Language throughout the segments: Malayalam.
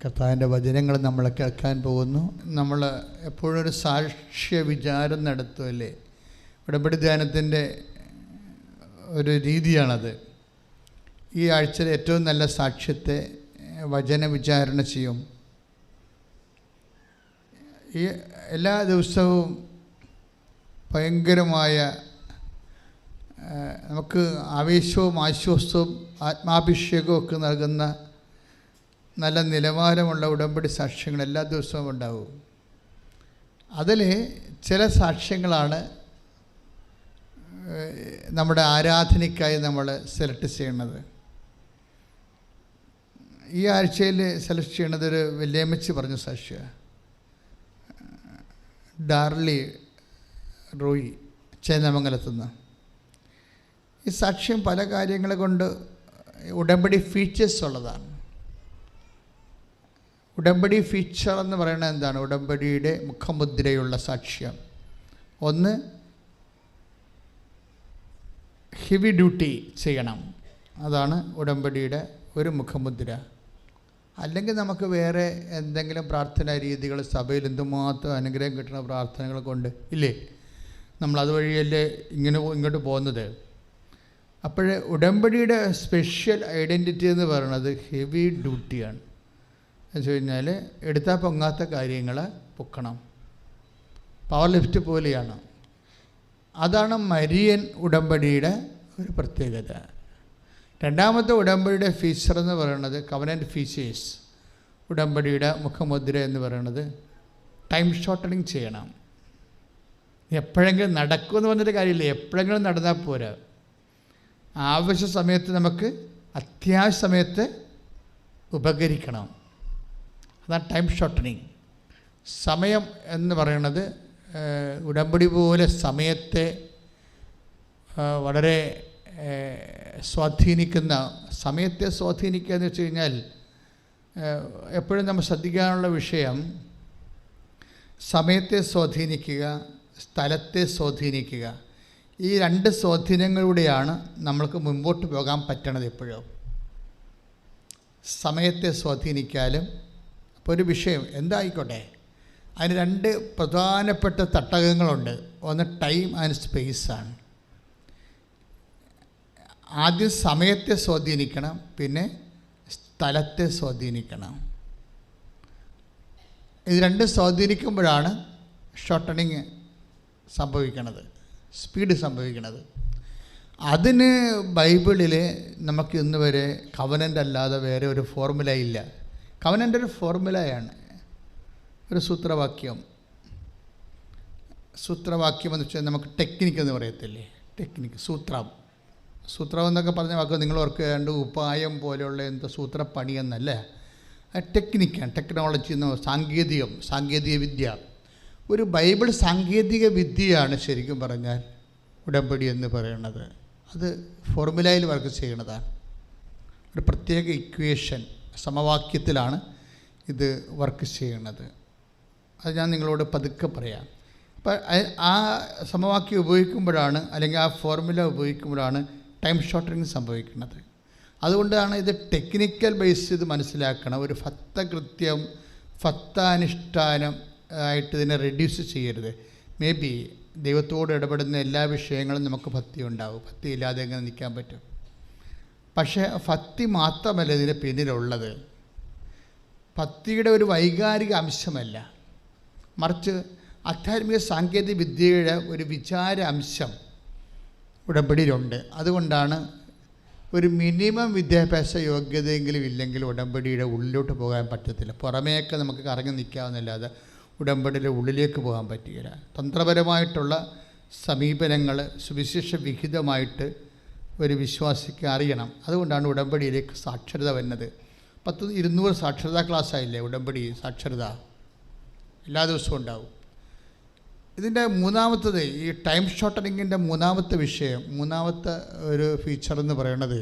കർത്താവിൻ്റെ വചനങ്ങൾ നമ്മൾ കേൾക്കാൻ പോകുന്നു. നമ്മൾ എപ്പോഴും ഒരു സാക്ഷ്യ വിചാരം നടത്തുമല്ലേ. ഉടമ്പടി ധ്യാനത്തിൻ്റെ ഒരു രീതിയാണത്. ഈ ആഴ്ചയിലെ ഏറ്റവും നല്ല സാക്ഷ്യത്തെ വചന വിചാരണ ചെയ്യും. ഈ എല്ലാ ദിവസവും ഭയങ്കരമായ നമുക്ക് ആവേശവും ആശ്വാസവും ആത്മാഭിഷേകവും ഒക്കെ നൽകുന്ന നല്ല നിലവാരമുള്ള ഉടമ്പടി സാക്ഷ്യങ്ങൾ എല്ലാ ദിവസവും ഉണ്ടാവും. അതിൽ ചില സാക്ഷ്യങ്ങളാണ് നമ്മുടെ ആരാധനയ്ക്കായി നമ്മൾ സെലക്ട് ചെയ്യുന്നത്. ഈ ആഴ്ചയിൽ സെലക്ട് ചെയ്യണത് ഒരു വല്യമ്മച്ചി പറഞ്ഞ സാക്ഷ്യ, ഡാർലി റോയി, ചേന്നമംഗലത്തുനിന്ന്. ഈ സാക്ഷ്യം പല കാര്യങ്ങളെ കൊണ്ട് ഉടമ്പടി ഫീച്ചേഴ്സ് ഉള്ളതാണ്. ഉടമ്പടി ഫീച്ചർ എന്ന് പറയുന്നത് എന്താണ്? ഉടമ്പടിയുടെ മുഖമുദ്രയുള്ള സാക്ഷ്യം. ഒന്ന്, ഹെവി ഡ്യൂട്ടി ചെയ്യണം, അതാണ് ഉടമ്പടിയുടെ ഒരു മുഖമുദ്ര. അല്ലെങ്കിൽ നമുക്ക് വേറെ എന്തെങ്കിലും പ്രാർത്ഥനാ രീതികൾ, സഭയിൽ എന്തുമാത്രം അനുഗ്രഹം കിട്ടുന്ന പ്രാർത്ഥനകൾ കൊണ്ട് ഇല്ലേ, നമ്മളതുവഴിയല്ലേ ഇങ്ങോട്ട് പോകുന്നത്. അപ്പോൾ ഉടമ്പടിയുടെ സ്പെഷ്യൽ ഐഡൻറ്റിറ്റി എന്ന് പറയുന്നത് ഹെവി ഡ്യൂട്ടിയാണ്. എന്ന് വെച്ച് കഴിഞ്ഞാൽ എടുത്താൽ പൊങ്ങാത്ത കാര്യങ്ങൾ പൊക്കണം, പവർ ലിഫ്റ്റ് പോലെയാണ്. അതാണ് മരിയൻ ഉടമ്പടിയുടെ ഒരു പ്രത്യേകത. രണ്ടാമത്തെ ഉടമ്പടിയുടെ ഫീച്ചർ എന്ന് പറയുന്നത് കവനൻ്റ് ഫീച്ചേഴ്സ്. ഉടമ്പടിയുടെ മുഖമുദ്ര എന്ന് പറയുന്നത് ടൈം ഷോർട്ടനിങ് ചെയ്യണം. എപ്പോഴെങ്കിലും നടക്കുമെന്ന് പറഞ്ഞിട്ട് കാര്യമില്ല, എപ്പോഴെങ്കിലും നടന്നാൽ പോരാ. ആവശ്യ സമയത്ത് നമുക്ക് അത്യാവശ്യ സമയത്ത് ഉപകരിക്കണം. അതാണ് ടൈം ഷോർട്ടനിങ്. സമയം എന്ന് പറയുന്നത് ഉടമ്പടി പോലെ സമയത്തെ വളരെ സമയത്തെ സ്വാധീനിക്കുക എന്ന് വെച്ച് കഴിഞ്ഞാൽ എപ്പോഴും നമ്മൾ ശ്രദ്ധിക്കാനുള്ള വിഷയം സമയത്തെ സ്വാധീനിക്കുക, സ്ഥലത്തെ സ്വാധീനിക്കുക. ഈ രണ്ട് സ്വാധീനങ്ങളിലൂടെയാണ് നമ്മൾക്ക് മുമ്പോട്ട് പോകാൻ പറ്റണത്. എപ്പോഴും സമയത്തെ സ്വാധീനിക്കാലും ഇപ്പോൾ ഒരു വിഷയം എന്തായിക്കോട്ടെ, അതിന് രണ്ട് പ്രധാനപ്പെട്ട തട്ടകങ്ങളുണ്ട്. ഒന്ന് ടൈം ആൻഡ് സ്പേസാണ്. ആദ്യം സമയത്തെ സ്വാധീനിക്കണം, പിന്നെ സ്ഥലത്തെ സ്വാധീനിക്കണം. ഇത് രണ്ടും സ്വാധീനിക്കുമ്പോഴാണ് ഷോർട്ടനിങ് സംഭവിക്കണത്, സ്പീഡ് സംഭവിക്കണത്. അതിന് ബൈബിളിൽ നമുക്ക് ഇന്ന് വരെ കവനൻ്റ് അല്ലാതെ വേറെ ഒരു ഫോർമുല ഇല്ല. കവനൻ്റ് ഒരു ഫോർമുലയാണ്, ഒരു സൂത്രവാക്യം. എന്ന് വെച്ചാൽ നമുക്ക് ടെക്നിക്ക് എന്ന് പറയത്തില്ലേ, ടെക്നിക്ക്, സൂത്രം എന്നൊക്കെ പറഞ്ഞ വാക്ക് നിങ്ങൾ ഓർക്കേണ്ട ഉപായം പോലെയുള്ള എന്തോ സൂത്രപ്പണി എന്നല്ല. ടെക്നിക്കാണ്, ടെക്നോളജി എന്ന്, സാങ്കേതിക വിദ്യ. ഒരു ബൈബിൾ സാങ്കേതിക വിദ്യയാണ് ശരിക്കും പറഞ്ഞാൽ ഉടമ്പടി എന്ന് പറയുന്നത്. അത് ഫോർമുലയിൽ വർക്ക് ചെയ്യണതാണ്. ഒരു പ്രത്യേക ഇക്വേഷൻ, സമവാക്യത്തിലാണ് ഇത് വർക്ക് ചെയ്യണത്. അത് ഞാൻ നിങ്ങളോട് പതുക്കെ പറയാം. അപ്പം ആ സമവാക്യം ഉപയോഗിക്കുമ്പോഴാണ്, അല്ലെങ്കിൽ ആ ഫോർമുല ഉപയോഗിക്കുമ്പോഴാണ് ടൈം ഷോർട്ടനിങ് സംഭവിക്കുന്നത്. അതുകൊണ്ടാണ് ഇത് ടെക്നിക്കൽ ബേസ് ചെയ്ത് മനസ്സിലാക്കണം. ഒരു ഫത്തകൃത്യം, ഫത്താനുഷ്ഠാനം ആയിട്ട് ഇതിനെ റെഡ്യൂസ് ചെയ്യരുത്. മേ ബി ദൈവത്തോട് ഇടപെടുന്ന എല്ലാ വിഷയങ്ങളും നമുക്ക് ഭക്തി ഉണ്ടാവും. ഭക്തി ഇല്ലാതെ എങ്ങനെ നിൽക്കാൻ പറ്റും? പക്ഷേ ഭക്തി മാത്രമല്ല ഇതിന് പിന്നിലുള്ളത്. ഭക്തിയുടെ ഒരു വൈകാരിക അംശമല്ല, മറിച്ച് ആധ്യാത്മിക സാങ്കേതിക വിദ്യയുടെ ഒരു വിചാര അംശം ഉടമ്പടിയിലുണ്ട്. അതുകൊണ്ടാണ് ഒരു മിനിമം വിദ്യാഭ്യാസ യോഗ്യതയെങ്കിലും ഇല്ലെങ്കിൽ ഉടമ്പടിയുടെ ഉള്ളിലോട്ട് പോകാൻ പറ്റത്തില്ല. പുറമേയൊക്കെ നമുക്ക് കറങ്ങി നിൽക്കാവുന്നല്ലാതെ ഉടമ്പടിയുടെ ഉള്ളിലേക്ക് പോകാൻ പറ്റുകയില്ല. തന്ത്രപരമായിട്ടുള്ള സമീപനങ്ങൾ സുവിശേഷ വിഹിതമായിട്ട് ഒരു വിശ്വാസിക്ക് അറിയണം. അതുകൊണ്ടാണ് ഉടമ്പടിയിലേക്ക് സാക്ഷരത വരുന്നത്. 200 സാക്ഷരതാ ക്ലാസ്സായില്ലേ ഉടമ്പടി സാക്ഷരത, എല്ലാ ദിവസവും ഉണ്ടാവും. ഇതിൻ്റെ മൂന്നാമത്തത്, ഈ ടൈം ഷോർട്ടനിങ്ങിൻ്റെ മൂന്നാമത്തെ വിഷയം, മൂന്നാമത്തെ ഒരു ഫീച്ചർ എന്ന് പറയുന്നത്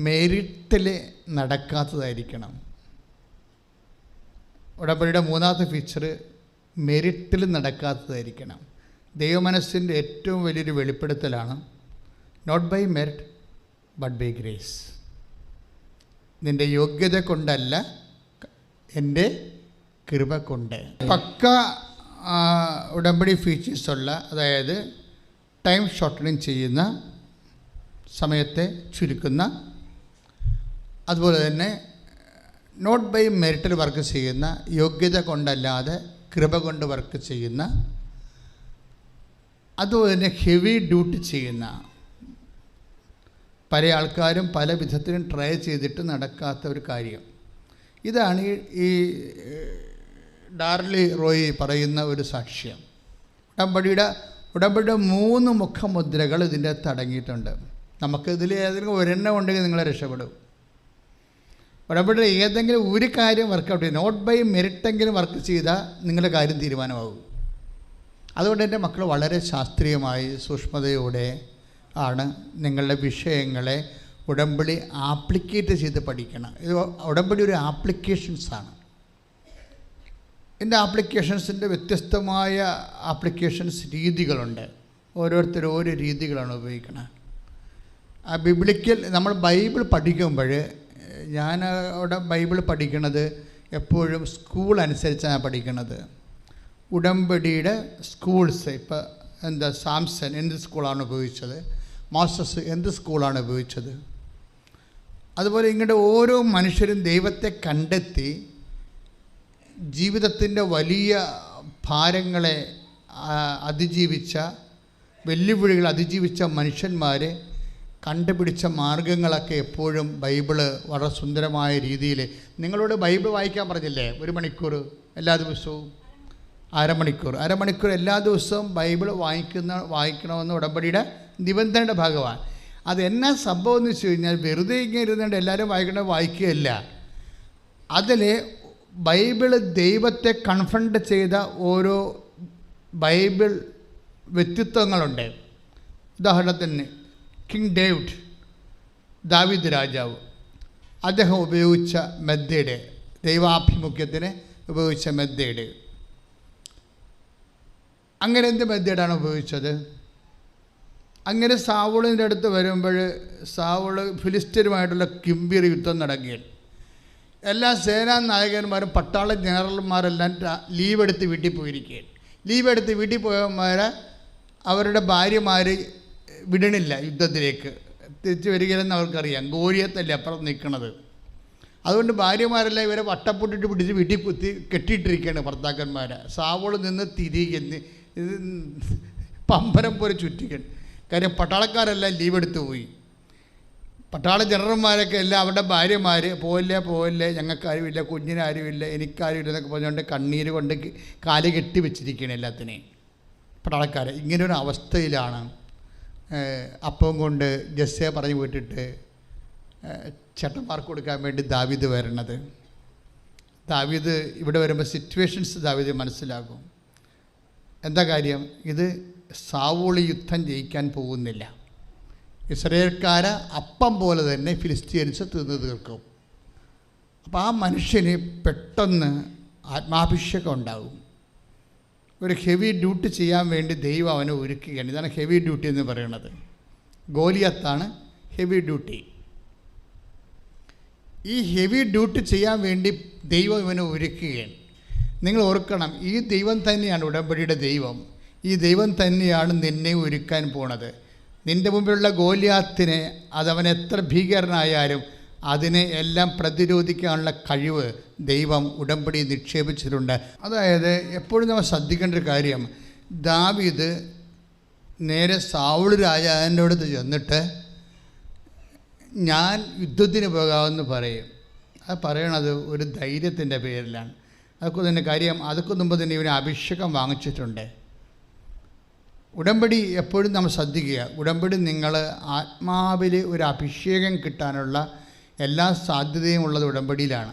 മെറിറ്റിൽ നടക്കാത്തതായിരിക്കണം. ഉടമ്പടിയുടെ മൂന്നാമത്തെ ഫീച്ചർ മെറിറ്റിൽ നടക്കാത്തതായിരിക്കണം. ദൈവമനസ്സിൻ്റെ ഏറ്റവും വലിയൊരു വെളിപ്പെടുത്തലാണ് not by merit but by grace. നിൻ്റെ യോഗ്യത കൊണ്ടല്ല, എൻ്റെ കൃപ കൊണ്ട്. പക്ക ഉടമ്പടി ഫീച്ചേഴ്സുള്ള, അതായത് ടൈം ഷോർട്ടനിങ് ചെയ്യുന്ന, സമയത്തെ ചുരുക്കുന്ന, അതുപോലെ തന്നെ നോട്ട് ബൈ മെറിറ്റിൽ വർക്ക് ചെയ്യുന്ന, യോഗ്യത കൊണ്ടല്ലാതെ കൃപ കൊണ്ട് വർക്ക് ചെയ്യുന്ന, അതുപോലെ തന്നെ ഹെവി ഡ്യൂട്ടി ചെയ്യുന്ന, പല ആൾക്കാരും പല വിധത്തിലും ട്രൈ ചെയ്തിട്ട് നടക്കാത്ത ഒരു കാര്യം. ഇതാണ് ഈ ഡാർലി റോയി പറയുന്ന ഒരു സാക്ഷ്യം. ഉടമ്പടിയുടെ 3 മുഖമുദ്രകൾ ഇതിൻ്റെ അകത്ത് അടങ്ങിയിട്ടുണ്ട്. നമുക്കിതിൽ ഏതെങ്കിലും ഒരെണ്ണം ഉണ്ടെങ്കിൽ നിങ്ങളെ രക്ഷപ്പെടും. ഉടമ്പടിയുടെ ഏതെങ്കിലും ഒരു കാര്യം വർക്കൗട്ട് ചെയ്യും, നോട്ട് ബൈ മെറിറ്റെങ്കിലും വർക്ക് ചെയ്താൽ നിങ്ങളുടെ കാര്യം തീരുമാനമാകും. അതുകൊണ്ട് എൻ്റെ മക്കൾ വളരെ ശാസ്ത്രീയമായി സൂക്ഷ്മതയോടെ ആണ് നിങ്ങളുടെ വിഷയങ്ങളെ ഉടമ്പടി ആപ്ലിക്കേറ്റ് ചെയ്ത് പഠിക്കണം. ഇത് ഉടമ്പടി ഒരു ആപ്ലിക്കേഷൻസാണ്. ഇതിൻ്റെ ആപ്ലിക്കേഷൻസിൻ്റെ വ്യത്യസ്തമായ ആപ്ലിക്കേഷൻസ് രീതികളുണ്ട്. ഓരോരുത്തരും ഓരോ രീതികളാണ് ഉപയോഗിക്കുന്നത്. ആ ബിബ്ലിക്കൽ നമ്മൾ ബൈബിൾ പഠിക്കുമ്പോൾ, ഞാൻ അവിടെ ബൈബിൾ പഠിക്കുന്നത് എപ്പോഴും സ്കൂൾ അനുസരിച്ചാണ് പഠിക്കുന്നത്. ഉടമ്പടിയുടെ സ്കൂൾസ്, ഇപ്പോൾ സാംസൺ എന്ത് സ്കൂളാണ് ഉപയോഗിച്ചത്, മോസസ് എന്ത് സ്കൂളാണ് ഉപയോഗിച്ചത്, അതുപോലെ ഇങ്ങോട്ട് ഓരോ മനുഷ്യരും ദൈവത്തെ കണ്ടെത്തി ജീവിതത്തിൻ്റെ വലിയ ഭാരങ്ങളെ അതിജീവിച്ച, വെല്ലുവിളികൾ അതിജീവിച്ച മനുഷ്യന്മാർ കണ്ടുപിടിച്ച മാർഗങ്ങളൊക്കെ എപ്പോഴും ബൈബിള് വളരെ സുന്ദരമായ രീതിയിൽ, നിങ്ങളോട് ബൈബിൾ വായിക്കാൻ പറഞ്ഞില്ലേ 1 മണിക്കൂർ എല്ലാ ദിവസവും, അരമണിക്കൂർ എല്ലാ ദിവസവും ബൈബിൾ വായിക്കണമെന്ന് ഉടമ്പടിയുടെ നിബന്ധനയുടെ ഭാഗമാണ്. അതെന്നാ സംഭവം എന്ന് വെച്ച് കഴിഞ്ഞാൽ, വെറുതെ ഇങ്ങനെ ഇരുന്നുകൊണ്ട് എല്ലാവരും വായിക്കുകയല്ല. അതിൽ ബൈബിൾ ദൈവത്തെ കൺഫ്രണ്ട് ചെയ്ത ഓരോ ബൈബിൾ വ്യക്തിത്വങ്ങളുണ്ട്. ഉദാഹരണത്തിന് കിങ് ദാവീദ് രാജാവ്, അദ്ദേഹം ഉപയോഗിച്ച മെത്തേഡ്, ദൈവാഭിമുഖ്യത്തിന് ഉപയോഗിച്ച മെത്തേഡ്. അങ്ങനെ എന്ത് മെത്തേഡാണ് ഉപയോഗിച്ചത്? അങ്ങനെ സാവൂളിൻ്റെ അടുത്ത് വരുമ്പോൾ, സാവൂള് ഫിലിസ്തീനുമായിട്ടുള്ള ഗംഭീര യുദ്ധം നടക്കുകയാണ്. എല്ലാ സേനാ നായകന്മാരും പട്ടാള ജനറൽമാരെല്ലാം ലീവെടുത്ത് വീട്ടിൽ പോയിരിക്കുകയാണ്. ലീവെടുത്ത് വീട്ടിൽ പോയവന്മാരെ അവരുടെ ഭാര്യമാർ വിടണില്ല യുദ്ധത്തിലേക്ക്, തിരിച്ചു വരികയില്ലെന്ന് അവർക്കറിയാം. ഗോലിയത്തല്ലേ അപ്പുറം നിൽക്കുന്നത്. അതുകൊണ്ട് ഭാര്യമാരെല്ലാം ഇവരെ വട്ടപ്പൊട്ടിട്ട് പിടിച്ച് വീട്ടിൽ കുത്തി കെട്ടിയിട്ടിരിക്കുകയാണ് ഭർത്താക്കന്മാരെ. സാവോള് നിന്ന് തിരികെ ഇത് പമ്പരം പോലെ ചുറ്റിക്കണം. കാര്യം പട്ടാളക്കാരെല്ലാം ലീവെടുത്ത് പോയി. പട്ടാള ജനറൽമാരൊക്കെ എല്ലാം അവരുടെ ഭാര്യമാർ പോവില്ലേ, ഞങ്ങൾക്കാരുമില്ല, കുഞ്ഞിനാരുമില്ല, എനിക്കാരുമില്ല എന്നൊക്കെ പറഞ്ഞുകൊണ്ട് കണ്ണീര് കൊണ്ട് കാല് കെട്ടി വെച്ചിരിക്കുകയാണ് എല്ലാത്തിനെയും പട്ടാളക്കാർ. ഇങ്ങനൊരു അവസ്ഥയിലാണ് അപ്പം കൊണ്ട് ജസ്സയെ പറഞ്ഞു വിട്ടിട്ട് ചേട്ടന്മാർക്ക് കൊടുക്കാൻ വേണ്ടി ദാവീദ് വരണത്. ദാവീദ് ഇവിടെ വരുമ്പോൾ സിറ്റുവേഷൻസ് ദാവീദ് മനസ്സിലാകും. എന്താ കാര്യം? ഇത് സാവൂള് യുദ്ധം ജയിക്കാൻ പോകുന്നില്ല. ഇസ്രായേൽക്കാരെ അപ്പം പോലെ തന്നെ ഫിലിസ്തീൻസ് തിന്നു തീർക്കും. അപ്പോൾ ആ മനുഷ്യന് പെട്ടെന്ന് ആത്മാഭിഷേകം ഉണ്ടാകും. ഒരു ഹെവി ഡ്യൂട്ടി ചെയ്യാൻ വേണ്ടി ദൈവം അവനെ ഒരുക്കുകയാണ്. ഇതാണ് ഹെവി ഡ്യൂട്ടി എന്ന് പറയുന്നത്. ഗോലിയത്താണ് ഹെവി ഡ്യൂട്ടി. ഈ ഹെവി ഡ്യൂട്ടി ചെയ്യാൻ വേണ്ടി ദൈവം ഇവനെ ഒരുക്കുകയാണ്. നിങ്ങൾ ഓർക്കണം, ഈ ദൈവം തന്നെയാണ് ഉടമ്പടിയുടെ ദൈവം. ഈ ദൈവം തന്നെയാണ് നിന്നെ ഒരുക്കാൻ പോണത്. നിൻ്റെ മുമ്പിലുള്ള ഗോലിയാത്തിനെ, അതവൻ എത്ര ഭീകരനായാലും അതിനെ എല്ലാം പ്രതിരോധിക്കാനുള്ള കഴിവ് ദൈവം ഉടമ്പടി നിക്ഷേപിച്ചിട്ടുണ്ട്. അതായത് എപ്പോഴും നമ്മൾ ശ്രദ്ധിക്കേണ്ട ഒരു കാര്യം, ദാവീദ് നേരെ സാവൂൾ രാജാവിൻ്റെ അടുത്ത് ചെന്നിട്ട് ഞാൻ യുദ്ധത്തിന് പോകാമെന്ന് പറയും. അത് പറയണത് ഒരു ധൈര്യത്തിൻ്റെ പേരിലാണ്. അതൊക്കെ തന്നെ കാര്യം, അതൊക്കെ മുമ്പ് തന്നെ ഇവന് അഭിഷേകം വാങ്ങിച്ചിട്ടുണ്ട്. ഉടമ്പടി എപ്പോഴും നമ്മൾ ശ്രദ്ധിക്കുക. ഉടമ്പടി നിങ്ങൾ ആത്മാവിൽ ഒരു അഭിഷേകം കിട്ടാനുള്ള എല്ലാ സാധ്യതയും ഉള്ളത് ഉടമ്പടിയിലാണ്.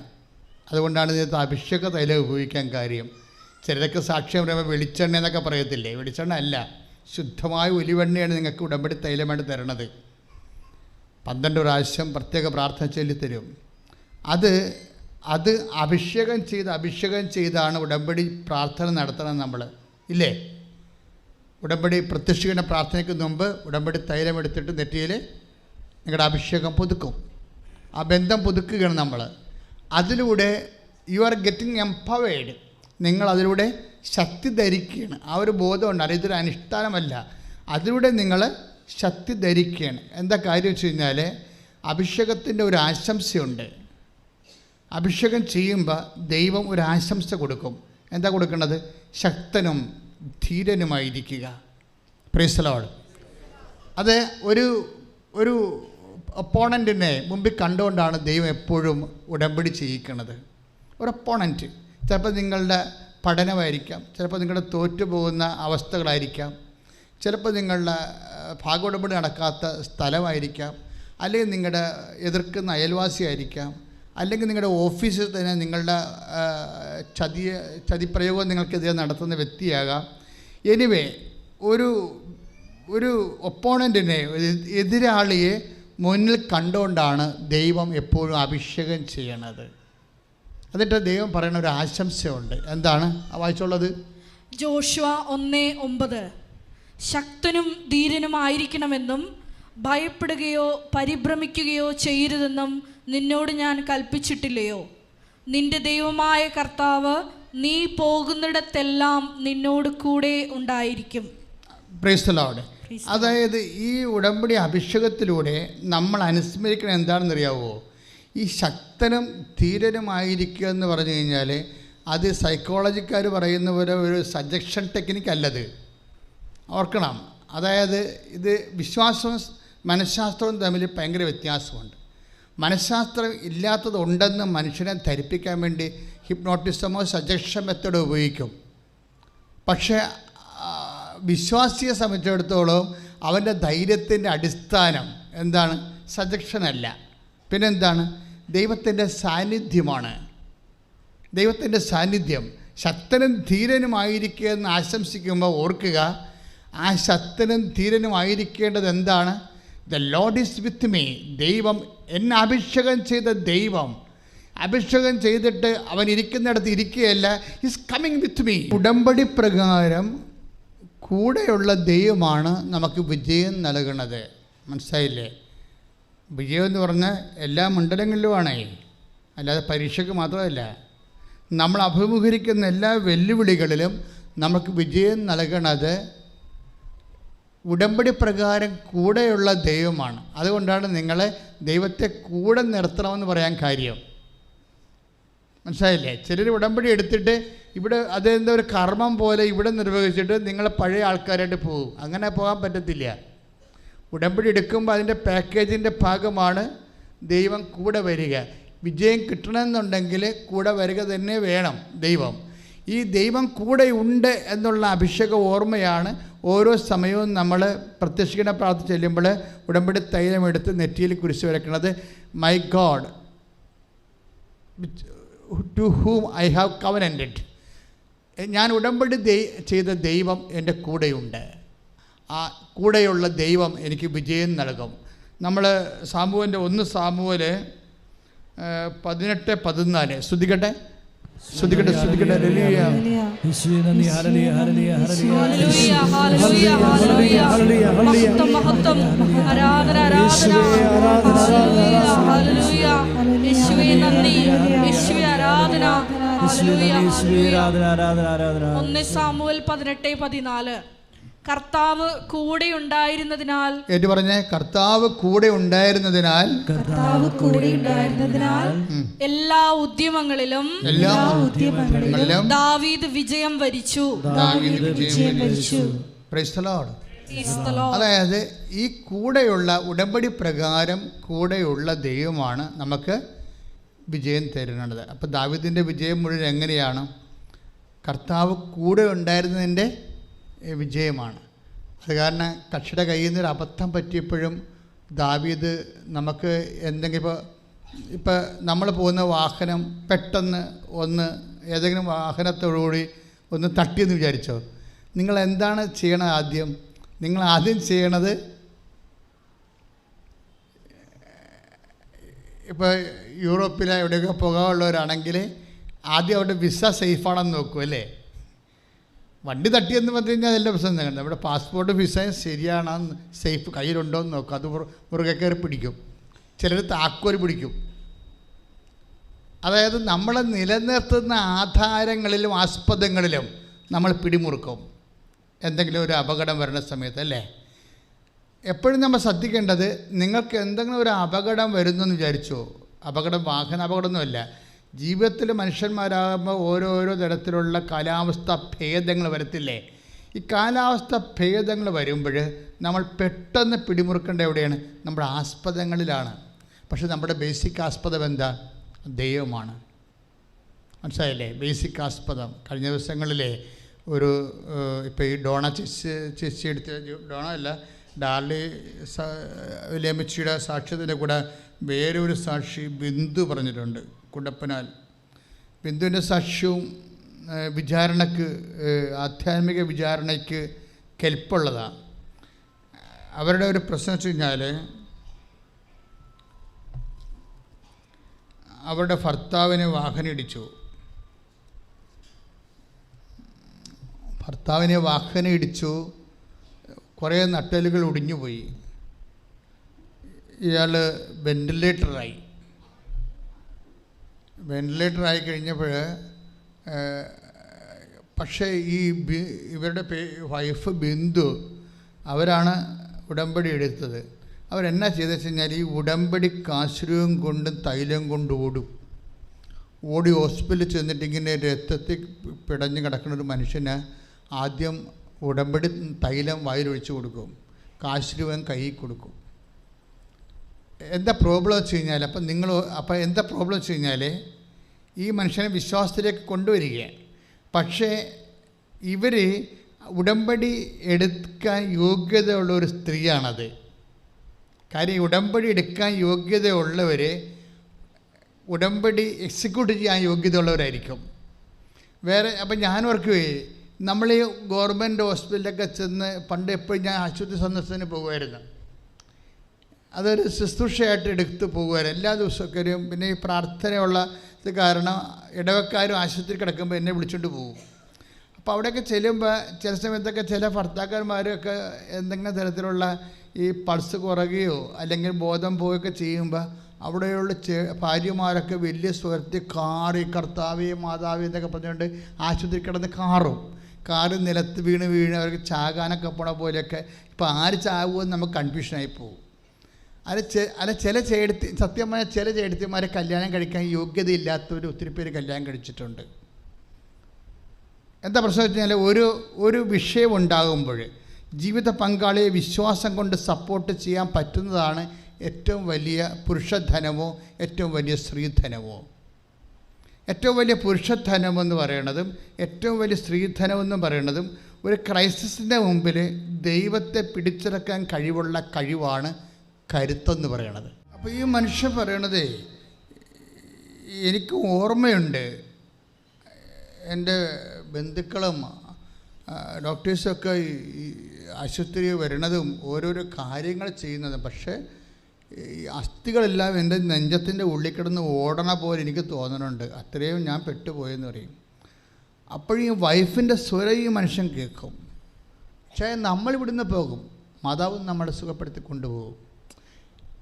അതുകൊണ്ടാണ് ഇതിനകത്ത് അഭിഷേക തൈലം ഉപയോഗിക്കാൻ കാര്യം. ചിലരൊക്കെ സാക്ഷ്യം പറയുമ്പോൾ വെളിച്ചെണ്ണ എന്നൊക്കെ പറയത്തില്ലേ, വെളിച്ചെണ്ണ അല്ല, ശുദ്ധമായ ഒലിവെണ്ണയാണ് നിങ്ങൾക്ക് ഉടമ്പടി തൈലമായിട്ട് തരണത്. 12 പ്രാവശ്യം പ്രത്യേക പ്രാർത്ഥന ചൊല്ലിത്തരും. അത് അഭിഷേകം ചെയ്താണ് ഉടമ്പടി പ്രാർത്ഥന നടത്തണം നമ്മൾ, ഇല്ലേ? ഉടമ്പടി പ്രത്യക്ഷീകരണ പ്രാർത്ഥനയ്ക്ക് മുമ്പ് ഉടമ്പടി തൈലം എടുത്തിട്ട് നെറ്റിയിൽ നിങ്ങളുടെ അഭിഷേകം പുതുക്കും. ആ ബന്ധം പുതുക്കുകയാണ് നമ്മൾ. അതിലൂടെ യു ആർ ഗെറ്റിംഗ് എംപവേർഡ്. നിങ്ങൾ അതിലൂടെ ശക്തി ധരിക്കുകയാണ്. ആ ഒരു ബോധമുണ്ട്. അറിയത്തൊരു അനുഷ്ഠാനമല്ല, അതിലൂടെ നിങ്ങൾ ശക്തി ധരിക്കുകയാണ്. എന്താ കാര്യം വെച്ച് കഴിഞ്ഞാൽ അഭിഷേകത്തിൻ്റെ ഒരു ആശംസയുണ്ട്. അഭിഷേകം ചെയ്യുമ്പോൾ ദൈവം ഒരു ആശംസ കൊടുക്കും. എന്താ കൊടുക്കേണ്ടത്? ശക്തനും ധീരനുമായിരിക്കുക. Praise the Lord. അത് ഒരു ഒപ്പോണൻറ്റിനെ മുമ്പിൽ കണ്ടുകൊണ്ടാണ് ദൈവം എപ്പോഴും ഉടമ്പടി ചെയ്യിക്കുന്നത്. ഒരു ഒപ്പോണൻറ്റ് ചിലപ്പോൾ നിങ്ങളുടെ പഠനമായിരിക്കാം, ചിലപ്പോൾ നിങ്ങളുടെ തോറ്റുപോകുന്ന അവസ്ഥകളായിരിക്കാം, ചിലപ്പോൾ നിങ്ങളുടെ ഭാഗോടമ്പടി നടക്കാത്ത സ്ഥലമായിരിക്കാം, അല്ലെങ്കിൽ നിങ്ങളുടെ എതിർക്കുന്ന അയൽവാസിയായിരിക്കാം, അല്ലെങ്കിൽ നിങ്ങളുടെ ഓഫീസിൽ തന്നെ നിങ്ങളുടെ ചതിപ്രയോഗം നിങ്ങൾക്കെതിരെ നടത്തുന്ന വ്യക്തിയാകാം. എനിവേ ഒരു ഒപ്പോണൻറ്റിനെ, എതിരാളിയെ മുന്നിൽ കണ്ടുകൊണ്ടാണ് ദൈവം എപ്പോഴും അഭിഷേകം ചെയ്യണത്. എന്നിട്ട് ദൈവം പറയുന്ന ഒരു ആശംസയുണ്ട്. എന്താണ് വായിച്ചുള്ളത്? ജോഷുവ 1:9 ശക്തനും ധീരനുമായിരിക്കണമെന്നും ഭയപ്പെടുകയോ പരിഭ്രമിക്കുകയോ ചെയ്യരുതെന്നും നിന്നോട് ഞാൻ കൽപ്പിച്ചിട്ടില്ലയോ? നിന്റെ ദൈവമായ കർത്താവ് നീ പോകുന്നിടത്തെല്ലാം നിന്നോട് കൂടെ ഉണ്ടായിരിക്കും. Price the Lord. അതായത് ഈ ഉടമ്പടി അഭിഷേകത്തിലൂടെ നമ്മൾ അനുസ്മരിക്കണം എന്താണെന്നറിയാവോ? ഈ ശക്തനും ധീരനുമായിരിക്കുക എന്ന് പറഞ്ഞു കഴിഞ്ഞാൽ അത് സൈക്കോളജിക്കാർ പറയുന്ന പോലെ ഒരു സജഷൻ ടെക്നിക്ക് അല്ലത്. ഓർക്കണം. അതായത് ഇത് വിശ്വാസവും മനഃശാസ്ത്രവും തമ്മിൽ ഭയങ്കര വ്യത്യാസമുണ്ട്. മനഃശാസ്ത്രം ഇല്ലാത്തതുണ്ടെന്ന് മനുഷ്യനെ ധരിപ്പിക്കാൻ വേണ്ടി ഹിപ്നോട്ടിസമോ സജഷൻ മെത്തഡോ ഉപയോഗിക്കും. പക്ഷേ വിശ്വാസിയെ സംബന്ധിച്ചിടത്തോളം അവൻ്റെ ധൈര്യത്തിൻ്റെ അടിസ്ഥാനം എന്താണ്? സജഷനല്ല, പിന്നെന്താണ്? ദൈവത്തിൻ്റെ സാന്നിധ്യമാണ്. ദൈവത്തിൻ്റെ സാന്നിധ്യം. ശക്തനും ധീരനുമായിരിക്കുക എന്ന് ആശംസിക്കുമ്പോൾ ഓർക്കുക, ആ ശക്തനും ധീരനുമായിരിക്കേണ്ടത് എന്താണ്? The Lord is with me. ദൈവം എന്നെ അഭിഷേകം ചെയ്ത ദൈവം അഭിഷേകം ചെയ്തിട്ട് അവൻ ഇരിക്കുന്നിടത്ത് ഇരിക്കുകയല്ല, ഈസ് കമ്മിങ് വിത്ത് മീ. ഉടമ്പടി പ്രകാരം കൂടെയുള്ള ദൈവമാണ് നമുക്ക് വിജയം നൽകുന്നത്. മനസ്സിലായില്ലേ? വിജയം എന്ന് പറഞ്ഞാൽ എല്ലാ മണ്ഡലങ്ങളിലുമാണേ, അല്ലാതെ പരീക്ഷയ്ക്ക് മാത്രമല്ല. നമ്മൾ അഭിമുഖീകരിക്കുന്ന എല്ലാ വെല്ലുവിളികളിലും നമുക്ക് വിജയം നൽകണത് ഉടമ്പടി പ്രകാരം കൂടെയുള്ള ദൈവമാണ്. അതുകൊണ്ടാണ് നിങ്ങളെ ദൈവത്തെ കൂടെ നിർത്തണമെന്ന് പറയാൻ കാര്യം. മനസ്സിലായില്ലേ? ചിലർ ഉടമ്പടി എടുത്തിട്ട് ഇവിടെ അതെന്താ ഒരു കർമ്മം പോലെ ഇവിടെ നിർവഹിച്ചിട്ട് നിങ്ങളെ പഴയ ആൾക്കാരായിട്ട് പോകും. അങ്ങനെ പോകാൻ പറ്റത്തില്ല. ഉടമ്പടി എടുക്കുമ്പോൾ അതിൻ്റെ പാക്കേജിൻ്റെ ഭാഗമാണ് ദൈവം കൂടെ വരിക. വിജയം കിട്ടണമെന്നുണ്ടെങ്കിൽ കൂടെ വരിക തന്നെ വേണം ദൈവം. ഈ ദൈവം കൂടെ ഉണ്ട് എന്നുള്ള അഭിഷേക ഓർമ്മയാണ് ഓരോ സമയവും നമ്മൾ പ്രത്യക്ഷീകരണ പ്രാർത്ഥന ചെല്ലുമ്പോൾ ഉടമ്പടി തൈലം എടുത്ത് നെറ്റിയിൽ കുരിശ് വരയ്ക്കുന്നത്. My God to whom I have covenanted. ഞാൻ ഉടമ്പടി ചെയ്ത ദൈവം എൻ്റെ കൂടെയുണ്ട്. ആ കൂടെയുള്ള ദൈവം എനിക്ക് വിജയം നൽകും. നമ്മൾ സാമുവേലിൻ്റെ 1 സാമുവേൽ 18:14 ശ്രദ്ധിക്കട്ടെ. സാമുവേൽ 18:14 കർത്താവ് കൂടെ ഉണ്ടായിരുന്നതിനാൽ. ഏറ്റു പറഞ്ഞേ, കർത്താവ് കൂടെ ഉണ്ടായിരുന്നതിനാൽ. എല്ലാ ഉദ്യമങ്ങളിലും ദാവീദ് വിജയം വരിച്ചു. Price the Lord. അതായത് ഈ കൂടെയുള്ള ഉടമ്പടി പ്രകാരം കൂടെയുള്ള ദൈവമാണ് നമുക്ക് വിജയം തരുന്നത്. അപ്പോൾ ദാവീദിൻ്റെ വിജയം മുഴുവൻ എങ്ങനെയാണ്? കർത്താവ് കൂടെ ഉണ്ടായിരുന്നതിൻ്റെ വിജയമാണ്. അത് കാരണം കക്ഷിയുടെ കയ്യിൽ നിന്നൊരു അബദ്ധം പറ്റിയപ്പോഴും ദാവീദ് നമുക്ക് എന്തെങ്കിലും ഇപ്പോൾ നമ്മൾ പോകുന്ന വാഹനം പെട്ടെന്ന് ഏതെങ്കിലും വാഹനത്തോടുകൂടി ഒന്ന് തട്ടിയെന്ന് വിചാരിച്ചോ, നിങ്ങൾ എന്താണ് ചെയ്യണത്? നിങ്ങൾ ആദ്യം ചെയ്യണത്, ഇപ്പോൾ യൂറോപ്പിലെ എവിടെയൊക്കെ പോകാനുള്ളവരാണെങ്കിൽ ആദ്യം അവിടെ വിസ സേഫാണെന്ന് നോക്കും അല്ലേ? വണ്ടി തട്ടിയെന്ന് പറഞ്ഞു കഴിഞ്ഞാൽ അതെല്ലാം പ്രശ്നം തന്നെ. നമ്മുടെ പാസ്പോർട്ട് വിസയും ശരിയാണെന്ന് സേഫ് കയ്യിലുണ്ടോ എന്ന് നോക്കും. അത് മുറുകെ കയറി പിടിക്കും. ചിലർ താക്കോൽ പിടിക്കും. അതായത് നമ്മളെ നിലനിർത്തുന്ന ആധാരങ്ങളിലും ആസ്പദങ്ങളിലും നമ്മൾ പിടിമുറുക്കും എന്തെങ്കിലും ഒരു അപകടം വരുന്ന സമയത്ത്, അല്ലേ? എപ്പോഴും നമ്മൾ ശ്രദ്ധിക്കേണ്ടത്, നിങ്ങൾക്ക് എന്തെങ്കിലും ഒരു അപകടം വരുന്നെന്ന് വിചാരിച്ചോ, അപകടം വാഹന അപകടമൊന്നുമല്ല, ജീവിതത്തിൽ മനുഷ്യന്മാരാകുമ്പോൾ ഓരോരോ തരത്തിലുള്ള കാലാവസ്ഥ ഭേദങ്ങൾ വരത്തില്ലേ? ഈ കാലാവസ്ഥ ഭേദങ്ങൾ വരുമ്പോൾ നമ്മൾ പെട്ടെന്ന് പിടിമുറുക്കേണ്ട എവിടെയാണ്? നമ്മുടെ ആസ്പദങ്ങളിലാണ്. പക്ഷെ നമ്മുടെ ബേസിക് ആസ്പദം എന്താ? ദൈവമാണ്. മനസ്സിലായില്ലേ? ബേസിക് ആസ്പദം. കഴിഞ്ഞ ദിവസങ്ങളിലെ ഒരു ഇപ്പോൾ ഈ ഡോണ ചേച്ചി എടുത്ത ഡോണ അല്ല, ഡാർലി ലേമിച്ചിയുടെ സാക്ഷ്യത്തിൻ്റെ കൂടെ വേറൊരു സാക്ഷി ബിന്ദു പറഞ്ഞിട്ടുണ്ട്, കുടപ്പനാൽ. ബിന്ദുവിൻ്റെ സാക്ഷ്യവും വിചാരണയ്ക്ക്, ആധ്യാത്മിക വിചാരണയ്ക്ക് കെൽപ്പുള്ളതാണ്. അവരുടെ ഒരു പ്രശ്നം വെച്ച് കഴിഞ്ഞാൽ, അവരുടെ ഭർത്താവിനെ വാഹനമിടിച്ചു. ഭർത്താവിനെ വാഹനം ഇടിച്ചു, കുറേ നട്ടലുകൾ ഒടിഞ്ഞുപോയി. ഇയാൾ വെൻറ്റിലേറ്ററായി കഴിഞ്ഞപ്പോൾ, പക്ഷേ ഈ ഇവരുടെ വൈഫ് ബിന്ദു അവരാണ് ഉടമ്പടി എടുത്തത്. അവരെന്നാ ചെയ്തെന്ന് വെച്ച് കഴിഞ്ഞാൽ, ഈ ഉടമ്പടി കാശ്രൂപം കൊണ്ടും തൈലം കൊണ്ട് ഓടി ഹോസ്പിറ്റലിൽ ചെന്നിട്ട് ഇങ്ങനെ രക്തത്തിൽ പിടഞ്ഞ് കിടക്കുന്ന ഒരു മനുഷ്യന് ആദ്യം ഉടമ്പടി തൈലം വായിലൊഴിച്ച് കൊടുക്കും, കാശ്രൂപം കയ്യിൽ കൊടുക്കും. എന്താ പ്രോബ്ലം വെച്ച് കഴിഞ്ഞാൽ, എന്താ പ്രോബ്ലം വെച്ച് കഴിഞ്ഞാൽ, ഈ മനുഷ്യനെ വിശ്വാസത്തിലേക്ക് കൊണ്ടുവരികയാണ്. പക്ഷേ ഇവർ ഉടമ്പടി എടുക്കാൻ യോഗ്യതയുള്ള ഒരു സ്ത്രീയാണത്. കാര്യം ഉടമ്പടി എടുക്കാൻ യോഗ്യതയുള്ളവർ ഉടമ്പടി എക്സിക്യൂട്ട് ചെയ്യാൻ യോഗ്യതയുള്ളവരായിരിക്കും. അപ്പം ഞാനോർക്കുവേ, നമ്മൾ ഈ ഗവൺമെൻറ് ഹോസ്പിറ്റലൊക്കെ ചെന്ന് പണ്ട് എപ്പോഴും ഞാൻ ആശുപത്രി സന്ദർശനത്തിന് പോകുമായിരുന്നു. അതൊരു ശുശ്രൂഷയായിട്ട് എടുത്ത് പോകുമായിരുന്നു എല്ലാ ദിവസമൊക്കെ. പിന്നെ ഈ പ്രാർത്ഥനയുള്ള ഇത് കാരണം ഇടവക്കാരും ആശുപത്രി കിടക്കുമ്പോൾ എന്നെ വിളിച്ചുകൊണ്ട് പോകും. അപ്പോൾ അവിടെയൊക്കെ ചെല്ലുമ്പോൾ ചില സമയത്തൊക്കെ ചില ഭർത്താക്കന്മാരൊക്കെ എന്തെങ്കിലും തരത്തിലുള്ള ഈ പൾസ് കുറയുകയോ അല്ലെങ്കിൽ ബോധം പോവുകയൊക്കെ ചെയ്യുമ്പോൾ അവിടെയുള്ള ഭാര്യമാരൊക്കെ വലിയ സ്വരത്തിൽ കാറി കർത്താവേ മാതാവേ എന്നൊക്കെ പറഞ്ഞുകൊണ്ട് ആശുപത്രി കിടന്ന് കാറ് നിലത്ത് വീണ് അവർക്ക് ചാകാനൊക്കെ പോണ പോലെയൊക്കെ. ഇപ്പോൾ ആര് ചാകുമെന്ന് നമുക്ക് കൺഫ്യൂഷനായി പോകും. ചില സത്യമായ ചില ചേട്ടത്തിമാരെ കല്യാണം കഴിക്കാൻ യോഗ്യതയില്ലാത്തവർ ഒത്തിരി പേര് കല്യാണം കഴിച്ചിട്ടുണ്ട്. എന്താ പ്രശ്നം വെച്ച് കഴിഞ്ഞാൽ, ഒരു വിഷയം ഉണ്ടാകുമ്പോൾ ജീവിത പങ്കാളിയെ വിശ്വാസം കൊണ്ട് സപ്പോർട്ട് ചെയ്യാൻ പറ്റുന്നതാണ് ഏറ്റവും വലിയ പുരുഷധനമോ ഏറ്റവും വലിയ സ്ത്രീധനമോ. ഏറ്റവും വലിയ പുരുഷധനമെന്ന് പറയണതും ഏറ്റവും വലിയ സ്ത്രീധനമെന്നും പറയണതും ഒരു ക്രൈസിസിൻ്റെ മുമ്പിൽ ദൈവത്തെ പിടിച്ചെടുക്കാൻ കഴിവാണ് കരുത്തെന്ന് പറയണത്. അപ്പോൾ ഈ മനുഷ്യൻ പറയണതേ, എനിക്ക് ഓർമ്മയുണ്ട് എൻ്റെ ബന്ധുക്കളും ഡോക്ടേഴ്സൊക്കെ ഈ ആശുപത്രി വരണതും ഓരോരോ കാര്യങ്ങൾ ചെയ്യുന്നതും. പക്ഷേ ഈ അസ്ഥികളെല്ലാം എൻ്റെ നെഞ്ചത്തിൻ്റെ ഉള്ളിൽ കിടന്ന് ഓടണ പോലെ എനിക്ക് തോന്നണുണ്ട്. അത്രയും ഞാൻ പെട്ടുപോയെന്ന് പറയും. അപ്പോഴീ വൈഫിൻ്റെ സ്വരം ഈ മനുഷ്യൻ കേൾക്കും. പക്ഷേ നമ്മളിവിടുന്ന് പോകും, മാതാവ് നമ്മളെ സുഖപ്പെടുത്തി കൊണ്ടുപോകും.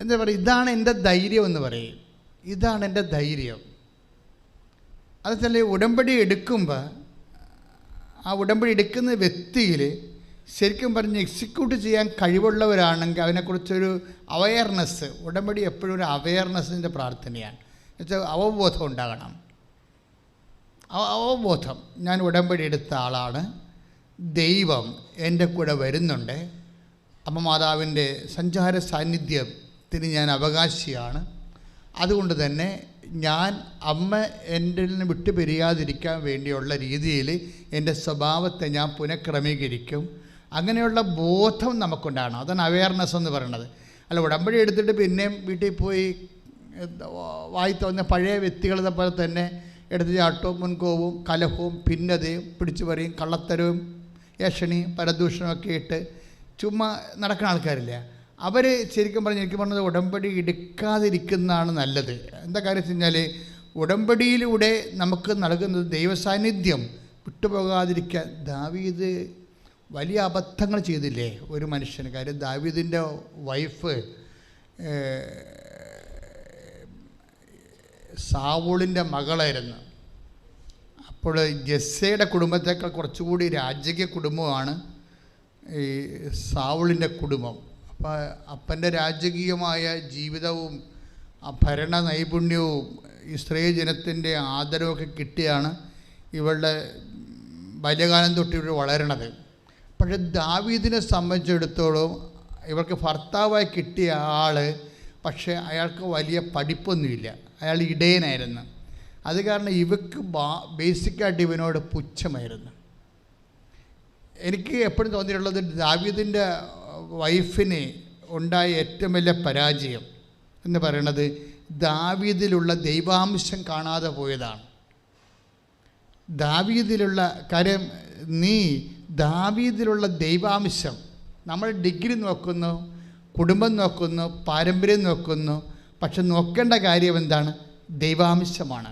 എന്താ പറയുക, ഇതാണ് എൻ്റെ ധൈര്യം എന്ന് പറയും. ഇതാണ് എൻ്റെ ധൈര്യം. അതുവെച്ചാൽ ഉടമ്പടി എടുക്കുമ്പോൾ ആ ഉടമ്പടി എടുക്കുന്ന വ്യക്തിയിൽ ശരിക്കും പറഞ്ഞ് എക്സിക്യൂട്ട് ചെയ്യാൻ കഴിവുള്ളവരാണെങ്കിൽ അതിനെക്കുറിച്ചൊരു അവയർനെസ്, ഉടമ്പടി എപ്പോഴും ഒരു അവയർനെസ്സിൻ്റെ പ്രാർത്ഥനയാണ്. എന്നുവെച്ചാൽ അവബോധം ഉണ്ടാകണം. അവബോധം, ഞാൻ ഉടമ്പടി എടുത്ത ആളാണ്, ദൈവം എൻ്റെ കൂടെ വരുന്നുണ്ട്, അമ്മ മാതാവിൻ്റെ സഞ്ചാര സാന്നിധ്യത്തിന് ഞാൻ അവകാശിയാണ്. അതുകൊണ്ട് തന്നെ ഞാൻ അമ്മ എൻ്റെ നിന്ന് വിട്ടുപിരിയാതിരിക്കാൻ വേണ്ടിയുള്ള രീതിയിൽ എൻ്റെ സ്വഭാവത്തെ ഞാൻ പുനഃക്രമീകരിക്കും. അങ്ങനെയുള്ള ബോധം നമുക്കുണ്ടാകണം. അതാണ് അവയർനെസ് എന്ന് പറയുന്നത്. അല്ല ഉടമ്പടി എടുത്തിട്ട് പിന്നെയും വീട്ടിൽ പോയി വായി തോന്നുന്ന പഴയ വ്യക്തികളെ പോലെ തന്നെ എടുത്ത് ചാട്ടവും മുൻകോവും കലഹവും ഭിന്നതയും പിടിച്ചുപറിയും കള്ളത്തരവും ഏഷണിയും പരദൂഷണമൊക്കെ ഇട്ട് ചുമ്മാ നടക്കുന്ന ആൾക്കാരില്ല. അവർ ശരിക്കും പറഞ്ഞത് ഉടമ്പടി എടുക്കാതിരിക്കുന്നതാണ് നല്ലത്. എന്താ കാര്യം വെച്ച് കഴിഞ്ഞാൽ, ഉടമ്പടിയിലൂടെ നമുക്ക് നൽകുന്നത് ദൈവസാന്നിധ്യം വിട്ടുപോകാതിരിക്കാൻ. ദാവീദ് വലിയ അബദ്ധങ്ങൾ ചെയ്തില്ലേ ഒരു മനുഷ്യന്. കാര്യം ദാവീദിൻ്റെ വൈഫ് സാവൂളിൻ്റെ മകളായിരുന്നു. അപ്പോൾ ജെസ്സയുടെ കുടുംബത്തേക്കാൾ കുറച്ചുകൂടി രാജകീയ കുടുംബമാണ് ഈ സാവൂളിൻ്റെ കുടുംബം. അപ്പോൾ അപ്പൻ്റെ രാജകീയമായ ജീവിതവും ഭരണ നൈപുണ്യവും ഈ സ്ത്രീ ജനത്തിൻ്റെ ആദരവൊക്കെ കിട്ടിയാണ് ഇവളുടെ ബാല്യകാലം തൊട്ട് ഇവർ വളരണത്. പക്ഷേ ദാവീദിനെ സംബന്ധിച്ചിടത്തോളം ഇവർക്ക് ഭർത്താവായി കിട്ടിയ ആൾ, പക്ഷേ അയാൾക്ക് വലിയ പഠിപ്പൊന്നുമില്ല, അയാൾ ഇടയനായിരുന്നു. അത് കാരണം ഇവക്ക് ബേസിക്കായിട്ട് ഇവനോട് പുച്ഛമായിരുന്നു. എനിക്ക് എപ്പോഴും തോന്നിയിട്ടുള്ളത് ദാവീദിൻ്റെ വൈഫിന് ഉണ്ടായ ഏറ്റവും വലിയ പരാജയം എന്ന് പറയുന്നത് ദാവീദിലുള്ള ദൈവാംശം കാണാതെ പോയതാണ്. ദാവീദിലുള്ള കാര്യം, നീ ദാവീദിലുള്ള ദൈവാംശം, നമ്മൾ ഡിഗ്രി നോക്കുന്നു, കുടുംബം നോക്കുന്നു, പാരമ്പര്യം നോക്കുന്നു, പക്ഷെ നോക്കേണ്ട കാര്യം എന്താണ്? ദൈവാംശമാണ്.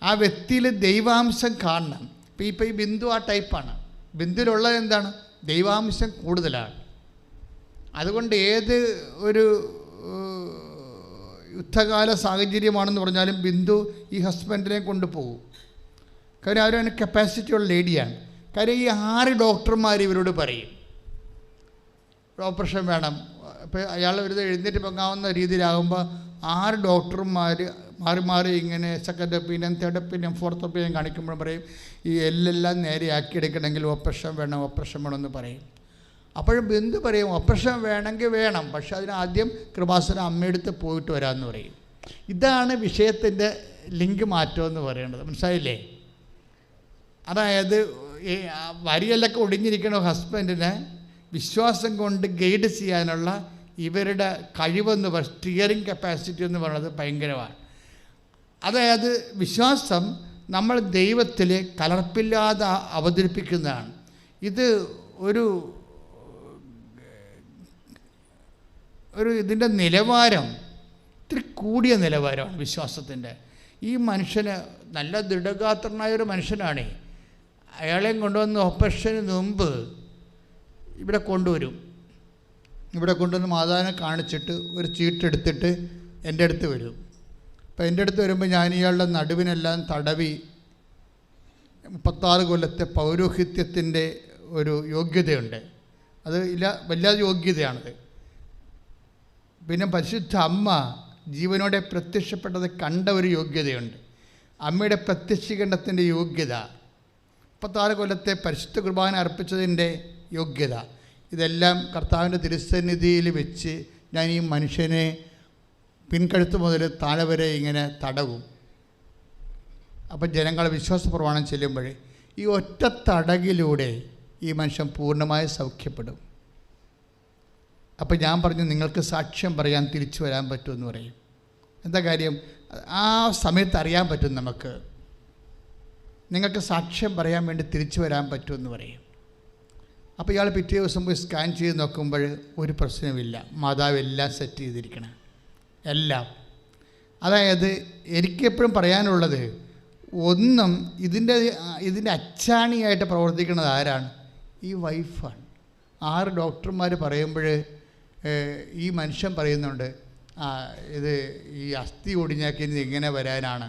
ആ വ്യക്തിയിൽ ദൈവാംശം കാണണം. ഇപ്പോൾ ഈ ബിന്ദു ആ ടൈപ്പാണ്. ബിന്ദുവിലുള്ളത് എന്താണ്? ദൈവാംശം കൂടുതലാണ്. അതുകൊണ്ട് ഏത് ഒരു യുദ്ധകാല സാഹചര്യമാണെന്ന് പറഞ്ഞാലും ബിന്ദു ഈ ഹസ്ബൻഡിനെ കൊണ്ടുപോകും. കാര്യം അവരവന് കപ്പാസിറ്റിയുള്ള ലേഡിയാണ്. കാര്യം ഈ 6 ഡോക്ടർമാർ ഇവരോട് പറയും ഓപ്പറേഷൻ വേണം. ഇപ്പോൾ അയാൾ ഒരു എഴുന്നേറ്റ് പൊങ്ങാവുന്ന രീതിയിലാകുമ്പോൾ 6 ഡോക്ടർമാർ മാറി മാറി ഇങ്ങനെ second opinion, third opinion, fourth opinion കാണിക്കുമ്പോൾ പറയും ഈ എല്ലാം നേരെയാക്കി എടുക്കണമെങ്കിൽ ഓപ്പറേഷൻ വേണമെന്ന് പറയും. അപ്പോഴും ബിന്ദു പറയും ഓപ്പറേഷൻ വേണമെങ്കിൽ വേണം, പക്ഷെ അതിനാദ്യം കൃപാസന അമ്മയെടുത്ത് പോയിട്ട് വരാമെന്ന് പറയും. ഇതാണ് വിഷയത്തിൻ്റെ ലിങ്ക് മാറ്റമെന്ന് പറയുന്നത്. മനസ്സിലായില്ലേ? അതായത് വരിയെല്ലൊക്കെ ഒടിഞ്ഞിരിക്കുന്ന ഹസ്ബൻഡിനെ വിശ്വാസം കൊണ്ട് ഗൈഡ് ചെയ്യാനുള്ള ഇവരുടെ കഴിവെന്ന് സ്റ്റിയറിംഗ് കപ്പാസിറ്റി എന്ന് പറയുന്നത് ഭയങ്കരമാണ്. അതായത് വിശ്വാസം നമ്മൾ ദൈവത്തിൽ കലർപ്പില്ലാതെ അവതരിപ്പിക്കുന്നതാണ്. ഇത് ഒരു ഇതിൻ്റെ നിലവാരം ഇത്തിരി കൂടിയ നിലവാരമാണ് വിശ്വാസത്തിൻ്റെ. ഈ മനുഷ്യന് നല്ല ദൃഢഗാത്രനായൊരു മനുഷ്യനാണ്. അയാളെയും കൊണ്ടുവന്ന് ഓപ്പറേഷന് മുമ്പ് ഇവിടെ കൊണ്ടുവരും. ഇവിടെ കൊണ്ടുവന്ന് മാതാവിനെ കാണിച്ചിട്ട് ഒരു ചീട്ടെടുത്തിട്ട് എൻ്റെ അടുത്ത് വരും. അപ്പോൾ എൻ്റെ അടുത്ത് വരുമ്പോൾ ഞാൻ ഇയാളുടെ നടുവിനെല്ലാം തടവി 36 കൊല്ലത്തെ പൗരോഹിത്യത്തിൻ്റെ ഒരു യോഗ്യതയുണ്ട്. അത് വല്ലാതെ യോഗ്യതയാണത്. പിന്നെ പരിശുദ്ധ അമ്മ ജീവനോടെ പ്രത്യക്ഷപ്പെട്ടത് കണ്ട ഒരു യോഗ്യതയുണ്ട്. അമ്മയുടെ പ്രത്യക്ഷീകരണത്തിൻ്റെ യോഗ്യത, 36 കൊല്ലത്തെ പരിശുദ്ധ കുർബാന അർപ്പിച്ചതിൻ്റെ യോഗ്യത, ഇതെല്ലാം കർത്താവിൻ്റെ തിരുസന്നിധിയിൽ വെച്ച് ഞാൻ ഈ മനുഷ്യനെ പിൻകഴുത്ത് മുതൽ താഴെ വരെ ഇങ്ങനെ തടവും. അപ്പം ജനങ്ങൾ വിശ്വാസപ്രമാണം ചെല്ലുമ്പോൾ ഈ ഒറ്റ തടകിലൂടെ ഈ മനുഷ്യൻ പൂർണ്ണമായി സൗഖ്യപ്പെടും. അപ്പം ഞാൻ പറഞ്ഞു നിങ്ങൾക്ക് സാക്ഷ്യം പറയാൻ തിരിച്ചു വരാൻ പറ്റുമെന്ന് പറയും. എന്താ കാര്യം? ആ സമയത്ത് അറിയാൻ പറ്റും നമുക്ക്, നിങ്ങൾക്ക് സാക്ഷ്യം പറയാൻ വേണ്ടി തിരിച്ചു വരാൻ പറ്റുമെന്ന് പറയും. അപ്പോൾ ഇയാൾ പിറ്റേ ദിവസം പോയി സ്കാൻ ചെയ്ത് നോക്കുമ്പോൾ ഒരു പ്രശ്നമില്ല, മാതാവ് എല്ലാം സെറ്റ് ചെയ്തിരിക്കണം, എല്ലാം. അതായത് എനിക്കെപ്പോഴും പറയാനുള്ളത്, ഒന്നും ഇതിൻ്റെ അച്ചാണിയായിട്ട് പ്രവർത്തിക്കുന്നത് ആരാണ്? ഈ വൈഫാണ്. 6 ഡോക്ടർമാർ പറയുമ്പോൾ ഈ മനുഷ്യൻ പറയുന്നുണ്ട്, ഇത് ഈ അസ്ഥി ഒടിഞ്ഞാക്കി ഇത് എങ്ങനെ വരാനാണ്?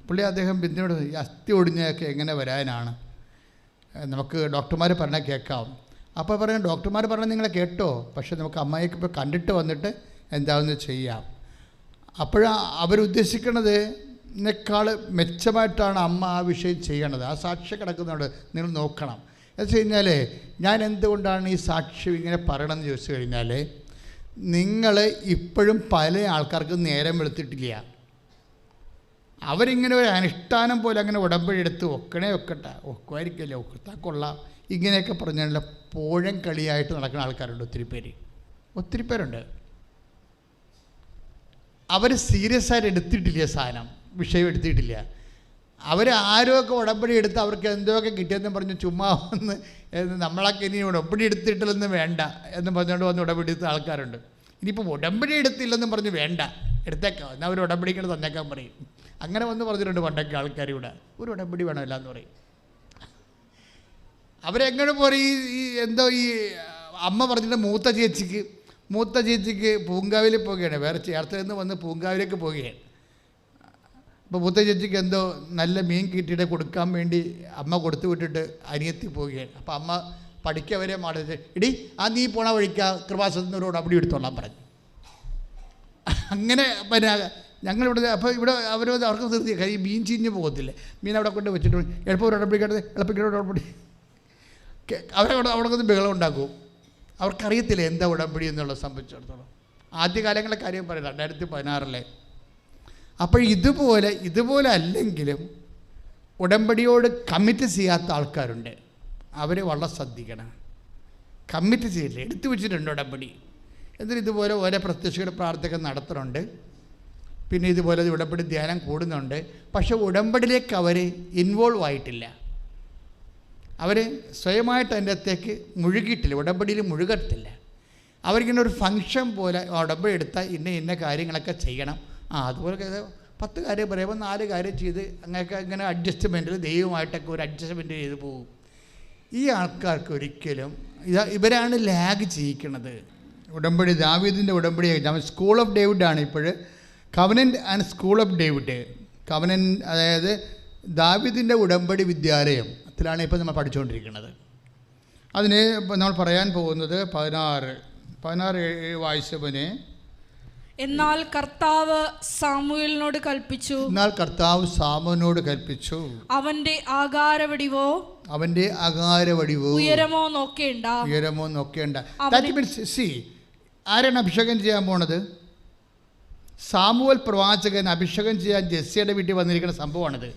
പുള്ളി അദ്ദേഹം ബിന്ദുനോട്, ഈ അസ്ഥി ഒടിഞ്ഞാക്കി എങ്ങനെ വരാനാണ്? നമുക്ക് ഡോക്ടർമാർ പറഞ്ഞാൽ കേൾക്കാം. അപ്പോൾ പറയാം, ഡോക്ടർമാർ പറഞ്ഞാൽ നിങ്ങളെ കേട്ടോ, പക്ഷേ നമുക്ക് അമ്മയ്ക്ക് ഇപ്പോൾ കണ്ടിട്ട് വന്നിട്ട് എന്താണെന്ന് ചെയ്യാം. അവരുദ്ദേശിക്കുന്നത് ിനേക്കാൾ മെച്ചമായിട്ടാണ് അമ്മ ആ വിഷയം ചെയ്യണത്. ആ സാക്ഷ്യം കിടക്കുന്നുണ്ട്, നിങ്ങൾ നോക്കണം. എന്ന് വെച്ച് കഴിഞ്ഞാൽ ഞാൻ എന്തുകൊണ്ടാണ് ഈ സാക്ഷ്യം ഇങ്ങനെ പറയണമെന്ന് ചോദിച്ചു കഴിഞ്ഞാൽ, നിങ്ങൾ ഇപ്പോഴും പല ആൾക്കാർക്കും നേരം വെളുത്തിട്ടില്ല. അവരിങ്ങനെ ഒരു അനുഷ്ഠാനം പോലെ അങ്ങനെ ഉടമ്പടി എടുത്ത് ഒക്കട്ടെ, ഒക്കുമായിരിക്കല്ലേ, ഒക്കത്താ കൊള്ളാം, ഇങ്ങനെയൊക്കെ പറഞ്ഞാൽ പോഴം കളിയായിട്ട് നടക്കുന്ന ആൾക്കാരുണ്ട്. ഒത്തിരി പേരുണ്ട്. അവർ സീരിയസ് ആയിട്ട് എടുത്തിട്ടില്ല, സാധനം വിഷയം എടുത്തിട്ടില്ല. അവർ ആരൊക്കെ ഉടമ്പടി എടുത്ത് അവർക്ക് എന്തൊക്കെ കിട്ടിയെന്ന് പറഞ്ഞ് ചുമ്മാ വന്ന് നമ്മളൊക്കെ ഇനി ഉടമ്പടി എടുത്തിട്ടില്ലെന്ന് വേണ്ട എന്ന് പറഞ്ഞുകൊണ്ട് വന്ന് ഉടമ്പടി എടുത്ത ആൾക്കാരുണ്ട്. ഇനിയിപ്പോൾ ഉടമ്പടി എടുത്തില്ലെന്നും പറഞ്ഞ് വേണ്ട, എടുത്തേക്കാം, എന്നാൽ അവർ ഉടമ്പടിക്കണ തന്നേക്കാൻ പറയും. അങ്ങനെ വന്ന് പറഞ്ഞിട്ടുണ്ട് പണ്ടൊക്കെ ആൾക്കാർ, ഇവിടെ ഒരു ഉടമ്പടി വേണമല്ല എന്ന് പറയും. അവരെങ്ങനെ പറയും, ഈ എന്തോ ഈ അമ്മ പറഞ്ഞിട്ട് മൂത്ത ചേച്ചിക്ക് പൂങ്കാവിൽ പോവുകയാണ്, വേറെ ചേർത്ത് നിന്ന് വന്ന് പൂങ്കാവിലേക്ക് പോവുകയാണ്. അപ്പോൾ മൂത്ത ചേച്ചിക്ക് എന്തോ നല്ല മീൻ കിട്ടിയിട്ട് കൊടുക്കാൻ വേണ്ടി അമ്മ കൊടുത്തു വിട്ടിട്ട് അനിയത്തി പോവുകയാണ്. അപ്പോൾ അമ്മ പഠിക്കവരെ മാറി ഇടി ആ നീ പോണ വഴിക്ക് കൃപാസനത്തിനോട് ഉടമ്പടി എടുത്തോളാൻ പറഞ്ഞു. അങ്ങനെ പിന്നെ ഞങ്ങളിവിടെ അപ്പോൾ ഇവിടെ അവർക്ക് നിർത്തി ഈ മീൻ ചീഞ്ഞ് പോകത്തില്ലേ, മീൻ അവിടെ കൊണ്ട് വെച്ചിട്ട് എളുപ്പം ഒരു ഉടമ്പടി കിടന്ന് എളുപ്പിക്കുന്ന ഉടമ്പടി അവിടെ കൊണ്ട് ബഹളം ഉണ്ടാക്കും. അവർക്കറിയത്തില്ല എന്താ ഉടമ്പടി എന്നുള്ള സംബന്ധിച്ചിടത്തോളം. ആദ്യകാലങ്ങളിലെ കാര്യം പറയാം 2016. അപ്പോൾ ഇതുപോലെ അല്ലെങ്കിലും ഉടമ്പടിയോട് കമ്മിറ്റ് ചെയ്യാത്ത ആൾക്കാരുണ്ട്. അവർ വളരെ ശ്രദ്ധിക്കണം. കമ്മിറ്റ് ചെയ്യില്ല, എടുത്തു വെച്ചിട്ടുണ്ട് ഉടമ്പടി. എന്നിട്ട് ഇതുപോലെ ഓരോ പ്രത്യക്ഷയുടെ പ്രാർത്ഥന നടത്തുന്നുണ്ട്. പിന്നെ ഇതുപോലെ ഉടമ്പടി ധ്യാനം കൂടുന്നുണ്ട്. പക്ഷേ ഉടമ്പടിയിലേക്ക് അവർ ഇൻവോൾവ് ആയിട്ടില്ല. അവർ സ്വയമായിട്ട് അതിൻ്റെ അകത്തേക്ക് മുഴുകിയിട്ടില്ല, ഉടമ്പടിയിൽ മുഴുകത്തില്ല. അവർക്കിങ്ങനെ ഒരു ഫങ്ഷൻ പോലെ ഉടമ്പടി എടുത്താൽ ഇന്ന കാര്യങ്ങളൊക്കെ ചെയ്യണം. അതുപോലെ 10 കാര്യം പറയുമ്പോൾ 4 കാര്യം ചെയ്ത് അങ്ങനെ അഡ്ജസ്റ്റ്മെൻറ്റിൽ ദൈവമായിട്ടൊക്കെ ഒരു അഡ്ജസ്റ്റ്മെൻറ്റ് ചെയ്ത് പോകും. ഈ ആൾക്കാർക്ക് ഒരിക്കലും ഇവരാണ് ലാഗ് ചെയ്യിക്കുന്നത്. ഉടമ്പടി ദാവീദിൻ്റെ ഉടമ്പടി സ്കൂൾ ഓഫ് ഡേവിഡാണ് ഇപ്പോൾ. Covenant and school of David. Covenant അതായത് ദാവീദിൻ്റെ ഉടമ്പടി വിദ്യാലയത്തിലാണ് ഇപ്പോൾ നമ്മൾ പഠിച്ചുകൊണ്ടിരിക്കുന്നത്. അതിന് ഇപ്പോൾ നമ്മൾ പറയാൻ പോകുന്നത് 16 വായിച്ചവനെ. എന്നാൽ കർത്താവ് സാമുവേലിനോട് കൽപ്പിച്ചു, അവന്റെ ആകാരവടിവോ ഉയരമോ നോക്കേണ്ട. ദാറ്റ് മീൻസ് ആരാണ് അഭിഷേകം ചെയ്യാൻ പോണത്? സാമുവേൽ പ്രവാചകൻ അഭിഷേകം ചെയ്യാൻ ജെസ്സിയുടെ വീട്ടിൽ വന്നിരിക്കുന്ന സംഭവമാണിത്.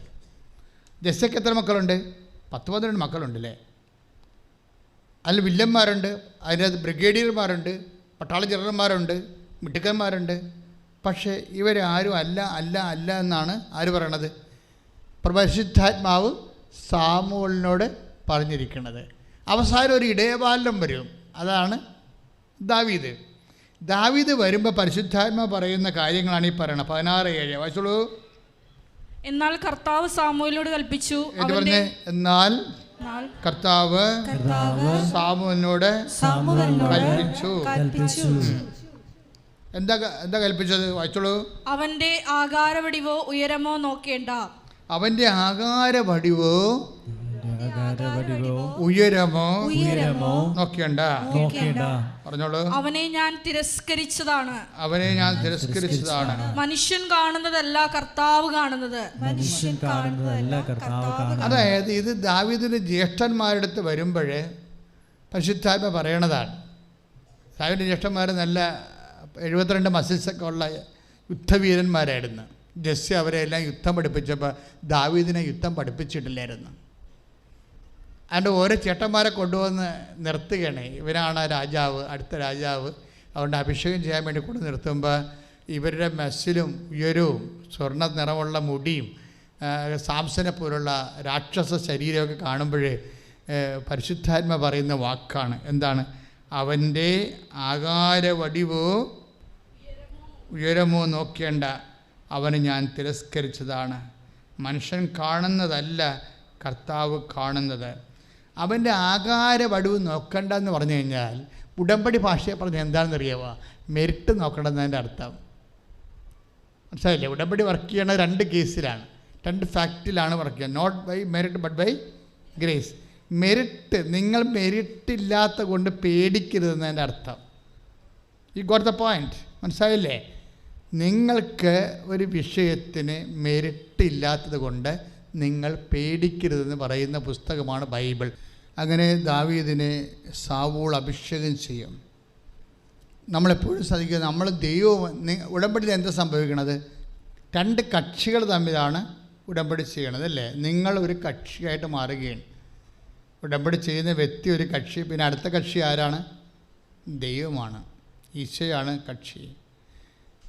ജെസ്സിക്ക് എത്ര മക്കളുണ്ട്? 10-12 മക്കളുണ്ടല്ലേ. അതിൽ വില്ലന്മാരുണ്ട്, അതിനകത്ത് ബ്രിഗേഡിയർമാരുണ്ട്, പട്ടാള ജനറൽമാരുണ്ട്, മിടുക്കന്മാരുണ്ട്. പക്ഷേ ഇവരാരും അല്ല എന്നാണ് ആര് പറയണത്? പരിശുദ്ധാത്മാവ് സാമുവേലിനോട് പറഞ്ഞിരിക്കുന്നത്. അവസാനം ഒരു ഇടയബാലൻ വരും, അതാണ് ദാവീദ് വരുമ്പോൾ പരിശുദ്ധാത്മാവ് പറയുന്ന കാര്യങ്ങളാണ് ഈ പറയണത്. 16:7 വായിച്ചോളൂ. എന്നാൽ കർത്താവ് സാമുവേലിനോട് കൽപ്പിച്ചു. എന്നാൽ കർത്താവ് സാമുവേലിനോട് കൽപ്പിച്ചു. എന്താ കൽപ്പിച്ചത്? വായിച്ചോളൂ. അവന്റെ ആകാരവടിവോ ഉയരമോ നോക്കേണ്ട. അവന്റെ ആകാരവടിവോ ഉയരമോ നോക്കേണ്ട. പറഞ്ഞോളൂ. അവനെ ഞാൻ തിരസ്കരിച്ചതാണ്. മനുഷ്യൻ കാണുന്നതല്ല കർത്താവ് കാണുന്നത്. അതായത് ഇത് ദാവീദിന്റെ ജ്യേഷ്ഠന്മാരുടെ അടുത്ത് വരുമ്പോഴേ പരിശുദ്ധാത്മ പറയണതാണ്. ദാവീദിന്റെ ജ്യേഷ്ഠന്മാർ നല്ല 72 മസിൽസൊക്കെ ഉള്ള യുദ്ധവീരന്മാരായിരുന്നു. ജെസ്സി അവരെല്ലാം യുദ്ധം പഠിപ്പിച്ചപ്പോൾ ദാവീദിനെ യുദ്ധം പഠിപ്പിച്ചിട്ടില്ലായിരുന്നു. അതുകൊണ്ട് ഓരോ ചേട്ടന്മാരെ കൊണ്ടുവന്ന് നിർത്തുകയാണ്. ഇവരാണ് രാജാവ്, അടുത്ത രാജാവ്. അതുകൊണ്ട് അഭിഷേകം ചെയ്യാൻ വേണ്ടി കൊണ്ട് നിർത്തുമ്പോൾ ഇവരുടെ മസിലും ഉയരവും സ്വർണ്ണ നിറമുള്ള മുടിയും സാംസനെ പോലുള്ള രാക്ഷസ ശരീരമൊക്കെ കാണുമ്പോഴേ പരിശുദ്ധാത്മ പറയുന്ന വാക്കാണ്. എന്താണ്? അവൻ്റെ ആകാരവടിവോ ഉയരമോ നോക്കേണ്ട, അവന് ഞാൻ തിരസ്കരിച്ചതാണ്. മനുഷ്യൻ കാണുന്നതല്ല കർത്താവ് കാണുന്നത്. അവൻ്റെ ആകാരവടിവ് നോക്കണ്ട എന്ന് പറഞ്ഞു കഴിഞ്ഞാൽ ഉടമ്പടി ഭാഷയെ പറഞ്ഞാൽ എന്താണെന്ന് അറിയാമോ? മെരിറ്റ് നോക്കണമെന്നതിൻ്റെ അർത്ഥം മനസ്സിലായില്ലേ? ഉടമ്പടി വർക്ക് ചെയ്യണത് 2 കേസിലാണ്, 2 ഫാക്റ്റിലാണ് വർക്ക് ചെയ്യുന്നത്. Not by merit but by grace. Merit, നിങ്ങൾ മെറിറ്റില്ലാത്ത കൊണ്ട് പേടിക്കരുതെന്നതിൻ്റെ അർത്ഥം. ഈ ഗോട്ട് ദ പോയിന്റ്. മനസ്സിലായില്ലേ? നിങ്ങൾക്ക് ഒരു വിഷയത്തിന് മെറിറ്റില്ലാത്തത് കൊണ്ട് നിങ്ങൾ പേടിക്കരുതെന്ന് പറയുന്ന പുസ്തകമാണ് ബൈബിൾ. അങ്ങനെ ദാവീദിനെ സാവൂൾ അഭിഷേകം ചെയ്യും. നമ്മളെപ്പോഴും ശ്രദ്ധിക്കുക, നമ്മൾ ദൈവം ഉടമ്പടിയിൽ എന്താ സംഭവിക്കണത്? 2 കക്ഷികൾ തമ്മിലാണ് ഉടമ്പടി ചെയ്യണത് അല്ലേ? നിങ്ങൾ ഒരു കക്ഷിയായിട്ട് മാറുകയാണ്. ഉടമ്പടി ചെയ്യുന്ന വ്യക്തി ഒരു കക്ഷി, പിന്നെ അടുത്ത കക്ഷി ആരാണ്? ദൈവമാണ്, ഈശോയാണ് കക്ഷി.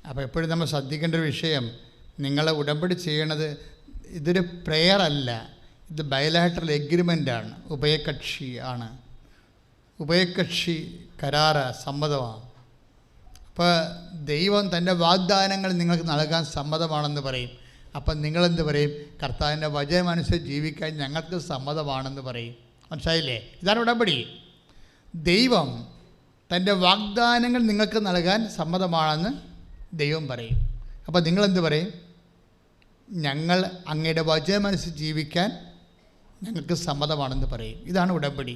അപ്പോൾ എപ്പോഴും നമ്മൾ ശ്രദ്ധിക്കേണ്ട ഒരു വിഷയം, നിങ്ങൾ ഉടമ്പടി ചെയ്യണത് ഇതൊരു പ്രെയർ അല്ല, ഇത് ബയലാറ്ററൽ എഗ്രിമെൻ്റാണ്, ഉഭയകക്ഷി ആണ്. ഉഭയകക്ഷി കരാറ് സമ്മതമാണ്. അപ്പോൾ ദൈവം തൻ്റെ വാഗ്ദാനങ്ങൾ നിങ്ങൾക്ക് നൽകാൻ സമ്മതമാണെന്ന് പറയും. അപ്പം നിങ്ങളെന്ത് പറയും? കർത്താവിൻ്റെ വചനമനുസരിച്ച് ജീവിക്കാൻ ഞങ്ങൾക്ക് സമ്മതമാണെന്ന് പറയും. മനസ്സിലായില്ലേ? ഇതാണ് ഉടമ്പടി. ദൈവം തൻ്റെ വാഗ്ദാനങ്ങൾ നിങ്ങൾക്ക് നൽകാൻ സമ്മതമാണെന്ന് ദൈവം പറയും. അപ്പോൾ നിങ്ങളെന്ത് പറയും? ഞങ്ങൾ അങ്ങയുടെ വചനമനുസരിച്ച് ജീവിക്കാൻ ഞങ്ങൾക്ക് സമ്മതമാണെന്ന് പറയും. ഇതാണ് ഉടമ്പടി.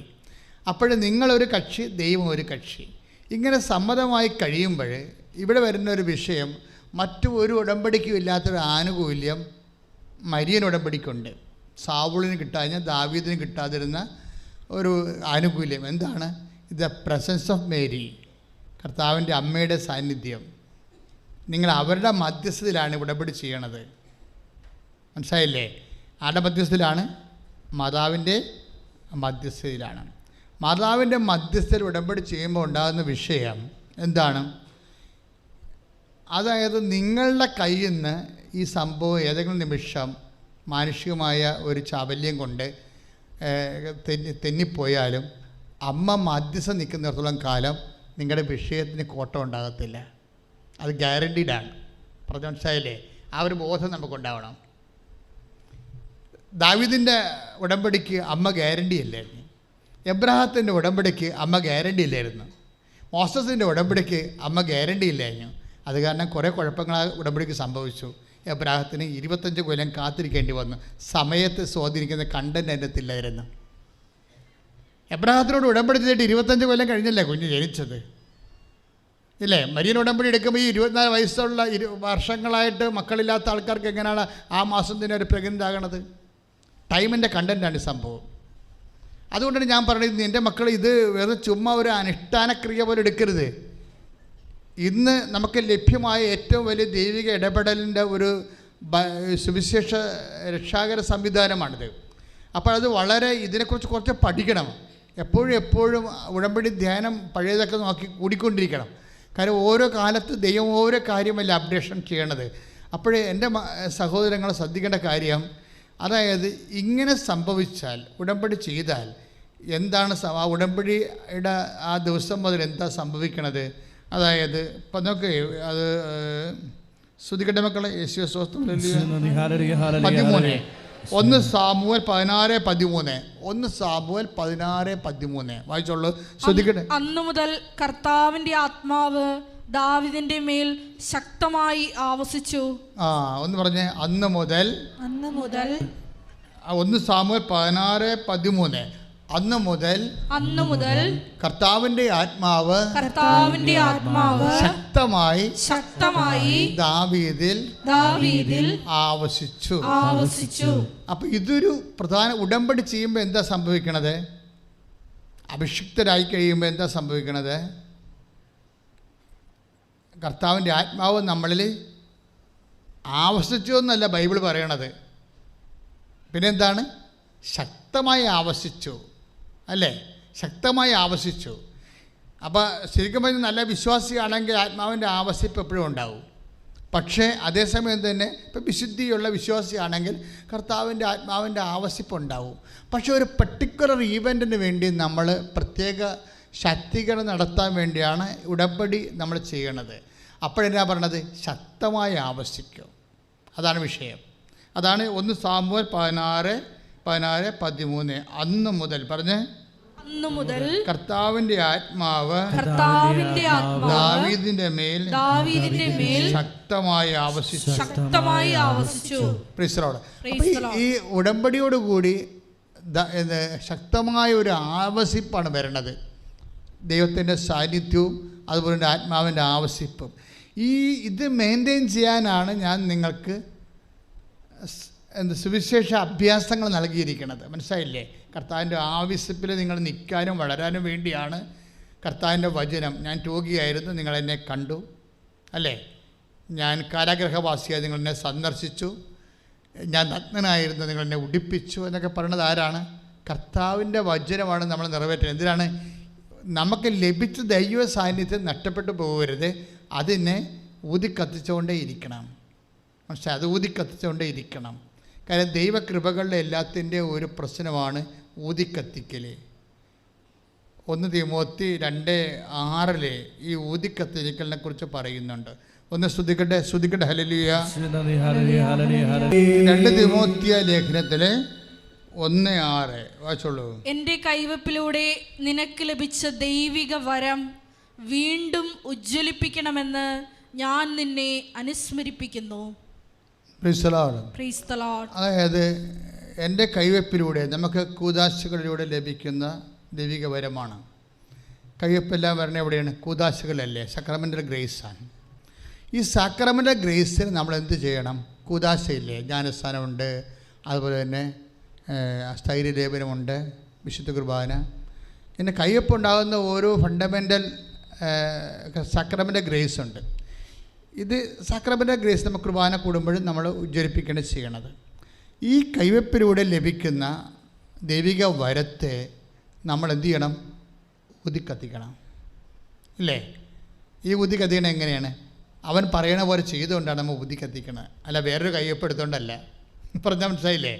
അപ്പോൾ നിങ്ങളൊരു കക്ഷി, ദൈവം ഒരു കക്ഷി. ഇങ്ങനെ സമ്മതമായി കഴിയുമ്പോൾ ഇവിടെ വരുന്ന ഒരു വിഷയം, മറ്റു ഒരു ഉടമ്പടിക്കും ഇല്ലാത്തൊരു ആനുകൂല്യം മരിയൻ ഉടമ്പടിക്കുണ്ട്. സാവൂളിന് കിട്ടാഞ്ഞ ദാവീദിന് കിട്ടാതിരുന്ന ഒരു ആനുകൂല്യം എന്താണ്? ദ പ്രസൻസ് ഓഫ് മേരി, കർത്താവിൻ്റെ അമ്മയുടെ സാന്നിധ്യം. നിങ്ങൾ അവരുടെ മധ്യസ്ഥതയിലാണ് ഉടമ്പടി ചെയ്യണത്. മനസ്സിലായില്ലേ? ആരുടെ മധ്യസ്ഥതയിലാണ്? മാതാവിൻ്റെ മധ്യസ്ഥതയിലാണ്. മാതാവിൻ്റെ മധ്യസ്ഥയിൽ ഉടമ്പടി ചെയ്യുമ്പോൾ ഉണ്ടാകുന്ന വിഷയം എന്താണ്? അതായത് നിങ്ങളുടെ കയ്യിൽ നിന്ന് ഈ സംഭവം ഏതെങ്കിലും നിമിഷം മാനുഷികമായ ഒരു ചാബല്യം കൊണ്ട് തെന്നിപ്പോയാലും അമ്മ മധ്യസ്ഥ നിൽക്കുന്നിടത്തോളം കാലം നിങ്ങളുടെ വിഷയത്തിന് കോട്ടം ഉണ്ടാകത്തില്ല. അത് ഗ്യാരണ്ടീഡാണ്. മനസ്സിലായില്ലേ? ആ ഒരു ബോധം നമുക്കുണ്ടാവണം. ദാവീദിൻ്റെ ഉടമ്പടിക്ക് അമ്മ ഗ്യാരണ്ടി ഇല്ലായിരുന്നു. എബ്രഹാത്തിൻ്റെ ഉടമ്പടിക്ക് അമ്മ ഗ്യാരണ്ടി ഇല്ലായിരുന്നു. മോസസിൻ്റെ ഉടമ്പടിക്ക് അമ്മ ഗ്യാരണ്ടി ഇല്ലായിരുന്നു. അത് കാരണം കുറേ കുഴപ്പങ്ങൾ ആ ഉടമ്പടിക്ക് സംഭവിച്ചു. എബ്രഹാത്തിന് 25 കൊല്ലം കാത്തിരിക്കേണ്ടി വന്നു. സമയത്ത് സ്വാധീനിക്കുന്ന കണ്ടന്റ് അതിനകത്തില്ലായിരുന്നു. എബ്രഹാത്തിനോട് ഉടമ്പടി ചെയ്തിട്ട് 25 കൊല്ലം കഴിഞ്ഞല്ലേ കുഞ്ഞ് ജനിച്ചത്, ഇല്ലേ? മരിയൻ ഉടമ്പടി എടുക്കുമ്പോൾ ഈ 24 വയസ്സുള്ള വർഷങ്ങളായിട്ട് മക്കളില്ലാത്ത ആൾക്കാർക്ക് എങ്ങനെയാണ് ആ മാസം തന്നെ ഒരു പ്രഗ്നൻ്റ് ആകണത്? ടൈമിൻ്റെ കണ്ടൻറ്റാണ് ഈ സംഭവം. അതുകൊണ്ടാണ് ഞാൻ പറയുന്നത്, എൻ്റെ മക്കൾ ഇത് വെറുതെ ചുമ്മാ ഒരു അനുഷ്ഠാനക്രിയ പോലെ എടുക്കരുത്. ഇന്ന് നമുക്ക് ലഭ്യമായ ഏറ്റവും വലിയ ദൈവിക ഇടപെടലിൻ്റെ ഒരു സുവിശേഷ രക്ഷാകര സംവിധാനമാണിത്. അപ്പോൾ അത് വളരെ ഇതിനെക്കുറിച്ച് കുറച്ച് പഠിക്കണം. എപ്പോഴും ഉടമ്പടി ധ്യാനം പഴയതൊക്കെ നോക്കി കൂടിക്കൊണ്ടിരിക്കണം. കാരണം ഓരോ കാലത്ത് ദൈവം ഓരോ കാര്യമല്ല അപ്ഡേഷൻ ചെയ്യണത്. അപ്പോഴേ എൻ്റെ സഹോദരങ്ങൾ ശ്രദ്ധിക്കേണ്ട കാര്യം, അതായത് ഇങ്ങനെ സംഭവിച്ചാൽ, ഉടമ്പടി ചെയ്താൽ എന്താണ് ആ ഉടമ്പടിയുടെ ആ ദിവസം മുതൽ എന്താ സംഭവിക്കണത്? അതായത് ഇപ്പം നോക്ക്, അത് ശ്രുതികെട്ട മക്കളെ യേശു 13 1 സാമുവേൽ 16:13 1 സാമുവേൽ 16:13 വായിച്ചോളൂ. ശ്രുതികെട്ടെ. അന്നു മുതൽ കർത്താവിന്റെ ആത്മാവ് ദാവീദിന്റെ മേൽ ശക്തമായി ആവസിച്ചു. ഒന്ന് പറഞ്ഞേ. അന്ന് മുതൽ 1 സാമുവേൽ 16:13 അന്ന് മുതൽ കർത്താവിന്റെ ആത്മാവ് ശക്തമായി ദാവീദിൽ ആവസിച്ചു. അപ്പൊ ഇതൊരു പ്രധാന ഉടമ്പടി ചെയ്യുമ്പോൾ എന്താ സംഭവിക്കണത്? അഭിഷിക്തരായി കഴിയുമ്പോൾ എന്താ സംഭവിക്കണത്? കർത്താവിൻ്റെ ആത്മാവ് നമ്മളിൽ ആവസിച്ചു എന്നല്ല ബൈബിൾ പറയണത്. പിന്നെന്താണ്? ശക്തമായി ആവസിച്ചു, അല്ലേ? ശക്തമായി ആവസിച്ചു. അപ്പോൾ ശരിക്കും പറഞ്ഞാൽ നല്ല വിശ്വാസിയാണെങ്കിൽ ആത്മാവിൻ്റെ ആവസിപ്പ് എപ്പോഴും ഉണ്ടാവും. പക്ഷേ അതേസമയം തന്നെ ഇപ്പം വിശുദ്ധിയുള്ള വിശ്വാസിയാണെങ്കിൽ കർത്താവിൻ്റെ ആത്മാവിൻ്റെ ആവസിപ്പുണ്ടാവും. പക്ഷേ ഒരു പർട്ടിക്കുലർ ഈവൻറ്റിന് വേണ്ടി നമ്മൾ പ്രത്യേക ശക്തീകരണം നടത്താൻ വേണ്ടിയാണ് ഉടമ്പടി നമ്മൾ ചെയ്യണത്. അപ്പോഴെന്നാ പറഞ്ഞത്? ശക്തമായി ആവസിക്കും. അതാണ് വിഷയം. അതാണ് 1 സാമുവേൽ 16:13 അന്ന് മുതൽ പറഞ്ഞ് കർത്താവിന്റെ ആത്മാവ് ദാവീദിന്റെ മേൽ ശക്തമായി ആവസിച്ചു. ഈ ഉടമ്പടിയോടുകൂടി ശക്തമായ ഒരു ആവസിപ്പാണ് വരണത്. ദൈവത്തിൻ്റെ സാന്നിധ്യവും അതുപോലെ തന്നെ ആത്മാവിൻ്റെ ആവസിപ്പും. ഇത് മെയിൻറ്റെയിൻ ചെയ്യാനാണ് ഞാൻ നിങ്ങൾക്ക് സുവിശേഷ അഭ്യാസങ്ങൾ നൽകിയിരിക്കുന്നത്. മനസ്സിലായില്ലേ? കർത്താവിൻ്റെ ആവശ്യത്തിൽ നിങ്ങൾ നിൽക്കാനും വളരാനും വേണ്ടിയാണ് കർത്താവിൻ്റെ വചനം. ഞാൻ രോഗിയായിരുന്നു, നിങ്ങളെന്നെ കണ്ടു, അല്ലേ? ഞാൻ കാരാഗ്രഹവാസിയായി, നിങ്ങളെന്നെ സന്ദർശിച്ചു. ഞാൻ നഗ്നനായിരുന്നു, നിങ്ങളെന്നെ ഉടുപ്പിച്ചു എന്നൊക്കെ പറയുന്നത് ആരാണ്? കർത്താവിൻ്റെ വചനമാണ് നമ്മൾ നിറവേറ്റുന്നത്. എന്തിനാണ്? നമുക്ക് ലഭിച്ച ദൈവ സാന്നിധ്യം നഷ്ടപ്പെട്ടു പോകരുത്. അതിനെ ഊതിക്കത്തിച്ചുകൊണ്ടേ ഇരിക്കണം. മനസ്സിലായി? അത് ഊതിക്കത്തിച്ചുകൊണ്ടേ ഇരിക്കണം. കാര്യം ദൈവകൃപകളുടെ എല്ലാത്തിൻ്റെ ഒരു പ്രശ്നമാണ് ഊതിക്കത്തിക്കൽ. 1 തിമോത്തി 2:6 ഈ ഊതിക്കത്തിക്കലിനെ കുറിച്ച് പറയുന്നുണ്ട്. ഒന്ന് ശ്രുതിക്കട്ടെ ഹല്ലേലൂയ. 2 തിമോത്തിയ ലേഖനത്തിൽ 1:6 വായിച്ചോളൂ. എൻ്റെ കൈവപ്പിലൂടെ നിനക്ക് ലഭിച്ച ദൈവിക വരം വീണ്ടും ഉജ്ജ്വലിപ്പിക്കണമെന്ന് ഞാൻ നിന്നെ അനുസ്മരിപ്പിക്കുന്നു. Praise the Lord. Praise the Lord. അതായത് എൻ്റെ കൈവെപ്പിലൂടെ നമുക്ക് കൂദാശകളിലൂടെ ലഭിക്കുന്ന ദൈവിക വരമാണ്. കൈവെപ്പെല്ലാം വരണ എവിടെയാണ്? കൂദാശകളല്ലേ, സക്രമെൻ്റൽ ഗ്രേസാണ്. ഈ സക്രമെൻ്റൽ ഗ്രേസിന് നമ്മൾ എന്ത് ചെയ്യണം? കൂദാശയില്ലേ, ജ്ഞാനസ്ഥാനമുണ്ട്, അതുപോലെ തന്നെ സ്ഥൈര്യലേപനമുണ്ട്, വിശുദ്ധ കുർബാന, പിന്നെ കൈവെപ്പുണ്ടാകുന്ന ഓരോ ഫണ്ടമെൻ്റൽ സക്രമെൻ്റൽ ഗ്രേസ് ഉണ്ട്. ഇത് സക്രമെൻ്റൽ ഗ്രേസ് നമുക്ക് കുർബാന കൂടുമ്പോഴും നമ്മൾ ഉജ്ജ്വലിപ്പിക്കുകയാണ് ചെയ്യണത്. ഈ കൈവെപ്പിലൂടെ ലഭിക്കുന്ന ദൈവിക വരത്തെ നമ്മൾ എന്ത് ചെയ്യണം? ഊതിക്കത്തിക്കണം, ഇല്ലേ? ഈ ഊതി കത്തിക്കണ എങ്ങനെയാണ്? അവൻ പറയണ പോലെ ചെയ്തുകൊണ്ടാണ് നമ്മൾ ഊതി കത്തിക്കണത്, അല്ല വേറൊരു കൈവെപ്പ് എടുത്തുകൊണ്ടല്ല. പറഞ്ഞാൽ മനസ്സിലായില്ലേ?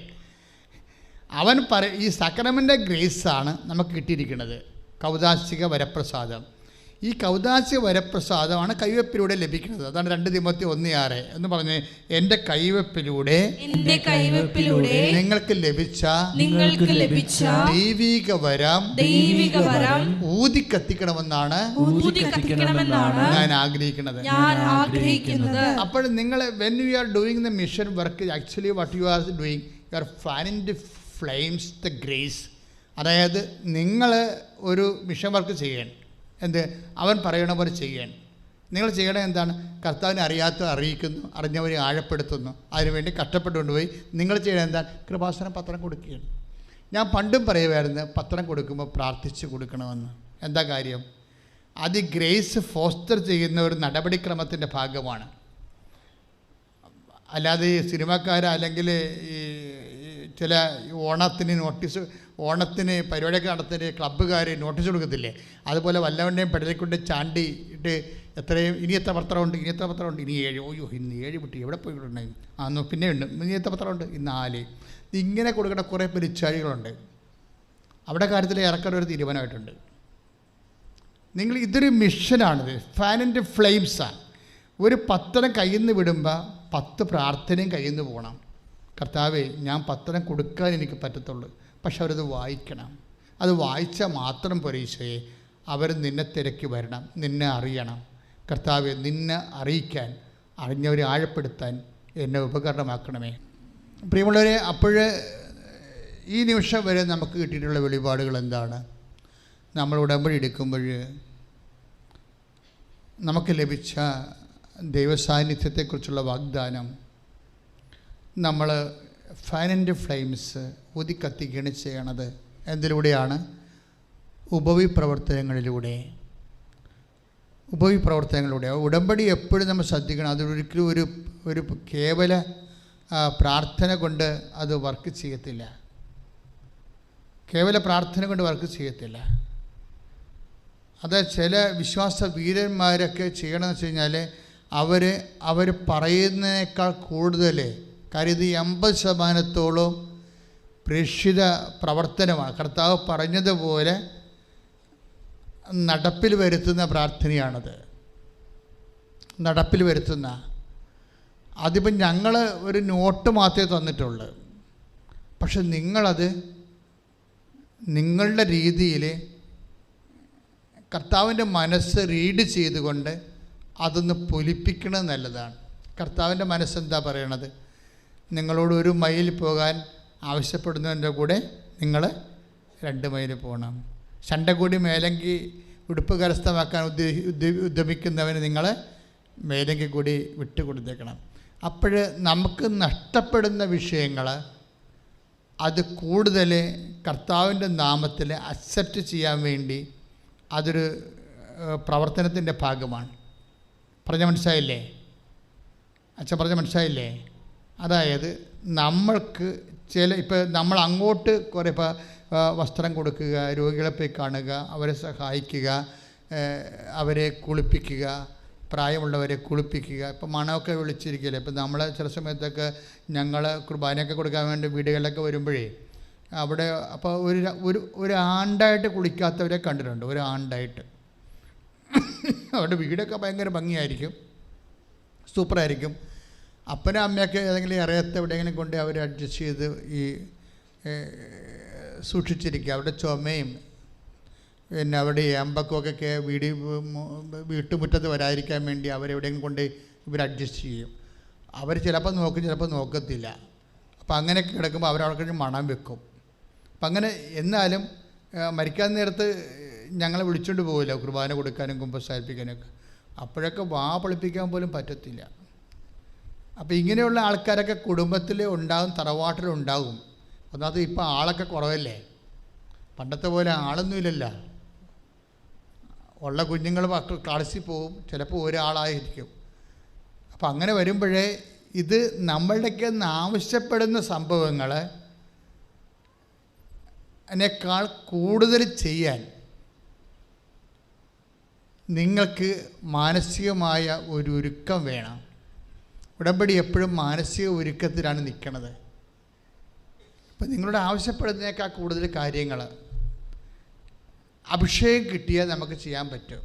ഈ സക്രമെൻ്റൽ ഗ്രേസാണ് നമുക്ക് കിട്ടിയിരിക്കുന്നത്, കൗദാശിക വരപ്രസാദം. ഈ കൗദാശിക വരപ്രസാദമാണ് കൈവെപ്പിലൂടെ ലഭിക്കുന്നത്. അതാണ് 2 തിമോത്തി 1:6 എന്ന് പറഞ്ഞ്, എൻ്റെ കൈവെപ്പിലൂടെ നിങ്ങൾക്ക് ലഭിച്ച ദൈവിക വരം ഊതിക്കത്തിക്കണമെന്നാണ് ഞാൻ ആഗ്രഹിക്കുന്നത്. അപ്പോൾ നിങ്ങൾ when you are doing the mission work, actually what you are doing, you are Fanning the flames the grace. അതായത് നിങ്ങൾ ഒരു മിഷൻ വർക്ക് ചെയ്യാൻ, എന്ത് അവൻ പറയണ പോലെ ചെയ്യാൻ നിങ്ങൾ ചെയ്യണത് എന്താണ്? കർത്താവിനെ അറിയിക്കുന്നു, അറിഞ്ഞവരെ ആഴപ്പെടുത്തുന്നു. അതിനുവേണ്ടി കഷ്ടപ്പെട്ടുകൊണ്ടുപോയി നിങ്ങൾ ചെയ്യണത് എന്താണ്? കൃപാസനം പത്രം കൊടുക്കുകയാണ്. ഞാൻ പണ്ടും പറയുമായിരുന്നു, പത്രം കൊടുക്കുമ്പോൾ പ്രാർത്ഥിച്ച് കൊടുക്കണമെന്ന്. എന്താ കാര്യം? അത് ഗ്രേസ് ഫോസ്റ്റർ ചെയ്യുന്ന ഒരു നടപടിക്രമത്തിൻ്റെ ഭാഗമാണ്. അല്ലാതെ ഈ സിനിമക്കാർ അല്ലെങ്കിൽ ഈ ചില ഓണത്തിന് പരിപാടിയൊക്കെ നടത്തുന്ന ക്ലബ്ബുകാർ നോട്ടീസ് കൊടുക്കത്തില്ലേ, അതുപോലെ വല്ലവൻ്റെയും പെടലിക്കൊണ്ട് ചാണ്ടിയിട്ട് ഇനി എത്ര പത്രമുണ്ട്, ഇനി 7, ഓയ്യോ ഇന്ന് 7 വിട്ട് എവിടെ പോയിട്ടുണ്ടെങ്കിൽ പിന്നെ ഉണ്ട്, ഇനി എത്ര പത്രമുണ്ട്, ഇന്ന് 4. ഇങ്ങനെ കൊടുക്കുന്ന കുറേ പെരിച്ചാഴികളുണ്ട്. അവിടെ കാര്യത്തിൽ ഇറക്കാൻ ഒരു തീരുമാനമായിട്ടുണ്ട്. ഇതൊരു മിഷനാണിത്, ഫാൻ ആൻഡ് ഫ്ലെയിംസാണ്. ഒരു പത്രം കയ്യിൽ നിന്ന് വിടുമ്പോൾ 10 പ്രാർത്ഥനയും കയ്യിൽ നിന്ന് പോകണം. കർത്താവേ, ഞാൻ പത്രം കൊടുക്കാൻ എനിക്ക് പറ്റത്തുള്ളൂ, പക്ഷെ അവരത് വായിക്കണം. അത് വായിച്ചാൽ മാത്രം പരീക്ഷയെ അവർ നിന്നെ തിരക്കി വരണം, നിന്നെ അറിയണം. കർത്താവെ, നിന്നെ അറിയിക്കാൻ, അറിഞ്ഞവരെ ആഴപ്പെടുത്താൻ എന്നെ ഉപകരണമാക്കണമേ. പ്രിയമുള്ളവരെ, അപ്പോൾ ഈ നിമിഷം വരെ നമുക്ക് കിട്ടിയിട്ടുള്ള വെളിപാടുകൾ എന്താണ്? നമ്മൾ ഉടമ്പടി എടുക്കുമ്പോൾ നമുക്ക് ലഭിച്ച ദൈവസാന്നിധ്യത്തെക്കുറിച്ചുള്ള വാഗ്ദാനം നമ്മൾ ഫാൻ ആൻഡ് ഫ്ലെയിംസ് ഊതിക്കത്തിക്കുകയാണ് ചെയ്യണത്. എന്തിലൂടെയാണ്? ഉപവിപ്രവർത്തനങ്ങളിലൂടെ. ഉടമ്പടി എപ്പോഴും നമ്മൾ ശ്രദ്ധിക്കണം. അതൊരിക്കലും ഒരു കേവല പ്രാർത്ഥന കൊണ്ട് അത് വർക്ക് ചെയ്യത്തില്ല. അത് ചില വിശ്വാസ വീരന്മാരൊക്കെ ചെയ്യണമെന്ന് വെച്ച് കഴിഞ്ഞാൽ അവർ പറയുന്നതിനേക്കാൾ കൂടുതൽ, കാര്യം ഇത് 80% പ്രേക്ഷിത പ്രവർത്തനമാണ്. കർത്താവ് പറഞ്ഞതുപോലെ നടപ്പിൽ വരുത്തുന്ന പ്രാർത്ഥനയാണത്. അതിപ്പം ഞങ്ങൾ ഒരു നോട്ട് മാത്രമേ തന്നിട്ടുള്ളൂ, പക്ഷെ നിങ്ങളത് നിങ്ങളുടെ രീതിയിൽ കർത്താവിൻ്റെ മനസ്സ് റീഡ് ചെയ്തുകൊണ്ട് അതൊന്ന് പൊലിപ്പിക്കണത് നല്ലതാണ്. കർത്താവിൻ്റെ മനസ്സെന്താ പറയണത്? നിങ്ങളോട് 1 മൈൽ പോകാൻ ആവശ്യപ്പെടുന്നതിൻ്റെ കൂടെ നിങ്ങൾ 2 മൈൽ പോകണം. ശണ്ടകൂടി മേലങ്കി ഉടുപ്പ് കരസ്ഥമാക്കാൻ ഉദ്യമിക്കുന്നവന് നിങ്ങൾ മേലങ്കി കൂടി വിട്ടുകൊടുത്തേക്കണം. അപ്പോൾ നമുക്ക് നഷ്ടപ്പെടുന്ന വിഷയങ്ങൾ അത് കൂടുതൽ കർത്താവിൻ്റെ നാമത്തിൽ അക്സെപ്റ്റ് ചെയ്യാൻ വേണ്ടി അതൊരു പ്രവർത്തനത്തിൻ്റെ ഭാഗമാണ്. പറഞ്ഞ മനസ്സിലായില്ലേ? അതായത് നമ്മൾക്ക് ഇപ്പോൾ നമ്മൾ അങ്ങോട്ട് കുറേ വസ്ത്രം കൊടുക്കുക, രോഗികളെ പോയി കാണുക, അവരെ സഹായിക്കുക, അവരെ കുളിപ്പിക്കുക, പ്രായമുള്ളവരെ കുളിപ്പിക്കുക. ഇപ്പോൾ മണമൊക്കെ വിളിച്ചിരിക്കില്ല. ഇപ്പോൾ നമ്മൾ ചില സമയത്തൊക്കെ ഞങ്ങൾ കുർബാനയൊക്കെ കൊടുക്കാൻ വേണ്ടി വീടുകളിലൊക്കെ വരുമ്പോഴേ അവിടെ അപ്പോൾ ഒരു ആണ്ടായിട്ട് കുളിക്കാത്തവരെ കണ്ടിട്ടുണ്ട്. ഒരു ആണ്ടായിട്ട് അവരുടെ വീടൊക്കെ ഭയങ്കര ഭംഗിയായിരിക്കും, സൂപ്പറായിരിക്കും. അപ്പനും അമ്മയൊക്കെ ഏതെങ്കിലും ഇറയത്ത് എവിടെയെങ്കിലും കൊണ്ട് അവർ അഡ്ജസ്റ്റ് ചെയ്ത് ഈ സൂക്ഷിച്ചിരിക്കുക. അവിടെ ചുമയും പിന്നെ അവിടെ ഏമ്പക്കമൊക്കെ വീട്ടുമുറ്റത്ത് വരാതിരിക്കാൻ വേണ്ടി അവരെവിടെയെങ്കിലും കൊണ്ട് ഇവർ അഡ്ജസ്റ്റ് ചെയ്യും. അവർ ചിലപ്പോൾ നോക്കും, ചിലപ്പോൾ നോക്കത്തില്ല. അപ്പം അങ്ങനെയൊക്കെ കിടക്കുമ്പോൾ അവരവിടെ മണം വെക്കും. അപ്പം അങ്ങനെ എന്നാലും മരിക്കാൻ നേരത്ത് ഞങ്ങളെ വിളിച്ചുകൊണ്ട് പോകില്ല കുർബാന കൊടുക്കാനും കുമ്പസാരിപ്പിക്കാനൊക്കെ. അപ്പോഴൊക്കെ വാ പൊളിപ്പിക്കാൻ പോലും പറ്റത്തില്ല. അപ്പോൾ ഇങ്ങനെയുള്ള ആൾക്കാരൊക്കെ കുടുംബത്തിൽ ഉണ്ടാകും, തറവാട്ടിലുണ്ടാകും. ഒന്നാമത് ഇപ്പോൾ ആളൊക്കെ കുറവല്ലേ, പണ്ടത്തെ പോലെ ആളൊന്നുമില്ലല്ലോ. ഉള്ള കുഞ്ഞുങ്ങൾ കളിച്ച് പോവും, ചിലപ്പോൾ ഒരാളായിരിക്കും. അപ്പം അങ്ങനെ വരുമ്പോഴേ ഇത് നമ്മളുടെയൊക്കെ ആവശ്യപ്പെടുന്ന സംഭവങ്ങൾ അതിനേക്കാൾ കൂടുതൽ ചെയ്യാൻ നിങ്ങൾക്ക് മാനസികമായ ഒരു ഒരുക്കം വേണം. ഉടമ്പടി എപ്പോഴും മാനസിക ഒരുക്കത്തിലാണ് നിൽക്കുന്നത്. അപ്പം നിങ്ങളുടെ ആവശ്യപ്പെടുന്നതിനേക്കാൾ കൂടുതൽ കാര്യങ്ങൾ അഭിഷേകം കിട്ടിയാൽ നമുക്ക് ചെയ്യാൻ പറ്റും.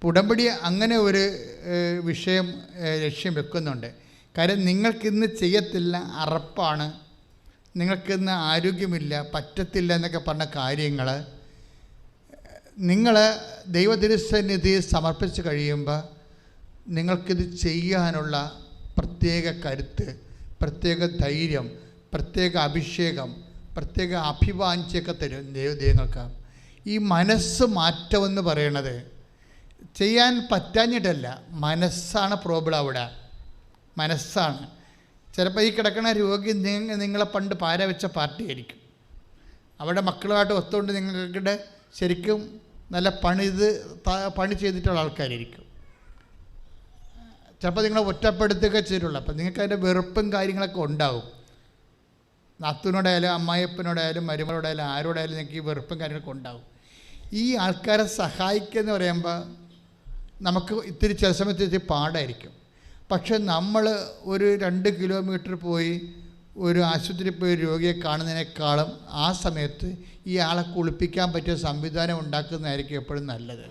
ഉടമ്പടി അങ്ങനെ ഒരു വിഷയം ലക്ഷ്യം വെക്കുന്നുണ്ട്. കാര്യം നിങ്ങൾക്കിന്ന് ചെയ്യത്തില്ല, അറപ്പാണ്, നിങ്ങൾക്കിന്ന് ആരോഗ്യമില്ല, പറ്റത്തില്ല എന്നൊക്കെ പറഞ്ഞ കാര്യങ്ങൾ നിങ്ങൾ ദൈവതിരുസന്നിധി സമർപ്പിച്ച് കഴിയുമ്പോൾ നിങ്ങൾക്കിത് ചെയ്യാനുള്ള പ്രത്യേക കരുത്ത്, പ്രത്യേക ധൈര്യം, പ്രത്യേക അഭിഷേകം, പ്രത്യേക അഭിവാഞ്ചയൊക്കെ തരും ദൈവങ്ങൾക്ക്. ഈ മനസ്സ് മാറ്റമെന്ന് പറയണത് ചെയ്യാൻ പറ്റാഞ്ഞിട്ടല്ല, മനസ്സാണ് പ്രോബ്ലം. അവിടെ മനസ്സാണ്. ചിലപ്പോൾ ഈ കിടക്കുന്ന രോഗി നിങ്ങളെ പണ്ട് പാര വെച്ച പാർട്ടിയായിരിക്കും. അവിടെ മക്കളുമായിട്ട് ഒത്തുകൊണ്ട് നിങ്ങളുടെ ശരിക്കും നല്ല പണി ചെയ്തിട്ടുള്ള ആൾക്കാരായിരിക്കും. ചിലപ്പോൾ നിങ്ങളെ ഒറ്റപ്പെടുത്തുകയൊക്കെ ചെയ്തിട്ടുള്ളൂ. അപ്പം നിങ്ങൾക്ക് അതിൻ്റെ വെറുപ്പും കാര്യങ്ങളൊക്കെ ഉണ്ടാകും. നാത്തൂനോടായാലും അമ്മായിയപ്പനോടായാലും മരുമകളോടായാലും ആരോടായാലും നിങ്ങൾക്ക് ഈ വെറുപ്പും കാര്യങ്ങളൊക്കെ ഉണ്ടാകും. ഈ ആൾക്കാരെ സഹായിക്കുക എന്ന് പറയുമ്പോൾ നമുക്ക് ഇത്തിരി ചില സമയത്ത് ഇത്തിരി പാടായിരിക്കും. പക്ഷെ നമ്മൾ ഒരു 2 കിലോമീറ്റർ പോയി ഒരു ആശുപത്രിയിൽ പോയി രോഗിയെ കാണുന്നതിനേക്കാളും ആ സമയത്ത് ഈ ആളെ കുളിപ്പിക്കാൻ പറ്റിയ സംവിധാനം ഉണ്ടാക്കുന്നതായിരിക്കും എപ്പോഴും നല്ലത്.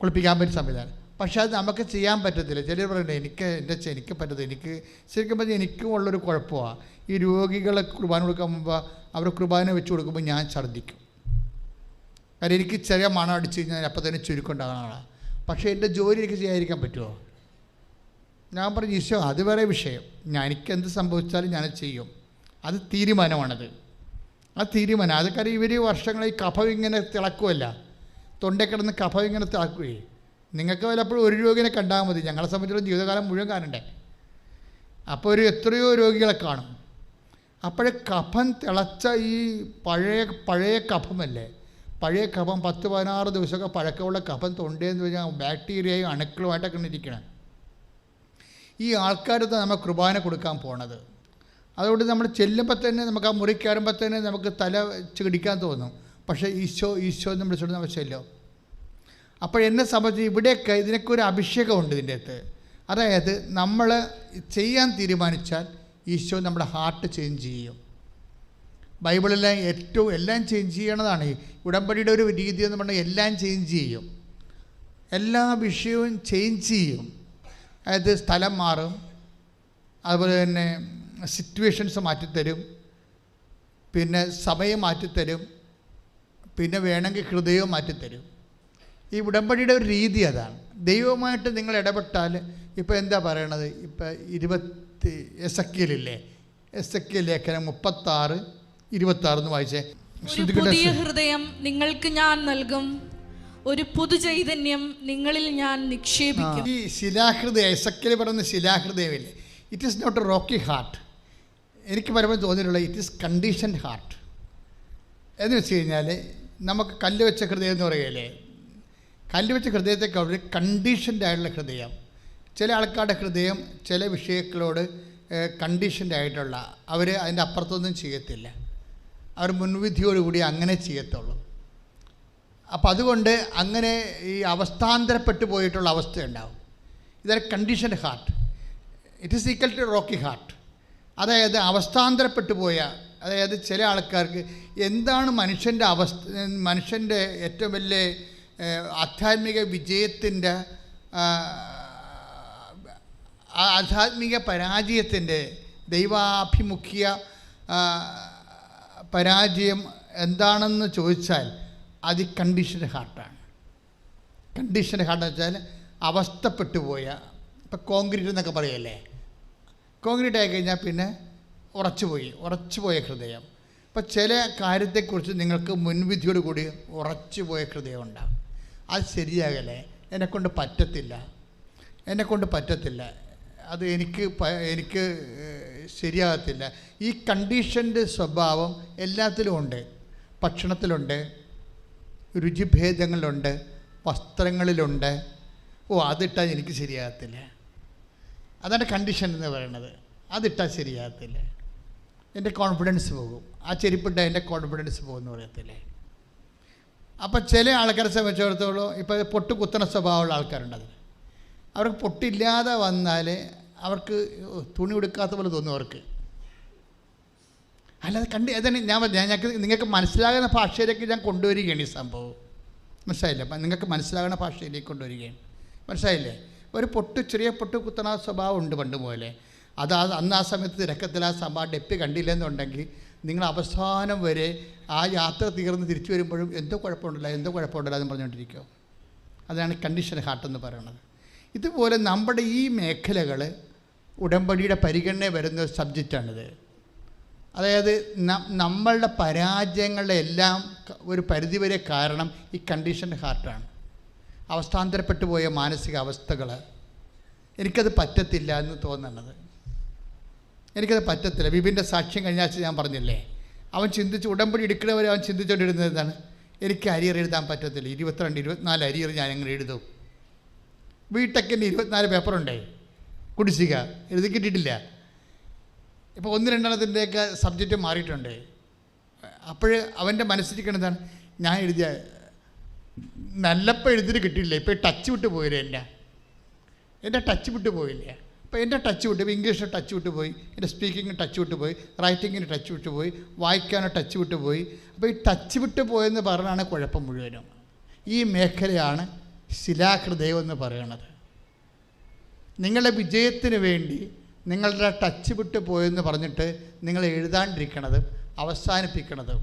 കുളിപ്പിക്കാൻ പറ്റിയ സംവിധാനം. പക്ഷേ അത് നമുക്ക് ചെയ്യാൻ പറ്റത്തില്ല. ചിലർ പറയുന്നത് എനിക്ക് പറ്റത്തില്ല. എനിക്ക് ശരിക്കും പറഞ്ഞാൽ എനിക്കും ഉള്ളൊരു കുഴപ്പമാണ്. ഈ രോഗികളെ കുർബാന കൊടുക്കാൻ മുമ്പ് അവർ കുർബാന വെച്ച് കൊടുക്കുമ്പോൾ ഞാൻ ഛർദ്ദിക്കും. കാരണം എനിക്ക് ചെറിയ മണം അടിച്ച് കഴിഞ്ഞാൽ അപ്പം തന്നെ ചുരുക്കമുണ്ടാകുന്ന ആളാണ്. പക്ഷേ എൻ്റെ ജോലി എനിക്ക് ചെയ്യാതിരിക്കാൻ പറ്റുമോ? ഞാൻ പറഞ്ഞു, ഈശോ അത് വേറെ വിഷയം, എനിക്കെന്ത് സംഭവിച്ചാലും ഞാനത് ചെയ്യും. അത് തീരുമാനമാണത്. ആ തീരുമാനം അത് കാര്യം ഇവർ വർഷങ്ങളായി കഫം ഇങ്ങനെ തിളക്കുമല്ല, തൊണ്ടയിൽ കിടന്ന് കഫം ഇങ്ങനെ തിളക്കുകയെ. നിങ്ങൾക്ക് വല്ലപ്പോഴും ഒരു രോഗിനെ കണ്ടാൽ മതി, ഞങ്ങളെ സംബന്ധിച്ചിടത്തോളം ജീവിതകാലം മുഴുവൻ കാണണ്ടേ. അപ്പോൾ എത്രയോ രോഗികളെ കാണും. അപ്പോഴേ കഫം തിളച്ച ഈ പഴയ കഫമല്ലേ, പഴയ കഫം 10-16 ദിവസമൊക്കെ പഴക്കമുള്ള കഫം തൊണ്ടയെന്ന് പറഞ്ഞാൽ ബാക്ടീരിയയും അണുക്കളുമായിട്ടൊക്കെ ഇരിക്കണം. ഈ ആൾക്കാരത്ത് നമ്മൾ കുർബാന കൊടുക്കാൻ പോണത്. അതുകൊണ്ട് നമ്മൾ ചെല്ലുമ്പോൾ തന്നെ നമുക്ക് ആ മുറി കയറുമ്പോൾ തന്നെ നമുക്ക് തല ചിടിക്കാൻ തോന്നും. പക്ഷേ ഈശോ എന്ന് വിളിച്ചുകൊണ്ട് നമ്മൾ ചെല്ലും. അപ്പോഴെന്നെ സംബന്ധിച്ച് ഇവിടെയൊക്കെ ഇതിനൊക്കെ ഒരു അഭിഷേകമുണ്ട് ഇതിൻ്റെ അകത്ത്. അതായത് നമ്മൾ ചെയ്യാൻ തീരുമാനിച്ചാൽ ഈശോ നമ്മുടെ ഹാർട്ട് ചേഞ്ച് ചെയ്യും. ബൈബിളെല്ലാം എല്ലാം ചേഞ്ച് ചെയ്യണതാണ്. ഈ ഉടമ്പടിയുടെ ഒരു രീതി എന്ന് പറഞ്ഞാൽ എല്ലാം ചേഞ്ച് ചെയ്യും, എല്ലാ വിഷയവും ചേഞ്ച് ചെയ്യും. അതായത് സ്ഥലം മാറും, അതുപോലെ തന്നെ സിറ്റുവേഷൻസ് മാറ്റിത്തരും, പിന്നെ സമയം മാറ്റിത്തരും, പിന്നെ വേണമെങ്കിൽ ഹൃദയവും മാറ്റിത്തരും. ഈ ഉടമ്പടിയുടെ ഒരു രീതി അതാണ്. ദൈവമായിട്ട് നിങ്ങൾ ഇടപെട്ടാൽ ഇപ്പോൾ എന്താ പറയണത്, ഇപ്പം എസെക്കിയലില്ലേ, എസെക്കിയൽ ലേഖനം 36:26 വായിച്ചേ. പുതിയ ഹൃദയം നിങ്ങൾക്ക് ഞാൻ നൽകും, ഒരു പുതു ചൈതന്യം നിങ്ങളിൽ ഞാൻ നിക്ഷേപിക്കും. ഈ ശിലാഹൃദയം, എസെക്കിയൽ പറയുന്ന ശിലാഹൃദയമില്ലേ, it is not a rocky heart. എനിക്ക് പരമാവധി തോന്നിയിട്ടുള്ള ഇറ്റ് ഈസ് കണ്ടീഷൻഡ് ഹാർട്ട്. എന്ന് വെച്ച് കഴിഞ്ഞാൽ നമുക്ക് കല്ല് വെച്ച ഹൃദയം എന്ന് പറയുകയല്ലേ, കല്ല് വെച്ച ഹൃദയത്തേക്കാൾ ഒരു കണ്ടീഷൻഡ് ആയിട്ടുള്ള ഹൃദയം. ചില ആൾക്കാരുടെ ഹൃദയം ചില വിഷയങ്ങളോട് കണ്ടീഷൻഡ് ആയിട്ടുള്ള, അവർ അതിൻ്റെ അപ്പുറത്തൊന്നും ചെയ്യത്തില്ല, അവർ മുൻവിധിയോടുകൂടി അങ്ങനെ ചെയ്യത്തുള്ളൂ. അപ്പം അതുകൊണ്ട് അങ്ങനെ ഈ അവസ്ഥാന്തരപ്പെട്ടു പോയിട്ടുള്ള അവസ്ഥയുണ്ടാവും. ഇതൊരു conditioned heart. It is equal to rocky heart. അതായത് അവസ്ഥാന്തരപ്പെട്ടു പോയ, അതായത് ചില ആൾക്കാർക്ക് എന്താണ് മനുഷ്യൻ്റെ ഏറ്റവും വലിയ ആധ്യാത്മിക വിജയത്തിൻ്റെ, ആധ്യാത്മിക പരാജയത്തിൻ്റെ, ദൈവാഭിമുഖ്യ പരാജയം എന്താണെന്ന് ചോദിച്ചാൽ അത് കണ്ടീഷൻഡ് ഹാർട്ടാണ്. കണ്ടീഷൻഡ് ഹാർട്ട് എന്ന് വെച്ചാൽ അവസ്ഥപ്പെട്ടു പോയ, ഇപ്പം കോൺക്രീറ്റ് എന്നൊക്കെ പറയല്ലേ, കോൺക്രീറ്റ് ആയിക്കഴിഞ്ഞാൽ പിന്നെ ഉറച്ചുപോയ ഹൃദയം. അപ്പം ചില കാര്യത്തെക്കുറിച്ച് നിങ്ങൾക്ക് മുൻവിധിയോട് കൂടി ഉറച്ചുപോയ ഹൃദയം ഉണ്ടാകും. അത് ശരിയാകല്ലേ, എന്നെക്കൊണ്ട് പറ്റത്തില്ല, അത് എനിക്ക് ശരിയാകത്തില്ല. ഈ കണ്ടീഷൻ്റെ സ്വഭാവം എല്ലാത്തിലും ഉണ്ട്. ഭക്ഷണത്തിലുണ്ട്, രുചിഭേദങ്ങളിലുണ്ട്, വസ്ത്രങ്ങളിലുണ്ട്. അതിട്ടാൽ എനിക്ക് ശരിയാകത്തില്ല, അതാണ് കണ്ടീഷൻ എന്ന് പറയുന്നത്. അതിട്ടാൽ ശരിയാകത്തില്ല, എൻ്റെ കോൺഫിഡൻസ് പോകും. ആ ചെരുപ്പിട്ടാൽ എൻ്റെ കോൺഫിഡൻസ് പോകുമെന്ന് പറയത്തില്ലേ. അപ്പം ചില ആൾക്കാരെ സംബന്ധിച്ചിടത്തോളം ഇപ്പോൾ പൊട്ട് കുത്തണ സ്വഭാവമുള്ള ആൾക്കാരുണ്ട്. അവർക്ക് പൊട്ടില്ലാതെ വന്നാൽ അവർക്ക് തുണി ഉടുക്കാത്ത പോലെ തോന്നും അവർക്ക്. അല്ലാതെ അതാണ് ഞങ്ങൾക്ക് നിങ്ങൾക്ക് മനസ്സിലാകുന്ന ഭാഷയിലേക്ക് ഞാൻ കൊണ്ടുവരികയാണ് ഈ സംഭവം. മനസ്സിലായില്ലേ? അപ്പം നിങ്ങൾക്ക് മനസ്സിലാകുന്ന ഭാഷയിലേക്ക് കൊണ്ടുവരികയാണ്. മനസ്സിലായില്ലേ? ഒരു ചെറിയ പൊട്ട് കുത്തണ സ്വഭാവം ഉണ്ട് പണ്ട് പോലെ. അന്ന് ആ സമയത്ത് തിരക്കത്തിൽ ആ സംഭവം ഡെപ്പി കണ്ടില്ലെന്നുണ്ടെങ്കിൽ നിങ്ങൾ അവസാനം വരെ ആ യാത്ര തീർന്ന് തിരിച്ചു വരുമ്പോഴും എന്തോ കുഴപ്പമുണ്ടല്ലോ എന്ന് പറഞ്ഞുകൊണ്ടിരിക്കുമോ. അതാണ് കണ്ടീഷൻ ഹാർട്ട് എന്ന് പറയുന്നത്. ഇതുപോലെ നമ്മുടെ ഈ മേഖലകൾ ഉടമ്പടിയുടെ പരിഗണന വരുന്ന ഒരു സബ്ജക്റ്റാണിത്. അതായത് നമ്മളുടെ പരാജയങ്ങളുടെ എല്ലാം ഒരു പരിധിവരെ കാരണം ഈ കണ്ടീഷൻ ഹാർട്ടാണ്. അവസ്ഥാന്തരപ്പെട്ടു പോയ മാനസിക അവസ്ഥകൾ, എനിക്കത് പറ്റത്തില്ല എന്ന് തോന്നുന്നത്, എനിക്കത് പറ്റത്തില്ല. ബിബിൻ്റെ സാക്ഷ്യം കഴിഞ്ഞ ആഴ്ച ഞാൻ പറഞ്ഞില്ലേ, അവൻ ഉടമ്പടി എടുക്കുന്നവരെ അവൻ ചിന്തിച്ചുകൊണ്ടിരുന്നത് എന്താണ്? എനിക്ക് അരിയർ എഴുതാൻ പറ്റത്തില്ല, 22-24 അരിയർ ഞാൻ എങ്ങനെ എഴുതും? ബിടെക്കിൻ്റെ 24 പേപ്പറുണ്ടേ, കുടിശ്ശിക എഴുതി കിട്ടിയിട്ടില്ല. ഇപ്പോൾ 1-2 സബ്ജക്റ്റ് മാറിയിട്ടുണ്ട്. അപ്പോൾ അവൻ്റെ മനസ്സിലിരിക്കണതാണ്, ഞാൻ എഴുതിയ നല്ലപ്പോൾ എഴുതിയിട്ട് കിട്ടിയില്ല, ഇപ്പോൾ ടച്ച് വിട്ട് പോയില്ലേ, എൻ്റെ ടച്ച് വിട്ട് പോയില്ല. അപ്പോൾ എൻ്റെ ടച്ച് വിട്ട് പോയി, ഇംഗ്ലീഷിന് ടച്ച് വിട്ട് പോയി, എൻ്റെ സ്പീക്കിങ്ങിന് ടച്ച് വിട്ട് പോയി, റൈറ്റിങ്ങിന് ടച്ച് വിട്ട് പോയി, വായിക്കാനോ ടച്ച് വിട്ട് പോയി. അപ്പോൾ ഈ ടച്ച് വിട്ട് പോയെന്ന് പറഞ്ഞാണ് കുഴപ്പം മുഴുവനും. ഈ മേഖലയാണ് ശിലാഹൃദയം എന്ന് പറയണത്. നിങ്ങളുടെ വിജയത്തിന് വേണ്ടി നിങ്ങളുടെ ടച്ച് വിട്ട് പോയെന്ന് പറഞ്ഞിട്ട് നിങ്ങൾ എഴുതാണ്ടിരിക്കണതും അവസാനിപ്പിക്കണതും.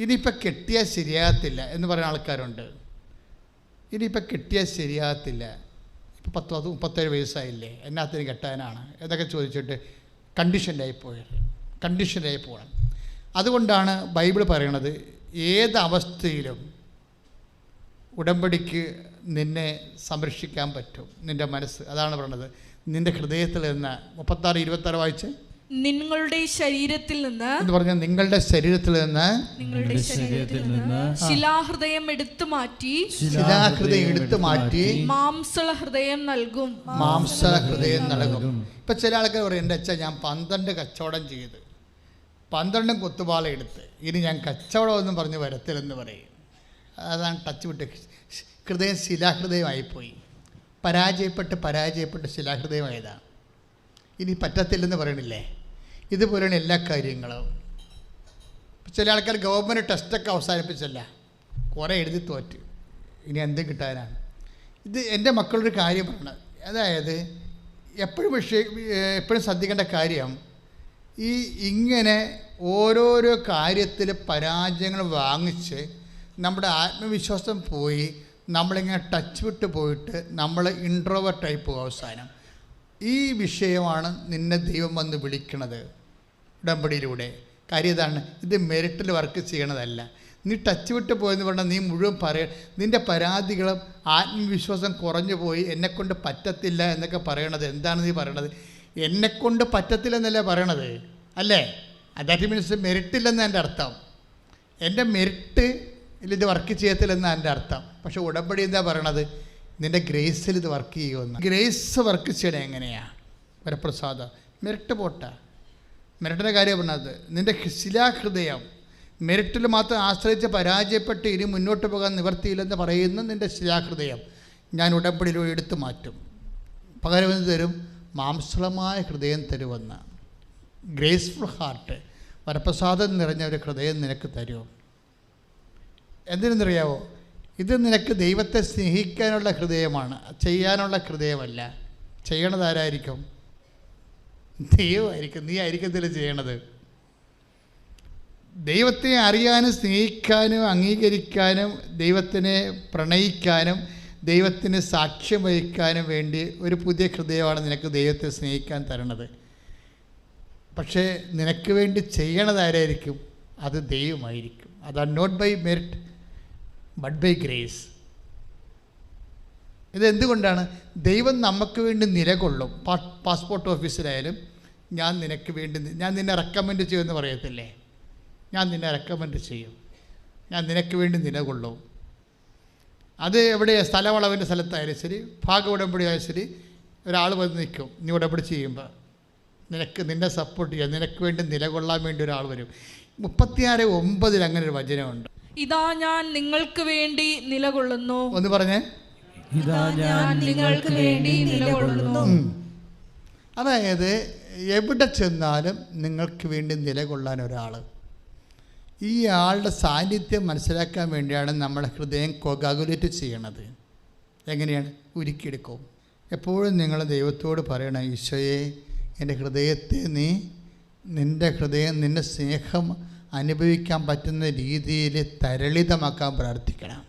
ഇനിയിപ്പോൾ കെട്ടിയാൽ ശരിയാകത്തില്ല എന്ന് പറയുന്ന ആൾക്കാരുണ്ട്. ഇനിയിപ്പോൾ കെട്ടിയാൽ ശരിയാകത്തില്ല, ഇപ്പോൾ 37 വയസ്സായില്ലേ, എന്നാത്തിന് കെട്ടാനാണ് എന്നൊക്കെ ചോദിച്ചിട്ട് കണ്ടീഷനായി പോകണം. അതുകൊണ്ടാണ് ബൈബിൾ പറയണത്, ഏത് അവസ്ഥയിലും ഉടമ്പടിക്ക് നിന്നെ സംരക്ഷിക്കാൻ പറ്റും, നിൻ്റെ മനസ്സ്. അതാണ് പറയണത്, നിൻ്റെ ഹൃദയത്തിൽ നിന്ന്. 36-26 വായിച്ച്. നിങ്ങളുടെ ശരീരത്തിൽ നിന്ന് എന്ന് പറഞ്ഞാൽ നിങ്ങളുടെ ശരീരത്തിൽ നിന്ന് ശിലാഹൃദയം എടുത്തു മാറ്റി മാംസളഹൃദയം നൽകും. ഇപ്പം ചില ആൾക്കാർ പറയും, എൻ്റെ അച്ഛൻ ഞാൻ 12 കച്ചവടം ചെയ്ത് 12 കൊത്തുപാള എടുത്ത് ഇനി ഞാൻ കച്ചവടം ഒന്നും പറഞ്ഞ് വരത്തില്ലെന്ന് പറയും. അതാണ് ടച്ച് വിട്ട് ഹൃദയം ശിലാഹൃദയമായിപ്പോയി. പരാജയപ്പെട്ട് ശിലാഹൃദയമായതാണ്. ഇനി പറ്റത്തില്ലെന്ന് പറയണില്ലേ? ഇതുപോലെയാണ് എല്ലാ കാര്യങ്ങളും. ചില ആൾക്കാർ ഗവൺമെൻറ് ടെസ്റ്റൊക്കെ അവസാനിപ്പിച്ചല്ല, കുറേ എഴുതി തോറ്റ്, ഇനി എന്തും കിട്ടാനാണ്. ഇത് എൻ്റെ മക്കളൊരു കാര്യം പറയണത്, അതായത് എപ്പോഴും ശ്രദ്ധിക്കേണ്ട കാര്യം, ഇങ്ങനെ ഓരോരോ കാര്യത്തിൽ പരാജയങ്ങൾ വാങ്ങിച്ച് നമ്മുടെ ആത്മവിശ്വാസം പോയി നമ്മളിങ്ങനെ ടച്ച് വിട്ട് പോയിട്ട് നമ്മൾ ഇൻട്രോവേർട്ടായി പോകും. അവസാനം ഈ വിഷയമാണ് നിന്നെ ദൈവം വന്ന് വിളിക്കണത് ഉടമ്പടിയിലൂടെ. കാര്യം ഇതാണ്, ഇത് മെറിറ്റിൽ വർക്ക് ചെയ്യണതല്ല. നീ ടച്ച് വിട്ട് പോയെന്ന് പറഞ്ഞാൽ നീ മുഴുവൻ നിൻ്റെ പരാതികളും ആത്മവിശ്വാസം കുറഞ്ഞു പോയി, എന്നെക്കൊണ്ട് പറ്റത്തില്ല എന്നൊക്കെ പറയണത്. എന്താണ് നീ പറയണത്? എന്നെക്കൊണ്ട് പറ്റത്തില്ലെന്നല്ലേ പറയണത്, അല്ലേ? ദാറ്റ് മീൻസ് മെറിറ്റില്ലെന്ന് എൻ്റെ അർത്ഥം. എൻ്റെ മെറിറ്റ് ഇത് വർക്ക് ചെയ്യത്തില്ലെന്നാണ് എൻ്റെ അർത്ഥം. പക്ഷെ ഉടമ്പടി എന്താ പറയണത്? നിൻ്റെ ഗ്രേസിൽ ഇത് വർക്ക് ചെയ്യുമെന്ന്. ഗ്രേസ് വർക്ക് ചെയ്യണേ എങ്ങനെയാണ്? വരപ്രസാദം മെറിറ്റ് പോട്ട. മെറിറ്റിൻ്റെ കാര്യം പറഞ്ഞത്, നിൻ്റെ ശിലാഹൃദയം മെറിറ്റിൽ മാത്രം ആശ്രയിച്ച് പരാജയപ്പെട്ട് ഇനി മുന്നോട്ട് പോകാൻ നിവർത്തിയില്ലെന്ന് പറയുന്ന നിൻ്റെ ശിലാഹൃദയം ഞാൻ ഉടമ്പടിയിലൂടെ എടുത്തു മാറ്റും. പകരം എന്ത് തരും? മാംസളമായ ഹൃദയം തരുമെന്ന്. ഗ്രേസ്ഫുൾ ഹാർട്ട്, വരപ്രസാദം നിറഞ്ഞ ഒരു ഹൃദയം നിനക്ക് തരും. എന്തിനെന്നറിയാവോ? ഇത് നിനക്ക് ദൈവത്തെ സ്നേഹിക്കാനുള്ള ഹൃദയമാണ്, ചെയ്യാനുള്ള ഹൃദയമല്ല. ചെയ്യണത് ആരായിരിക്കും? ദൈവമായിരിക്കും. നീ ആയിരിക്കത്തില്ല ചെയ്യണത്. ദൈവത്തെ അറിയാനും സ്നേഹിക്കാനും അംഗീകരിക്കാനും ദൈവത്തിനെ പ്രണയിക്കാനും ദൈവത്തിന് സാക്ഷ്യം വഹിക്കാനും വേണ്ടി ഒരു പുതിയ ഹൃദയമാണ് നിനക്ക് ദൈവത്തെ സ്നേഹിക്കാൻ തരണത്. പക്ഷേ നിനക്ക് വേണ്ടി ചെയ്യണതാരായിരിക്കും? അത് ദൈവമായിരിക്കും. അതാണ് not by merit but by grace. ഇതെന്തുകൊണ്ടാണ്? ദൈവം നമുക്ക് വേണ്ടി നിലകൊള്ളും. പാസ്പോർട്ട് ഓഫീസിലായാലും ഞാൻ നിനക്ക് വേണ്ടി, ഞാൻ നിന്നെ റെക്കമെൻഡ് ചെയ്യുമെന്ന് പറയത്തില്ലേ? ഞാൻ നിന്നെ റെക്കമെൻഡ് ചെയ്യും, ഞാൻ നിനക്ക് വേണ്ടി നിലകൊള്ളും. അത് എവിടെ, സ്ഥലമളവിൻ്റെ സ്ഥലത്തായാലും ശരി, ഭാഗ ഉടമ്പടി ആയാലും ശരി, ഒരാൾ വന്ന് നിൽക്കും. നീ ഉടമ്പടി ചെയ്യുമ്പോൾ നിന്നെ സപ്പോർട്ട് ചെയ്യാൻ, നിനക്ക് വേണ്ടി നിലകൊള്ളാൻ വേണ്ടി ഒരാൾ വരും. 36:9 അങ്ങനെ ഒരു വചനമുണ്ട്. ഇതാ ഞാൻ നിങ്ങൾക്ക് വേണ്ടി നിലകൊള്ളുന്നു. ഒന്ന് പറഞ്ഞേ, ഇതാ ഞാൻ നിങ്ങൾക്ക് വേണ്ടി നിലകൊള്ളുന്നു. അതായത് എവിടെ ചെന്നാലും നിങ്ങൾക്ക് വേണ്ടി നിലകൊള്ളാൻ ഒരാൾ. ഈ ആളുടെ സാന്നിധ്യം മനസ്സിലാക്കാൻ വേണ്ടിയാണ് നമ്മുടെ ഹൃദയം കോഗുലേറ്റ് ചെയ്യണത്. എങ്ങനെയാണ്? ഉരുക്കിയെടുക്കും. എപ്പോഴും നിങ്ങൾ ദൈവത്തോട് പറയണം, ഈശോയെ എൻ്റെ ഹൃദയത്തെ നിൻ്റെ ഹൃദയം നിൻ്റെ സ്നേഹം അനുഭവിക്കാൻ പറ്റുന്ന രീതിയിൽ തരളിതമാക്കാൻ പ്രാർത്ഥിക്കണം.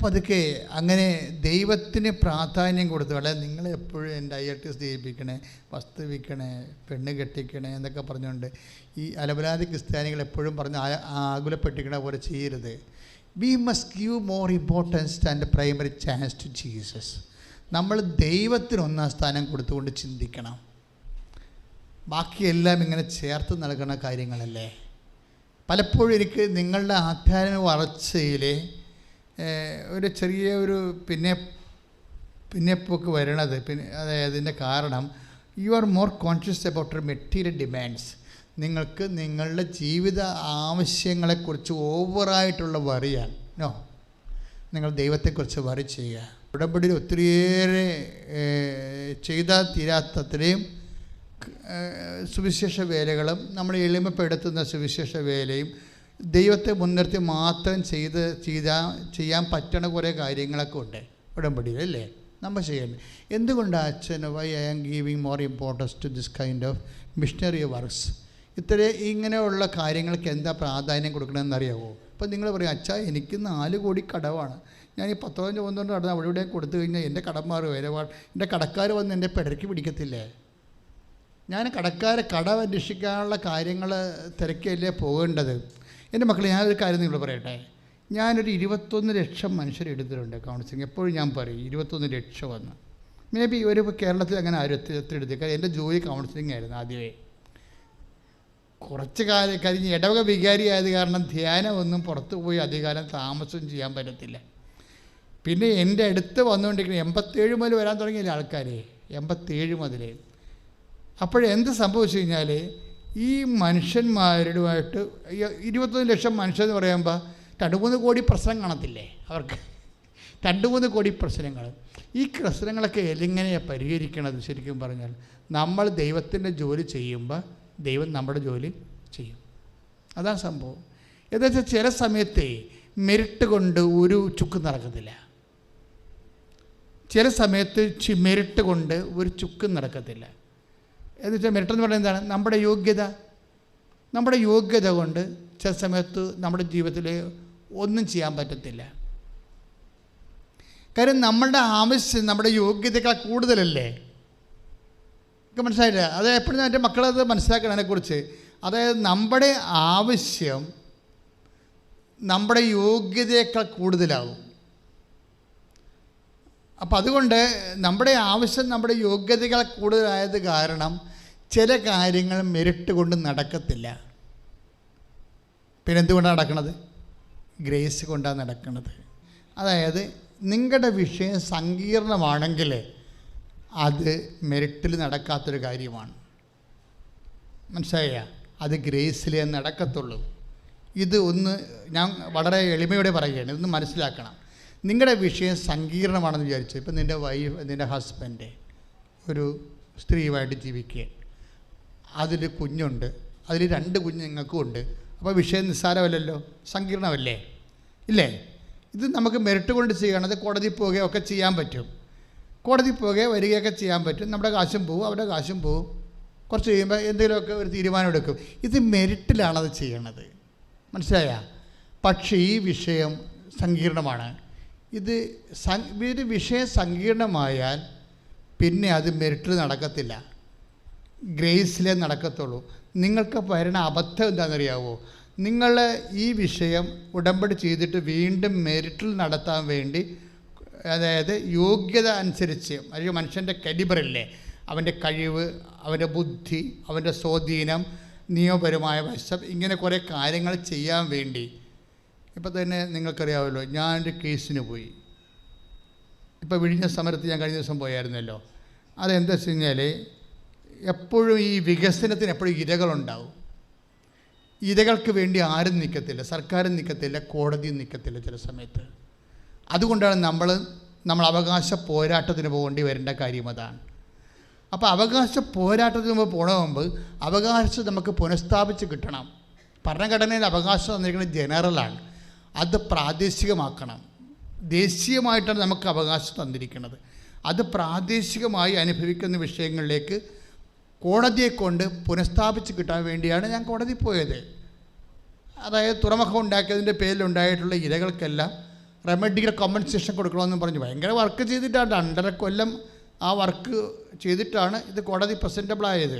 പതുക്കെ അങ്ങനെ ദൈവത്തിന് പ്രാധാന്യം കൊടുത്തു. അല്ലെ നിങ്ങളെപ്പോഴും എൻ്റെ IELTS ജയിപ്പിക്കണേ, വസ്തു വിൽക്കണേ, പെണ്ണ് കെട്ടിക്കണേ എന്നൊക്കെ പറഞ്ഞുകൊണ്ട് ഈ അലപരാധി ക്രിസ്ത്യാനികൾ എപ്പോഴും പറഞ്ഞ് ആകുലപ്പെട്ടിക്കണ പോലെ ചെയ്യരുത്. We must give more importance and primary chance to Jesus. നമ്മൾ ദൈവത്തിന് ഒന്നാം സ്ഥാനം കൊടുത്തുകൊണ്ട് ചിന്തിക്കണം. ബാക്കിയെല്ലാം ഇങ്ങനെ ചേർത്ത് നൽകുന്ന കാര്യങ്ങളല്ലേ. പലപ്പോഴും എനിക്ക് നിങ്ങളുടെ ആധ്യാത്മിക വളർച്ചയിൽ ഒരു ചെറിയ ഒരു പിന്നെപ്പോക്ക് വരണത്. അതായത് അതിൻ്റെ കാരണം you are more conscious about material demands. നിങ്ങൾക്ക് നിങ്ങളുടെ ജീവിത ആവശ്യങ്ങളെക്കുറിച്ച് ഓവറായിട്ടുള്ള വറിയാണ്. നോ, നിങ്ങൾ ദൈവത്തെക്കുറിച്ച് വറി ചെയ്യുക. ഉടമ്പടിയിൽ ഒത്തിരിയേറെ ചെയ്താൽ തീരാത്തത്രയും സുവിശേഷ വേലകളും നമ്മൾ എളിമപ്പെടുത്തുന്ന സുവിശേഷ വേലയും ദൈവത്തെ മുൻനിർത്തി മാത്രം ചെയ്യാൻ പറ്റണ കുറേ കാര്യങ്ങളൊക്കെ ഉണ്ട് ഉടമ്പടിയിൽ, അല്ലേ? നമ്മൾ ചെയ്യേണ്ടത് എന്തുകൊണ്ടാണ് അച്ഛൻ why I am giving more importance to this kind of missionary works? ഇങ്ങനെയുള്ള കാര്യങ്ങൾക്ക് എന്താ പ്രാധാന്യം കൊടുക്കണമെന്ന് അറിയാമോ? അപ്പോൾ നിങ്ങൾ പറയും, അച്ഛാ എനിക്ക് 4 കോടി കടവാണ്, ഞാൻ ഈ 10-15 നടന്ന് അവിടെ ഇവിടെ കൊടുത്തു കഴിഞ്ഞാൽ എൻ്റെ കടന്മാർ എൻ്റെ കടക്കാർ വന്ന് എൻ്റെ പിടയ്ക്ക് പിടിക്കത്തില്ലേ? ഞാൻ കട അന്വേഷിക്കാനുള്ള കാര്യങ്ങൾ തിരക്കല്ലേ പോകേണ്ടത്. എൻ്റെ മക്കളെ, ഞാനൊരു കാര്യം നിങ്ങൾ പറയട്ടെ. ഞാനൊരു 21 ലക്ഷം മനുഷ്യരെ എടുത്തിട്ടുണ്ട് കൗൺസിലിംഗ്. എപ്പോഴും ഞാൻ പറയും 21 ലക്ഷം വന്ന്. മേ ബി ഒരു കേരളത്തിൽ അങ്ങനെ ആരും എടുത്തേക്കാം. എൻ്റെ ജോലി കൗൺസിലിംഗ് ആയിരുന്നു ആദ്യമേ. കുറച്ച് കാലം കഴിഞ്ഞ് ഇടവക വികാരി ആയത് കാരണം ധ്യാനമൊന്നും പുറത്തു പോയി അധികാരം താമസം ചെയ്യാൻ പറ്റത്തില്ല. പിന്നെ എൻ്റെ അടുത്ത് വന്നുകൊണ്ടിരിക്കുന്ന 87 മുതൽ വരാൻ തുടങ്ങിയില്ല ആൾക്കാർ, 87 മുതൽ. അപ്പോഴെന്ത് സംഭവിച്ചു കഴിഞ്ഞാൽ ഈ മനുഷ്യന്മാരുമായിട്ട് 21 ലക്ഷം മനുഷ്യരെന്ന് പറയുമ്പോൾ 2-3 കോടി പ്രശ്നം കാണത്തില്ലേ അവർക്ക്? 2-3 കോടി പ്രശ്നങ്ങൾ. ഈ പ്രശ്നങ്ങളൊക്കെ എങ്ങനെയാണ് പരിഹരിക്കണത്? ശരിക്കും പറഞ്ഞാൽ നമ്മൾ ദൈവത്തിൻ്റെ ജോലി ചെയ്യുമ്പോൾ ദൈവം നമ്മുടെ ജോലി ചെയ്യും. അതാണ് സംഭവം. എന്താ വെച്ചാൽ ചില സമയത്ത് മെരിട്ട് കൊണ്ട് ഒരു ചുക്ക് നടക്കത്തില്ല. ചില സമയത്ത് മെരിട്ട് കൊണ്ട് ഒരു ചുക്കും നടക്കത്തില്ല. എന്ന് വെച്ചാൽ മെരിട്ടെന്ന് പറയുന്നത് എന്താണ്? നമ്മുടെ യോഗ്യത കൊണ്ട് ചില സമയത്ത് നമ്മുടെ ജീവിതത്തിൽ ഒന്നും ചെയ്യാൻ പറ്റത്തില്ല. കാര്യം നമ്മളുടെ ആവശ്യം നമ്മുടെ യോഗ്യതയേക്കാൾ കൂടുതലല്ലേ. ഒക്കെ മനസ്സിലായില്ല? അത് എപ്പോഴും എൻ്റെ മക്കളത് മനസ്സിലാക്കണം അതിനെക്കുറിച്ച്. അതായത് നമ്മുടെ ആവശ്യം നമ്മുടെ യോഗ്യതയേക്കാൾ കൂടുതലാവും. അപ്പം അതുകൊണ്ട് നമ്മുടെ ആവശ്യം നമ്മുടെ യോഗ്യതകൾ കൂടുതലായത് കാരണം ചില കാര്യങ്ങൾ മെരിട്ട് കൊണ്ട് നടക്കത്തില്ല. പിന്നെ എന്തുകൊണ്ടാണ് നടക്കുന്നത്? ഗ്രേസ് കൊണ്ടാണ് നടക്കുന്നത്. അതായത് നിങ്ങളുടെ വിഷയം സങ്കീർണമാണെങ്കിൽ അത് മെരിറ്റിൽ നടക്കാത്തൊരു കാര്യമാണ്. മനസ്സിലായ? അത് ഗ്രേസിലേ നടക്കത്തുള്ളൂ. ഇത് ഞാൻ വളരെ എളിമയോടെ പറയുകയാണ്, ഇതൊന്ന് മനസ്സിലാക്കണം. നിങ്ങളുടെ വിഷയം സങ്കീർണമാണെന്ന് വിചാരിച്ചു. ഇപ്പം നിൻ്റെ ഹസ്ബൻഡ് ഒരു സ്ത്രീയുമായിട്ട് ജീവിക്കുക, അതിൽ കുഞ്ഞുണ്ട്, അതിൽ 2 കുഞ്ഞ് നിങ്ങൾക്കും ഉണ്ട്. അപ്പോൾ വിഷയം നിസ്സാരമല്ലല്ലോ, സങ്കീർണമല്ലേ? ഇല്ലേ? ഇത് നമുക്ക് മെറിറ്റ് കൊണ്ട് ചെയ്യണത് കോടതി പോവുകയൊക്കെ ചെയ്യാൻ പറ്റും. കോടതി പോവുകയോ വരികയൊക്കെ ചെയ്യാൻ പറ്റും. നമ്മുടെ കാശും പോവും, അവരുടെ കാശും പോവും. കുറച്ച് കഴിയുമ്പോൾ എന്തെങ്കിലുമൊക്കെ ഒരു തീരുമാനം എടുക്കും. ഇത് മെറിറ്റിലാണത് ചെയ്യണത്. മനസ്സിലായ? പക്ഷേ ഈ വിഷയം സങ്കീർണമാണ്. ഒരു വിഷയം സങ്കീർണമായാൽ പിന്നെ അത് മെറിറ്റിൽ നടക്കത്തില്ല, ഗ്രേസിലേ നടക്കത്തുള്ളൂ. നിങ്ങൾക്ക് വരുന്ന അബദ്ധം എന്താണെന്നറിയാവോ? നിങ്ങൾ ഈ വിഷയം ഉടമ്പടി ചെയ്തിട്ട് വീണ്ടും മെറിറ്റിൽ നടത്താൻ വേണ്ടി, അതായത് യോഗ്യത അനുസരിച്ച്, അല്ലെങ്കിൽ മനുഷ്യൻ്റെ കലിബറില്ലേ, അവൻ്റെ കഴിവ്, അവൻ്റെ ബുദ്ധി, അവൻ്റെ സ്വാധീനം, നിയമപരമായ വശം, ഇങ്ങനെ കുറേ കാര്യങ്ങൾ ചെയ്യാൻ വേണ്ടി. ഇപ്പം തന്നെ നിങ്ങൾക്കറിയാമല്ലോ, ഞാനൊരു കേസിന് പോയി. ഇപ്പോൾ വിഴിഞ്ഞ സമരത്ത് ഞാൻ കഴിഞ്ഞ ദിവസം പോയായിരുന്നല്ലോ. അതെന്താ വെച്ച് കഴിഞ്ഞാൽ, എപ്പോഴും ഈ വികസനത്തിന് എപ്പോഴും ഇരകളുണ്ടാവും. ഇരകൾക്ക് വേണ്ടി ആരും നിൽക്കത്തില്ല, സർക്കാരും നിൽക്കത്തില്ല, കോടതിയും നിൽക്കത്തില്ല ചില സമയത്ത്. അതുകൊണ്ടാണ് നമ്മൾ അവകാശ പോരാട്ടത്തിന് പോകേണ്ടി വരേണ്ട കാര്യം അതാണ്. അപ്പോൾ അവകാശ പോരാട്ടത്തിന് മുമ്പ് പോണ മുമ്പ് അവകാശം നമുക്ക് പുനഃസ്ഥാപിച്ച് കിട്ടണം. ഭരണഘടനയിൽ അവകാശം തന്നിരിക്കുന്നത് ജനറലാണ്, അത് പ്രാദേശികമാക്കണം. ദേശീയമായിട്ടാണ് നമുക്ക് അവകാശം തന്നിരിക്കുന്നത്. അത് പ്രാദേശികമായി അനുഭവിക്കുന്ന വിഷയങ്ങളിലേക്ക് കോടതിയെ കൊണ്ട് പുനഃസ്ഥാപിച്ച് കിട്ടാൻ വേണ്ടിയാണ് ഞാൻ കോടതി പോയത്. അതായത് തുറമുഖം ഉണ്ടാക്കിയതിൻ്റെ പേരിലുണ്ടായിട്ടുള്ള ഇരകൾക്കെല്ലാം റെമഡിയൽ കോമ്പൻസേഷൻ കൊടുക്കണമെന്ന് പറഞ്ഞു ഭയങ്കര വർക്ക് ചെയ്തിട്ടാണ്, 2.5 കൊല്ലം ആ വർക്ക് ചെയ്തിട്ടാണ് ഇത് കോടതി പ്രസൻറ്റബിളായത്.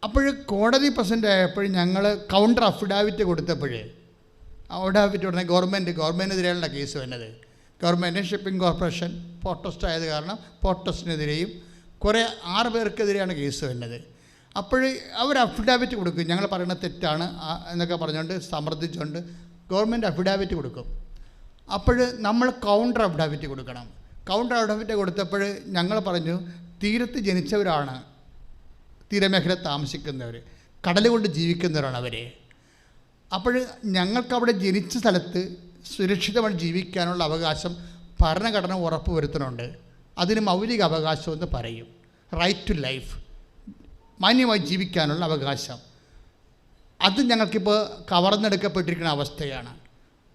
അപ്പോൾ കോടതി പ്രസൻ്റ് ആയപ്പോൾ ഞങ്ങൾ കൗണ്ടർ അഫിഡാവിറ്റ് കൊടുത്തപ്പോഴേ, അഫിഡാവിറ്റ് ഉടനെ ഗവൺമെൻറ്റിനെതിരെയുള്ള കേസ് വന്നത്. ഗവൺമെൻറ് ഷിപ്പിംഗ് കോർപ്പറേഷൻ പോർട്ടസ്റ്റ് ആയത് കാരണം പോർട്ടസ്റ്റിനെതിരെയും കുറേ 6 പേർക്കെതിരെയാണ് കേസ് വന്നത്. അപ്പോൾ അവർ അഫിഡാവിറ്റ് കൊടുക്കും, ഞങ്ങൾ പറയുന്നത് തെറ്റാണ് എന്നൊക്കെ പറഞ്ഞുകൊണ്ട് സമർത്ഥിച്ചുകൊണ്ട് ഗവൺമെൻറ് അഫിഡാവിറ്റ് കൊടുക്കും. അപ്പോൾ നമ്മൾ കൗണ്ടർ അഫിഡാവിറ്റ് കൊടുക്കണം. കൗണ്ടർ അഫിഡാവിറ്റ് കൊടുത്തപ്പോൾ ഞങ്ങൾ പറഞ്ഞു, തീരത്ത് ജനിച്ചവരാണ്, തീരമേഖല താമസിക്കുന്നവർ, കടൽ കൊണ്ട് ജീവിക്കുന്നവരാണ് അവർ. അപ്പോൾ ഞങ്ങൾക്കവിടെ ജനിച്ച സ്ഥലത്ത് സുരക്ഷിതമായി ജീവിക്കാനുള്ള അവകാശം ഭരണഘടന ഉറപ്പ് വരുത്തുന്നുണ്ട്. അതിന് മൗലിക അവകാശം എന്ന് പറയും, റൈറ്റ് ടു ലൈഫ്, മാന്യമായി ജീവിക്കാനുള്ള അവകാശം. അത് ഞങ്ങൾക്കിപ്പോൾ കവർന്നെടുക്കപ്പെട്ടിരിക്കുന്ന അവസ്ഥയാണ്.